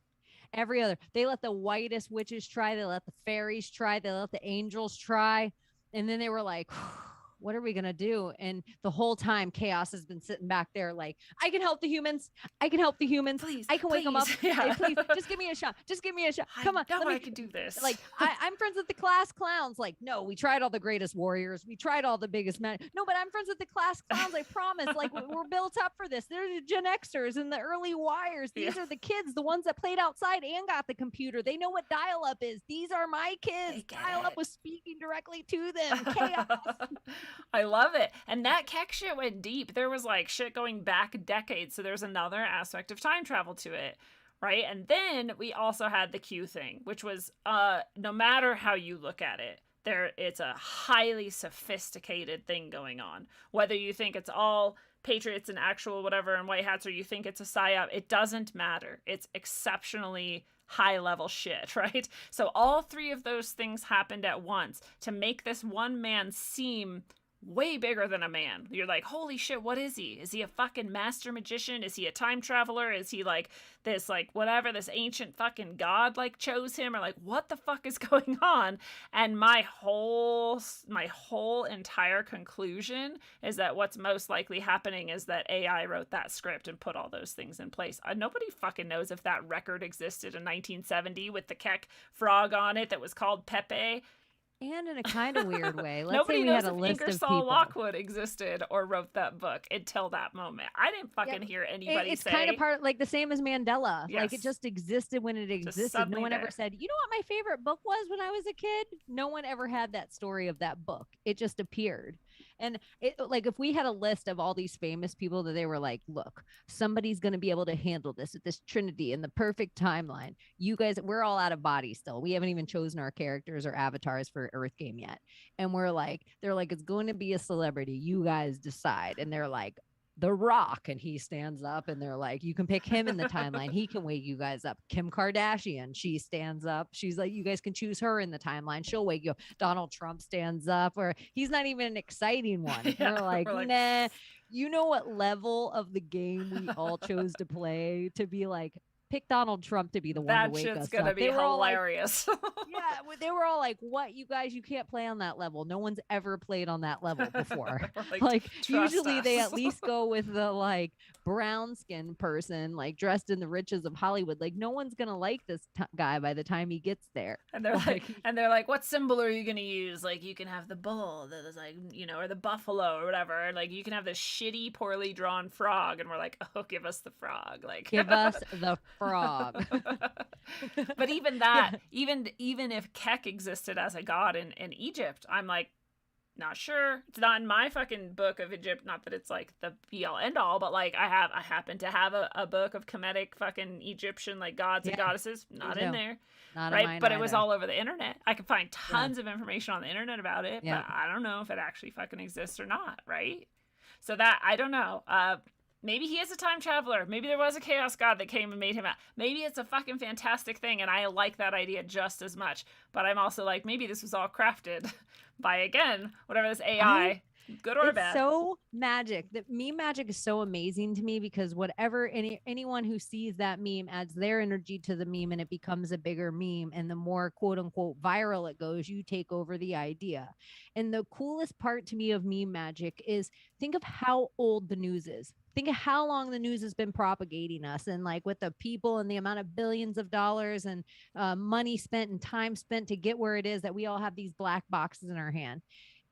Every other. They let the whitest witches try. They let the fairies try. They let the angels try. And then they were like, what are we going to do? And the whole time Chaos has been sitting back there like, I can help the humans. I can help the humans. Please, I can wake them up. Yeah. Please, just give me a shot. Just give me a shot. Come on. I can do this. Like, I'm friends with the class clowns. Like, no, we tried all the greatest warriors. We tried all the biggest men. No, but I'm friends with the class clowns. I promise. Like, we're built up for this. They're the Gen Xers and the early wires. These are the kids, the ones that played outside and got the computer. They know what dial-up is. These are my kids. Dial-up was speaking directly to them. Chaos. I love it. And that Keck shit went deep. There was like shit going back decades. So there's another aspect of time travel to it. Right. And then we also had the Q thing, which was no matter how you look at it, it's a highly sophisticated thing going on. Whether you think it's all patriots and actual whatever and white hats, or you think it's a psyop, it doesn't matter. It's exceptionally high level shit, right? So all three of those things happened at once to make this one man seem way bigger than a man. You're like, holy shit, what is he? Is he a fucking master magician? Is he a time traveler? Is he like this, like whatever, this ancient fucking god like chose him? Or like, what the fuck is going on? And my whole entire conclusion is that what's most likely happening is that AI wrote that script and put all those things in place. Nobody fucking knows if that record existed in 1970 with the Keck frog on it that was called Pepe. And in a kind of weird way. Let's Nobody say we knows had a if list of Ingersoll people. Lockwood existed or wrote that book until that moment. I didn't fucking hear anybody it's say. kind of part like the same as Mandela. Yes. Like it just existed when it existed. No one ever said, you know what my favorite book was when I was a kid? No one ever had that story of that book. It just appeared. And it, like if we had a list of all these famous people that they were like, look, somebody's going to be able to handle this at this Trinity in the perfect timeline. You guys, we're all out of body still. We haven't even chosen our characters or avatars for Earth Game yet. And we're like, they're like, it's going to be a celebrity. You guys decide. And they're like, The Rock, and he stands up, and they're like, you can pick him in the timeline. He can wake you guys up. Kim Kardashian, she stands up. She's like, you guys can choose her in the timeline. She'll wake you up. Donald Trump stands up, or he's not even an exciting one. Yeah, we're like, we're like, nah. You know what level of the game we all chose to play to be like, pick Donald Trump to be the one to wake us up. That shit's gonna be hilarious. Like, yeah, they were all like, what, you guys, you can't play on that level. No one's ever played on that level before. like usually they at least go with the like brown skinned person, like dressed in the riches of Hollywood. Like no one's gonna like this guy by the time he gets there. And they're like, what symbol are you gonna use? Like you can have the bull that is like, you know, or the buffalo or whatever. Like you can have this shitty, poorly drawn frog, and we're like, oh, give us the frog. Like give us the frog. But even that, even if Keck existed as a god in Egypt, I'm like, not sure. It's not in my fucking book of Egypt. Not that it's like the be all end all, but like I happen to have a book of Kemetic fucking Egyptian like gods and goddesses. Not in there. Not right. In mine but either. it was all over the internet. I could find tons of information on the internet about it, Yeah. but I don't know if it actually fucking exists or not. Right. So that, I don't know. Maybe he is a time traveler. Maybe there was a chaos god that came and made him out. Maybe it's a fucking fantastic thing, and I like that idea just as much. But I'm also like, maybe this was all crafted by, again, whatever this AI, good or bad. It's so magic. That meme magic is so amazing to me because whatever anyone who sees that meme adds their energy to the meme and it becomes a bigger meme. And the more quote unquote viral it goes, you take over the idea. And the coolest part to me of meme magic is think of how old the news is. Think of how long the news has been propagating us, and like with the people and the amount of billions of dollars and money spent and time spent to get where it is that we all have these black boxes in our hand.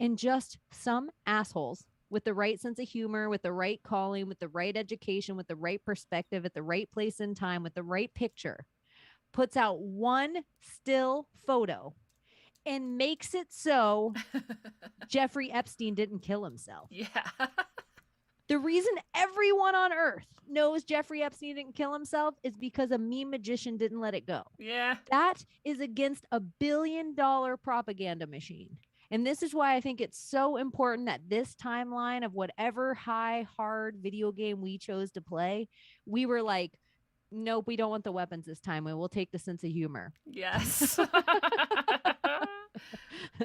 And just some assholes with the right sense of humor, with the right calling, with the right education, with the right perspective, at the right place and time, with the right picture, puts out one still photo and makes it so Jeffrey Epstein didn't kill himself. Yeah. The reason everyone on earth knows Jeffrey Epstein didn't kill himself is because a meme magician didn't let it go. Yeah. That is against $1 billion propaganda machine. And this is why I think it's so important that this timeline of whatever high, hard video game we chose to play, we were like, nope, we don't want the weapons this time. We will take the sense of humor. Yes.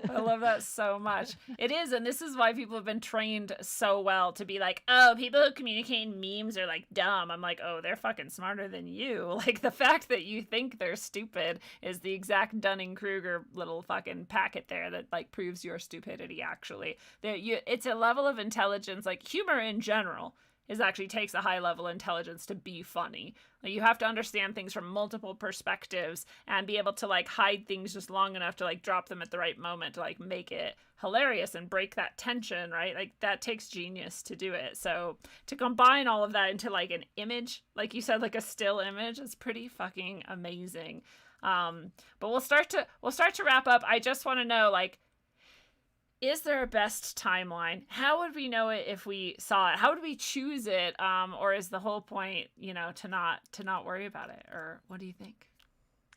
I love that so much. It is, and this is why people have been trained so well to be like, oh, people who communicate in memes are like dumb. I'm like, oh, they're fucking smarter than you. Like, the fact that you think they're stupid is the exact Dunning-Kruger little fucking packet there that like proves your stupidity. Actually, it's a level of intelligence, like humor in general actually takes a high level intelligence to be funny. Like, you have to understand things from multiple perspectives and be able to like hide things just long enough to like drop them at the right moment to like make it hilarious and break that tension, right? Like, that takes genius to do it. So to combine all of that into like an image, like you said, like a still image, is pretty fucking amazing. But we'll start to wrap up. I just want to know, like, is there a best timeline? How would we know it if we saw it? How would we choose it? Or is the whole point, to not worry about it? Or what do you think?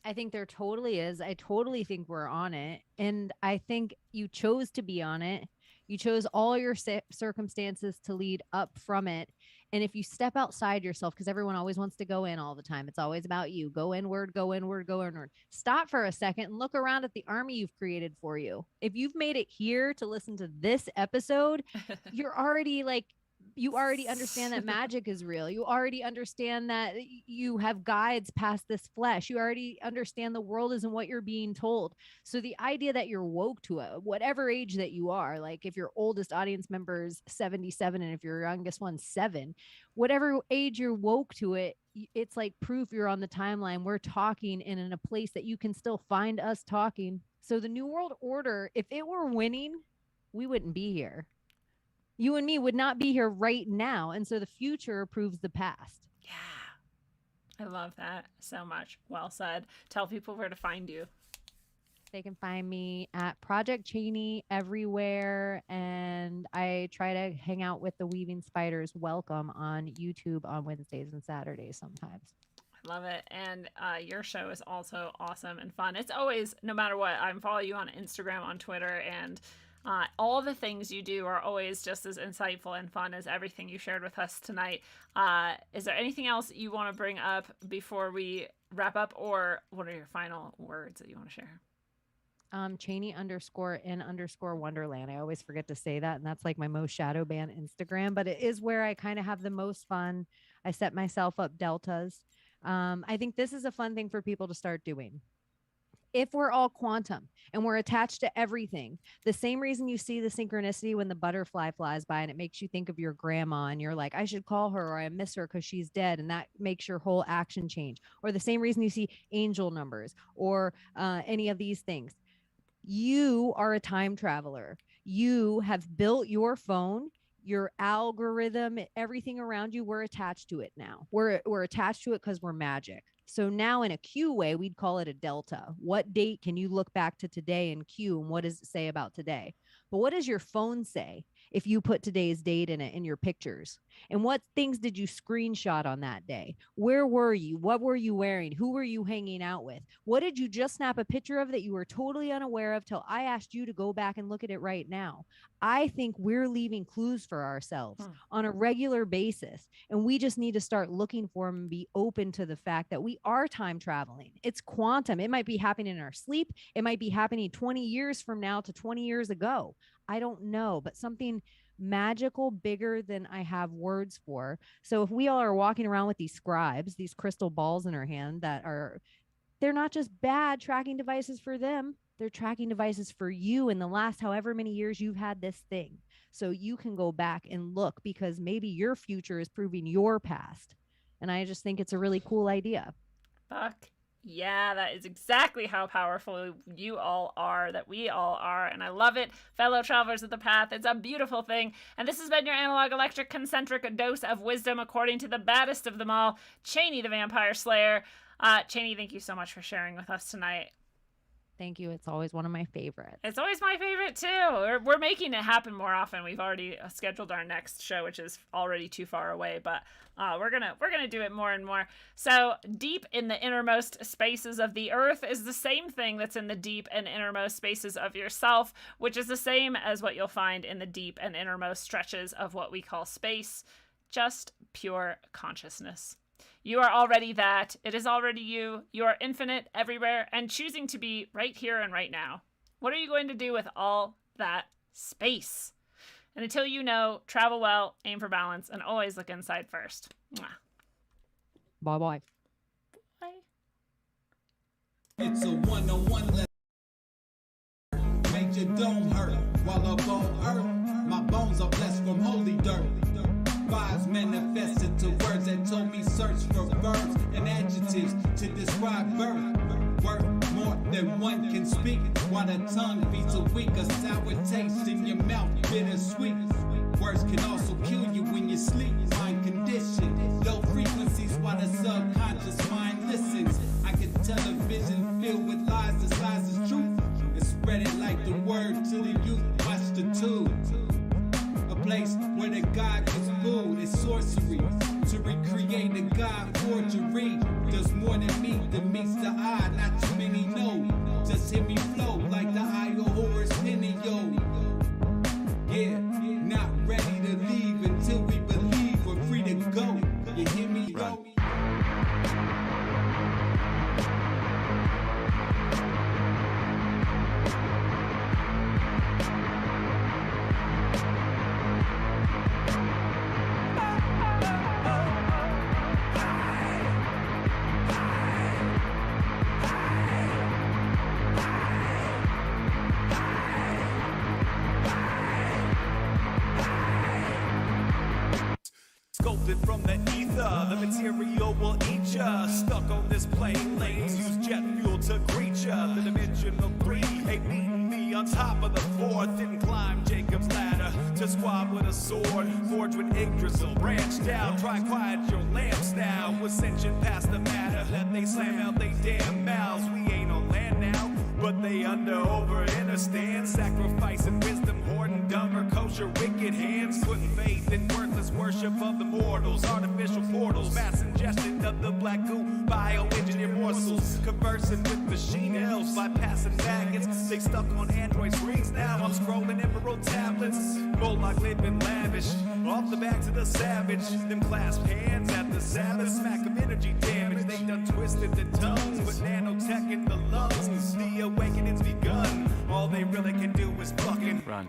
I think there totally is. I totally think we're on it. And I think you chose to be on it. You chose all your circumstances to lead up from it. And if you step outside yourself, because everyone always wants to go in all the time, it's always about you. Go inward, go inward, go inward. Stop for a second and look around at the army you've created for you. If you've made it here to listen to this episode, you're already like, you already understand that magic is real. You already understand that you have guides past this flesh. You already understand the world isn't what you're being told. So the idea that you're woke to it, whatever age that you are, like if your oldest audience member is 77 and if your youngest one's 7, whatever age you're woke to it, it's like proof you're on the timeline. We're talking and in a place that you can still find us talking. So the New World Order, if it were winning, we wouldn't be here. You and me would not be here right now. And so the future proves the past. Yeah. I love that so much. Well said. Tell people where to find you. They can find me at Project Chaney everywhere. And I try to hang out with the Weaving Spiders Welcome on YouTube on Wednesdays and Saturdays sometimes. Love it. And your show is also awesome and fun. It's always, no matter what, I'm following you on Instagram, on Twitter, and all the things you do are always just as insightful and fun as everything you shared with us tonight. Is there anything else you want to bring up before we wrap up, or what are your final words that you want to share? Chaney_in_Wonderland. I always forget to say that. And that's like my most shadow banned Instagram, but it is where I kind of have the most fun. I set myself up deltas. I think this is a fun thing for people to start doing. If we're all quantum and we're attached to everything, the same reason you see the synchronicity when the butterfly flies by and it makes you think of your grandma and you're like, I should call her, or I miss her because she's dead. And that makes your whole action change. Or the same reason you see angel numbers or any of these things. You are a time traveler. You have built your phone, your algorithm, everything around you. We're attached to it now. We're attached to it because we're magic. So now in a Q way, we'd call it a delta. What date can you look back to today in Q, and what does it say about today? But what does your phone say if you put today's date in it in your pictures? And what things did you screenshot on that day? Where were you? What were you wearing? Who were you hanging out with? What did you just snap a picture of that you were totally unaware of till I asked you to go back and look at it right now? I think we're leaving clues for ourselves on a regular basis. And we just need to start looking for them and be open to the fact that we are time traveling. It's quantum. It might be happening in our sleep. It might be happening 20 years from now to 20 years ago. I don't know, but something magical, bigger than I have words for. So if we all are walking around with these scribes, these crystal balls in our hand they're not just bad tracking devices for them. They're tracking devices for you in the last however many years you've had this thing. So you can go back and look, because maybe your future is proving your past. And I just think it's a really cool idea. Fuck yeah, that is exactly how powerful you all are, that we all are, and I love it. Fellow travelers of the path, it's a beautiful thing. And this has been your analog electric concentric dose of wisdom according to the baddest of them all, Chaney the Vampire Slayer. Chaney, thank you so much for sharing with us tonight. Thank you. It's always one of my favorites. It's always my favorite too. We're making it happen more often. We've already scheduled our next show, which is already too far away, but we're gonna do it more and more. So deep in the innermost spaces of the earth is the same thing that's in the deep and innermost spaces of yourself, which is the same as what you'll find in the deep and innermost stretches of what we call space. Just pure consciousness. You are already that. It is already you. You are infinite everywhere and choosing to be right here and right now. What are you going to do with all that space? And until you know, travel well, aim for balance, and always look inside first. Mwah. Bye-bye. Bye. It's a one-on-one lesson. Make your dome hurt while up on earth. My bones are blessed from holy dirt. Vibes manifested to words that told me search for verbs and adjectives to describe birth. Worth more than one can speak. While the tongue feeds a weak, a sour taste in your mouth, bittersweet. Words can also kill you when you sleep. Mind condition, low frequencies while the subconscious mind listens. I can tell a vision filled with lies disguised as truth, and spread it like the word to the youth. Watch the tube. A place where the God was booed is sorcery. To recreate a God forgery does more than meets the eye. Not too many know. Just hear me flow like the eye of Horus Penny, yo. Yeah, not ready to leave until we believe we're free to go. You hear me, yo? Sculpted from the ether, the material will eat ya. Stuck on this plane, lanes use jet fuel to greet ya. The dimensional three ain't beating me on top of the fourth. Didn't climb Jacob's ladder to squab with a sword. Forged with ink drizzle, branched out. Try quiet your lamps now. Ascension past the matter. Let they slam out they damn mouths. We ain't on land now, but they over understand. Sacrificing wisdom, hoarding dumber, kosher, wicked hands. Putting faith in worthless worship of the mortals. Artificial portals, mass ingestion of the black goo. Bioengineered morsels, conversing with machine elves. Bypassing maggots, they stuck on Android screens now. I'm scrolling emerald tablets. Moloch living lavish, off the backs of the savage. Them clasp hands at the Sabbath. Smack of energy damage, they done twisted the tongues. But nanotech in the lungs, the awakening's begun. All they really can do is fucking run.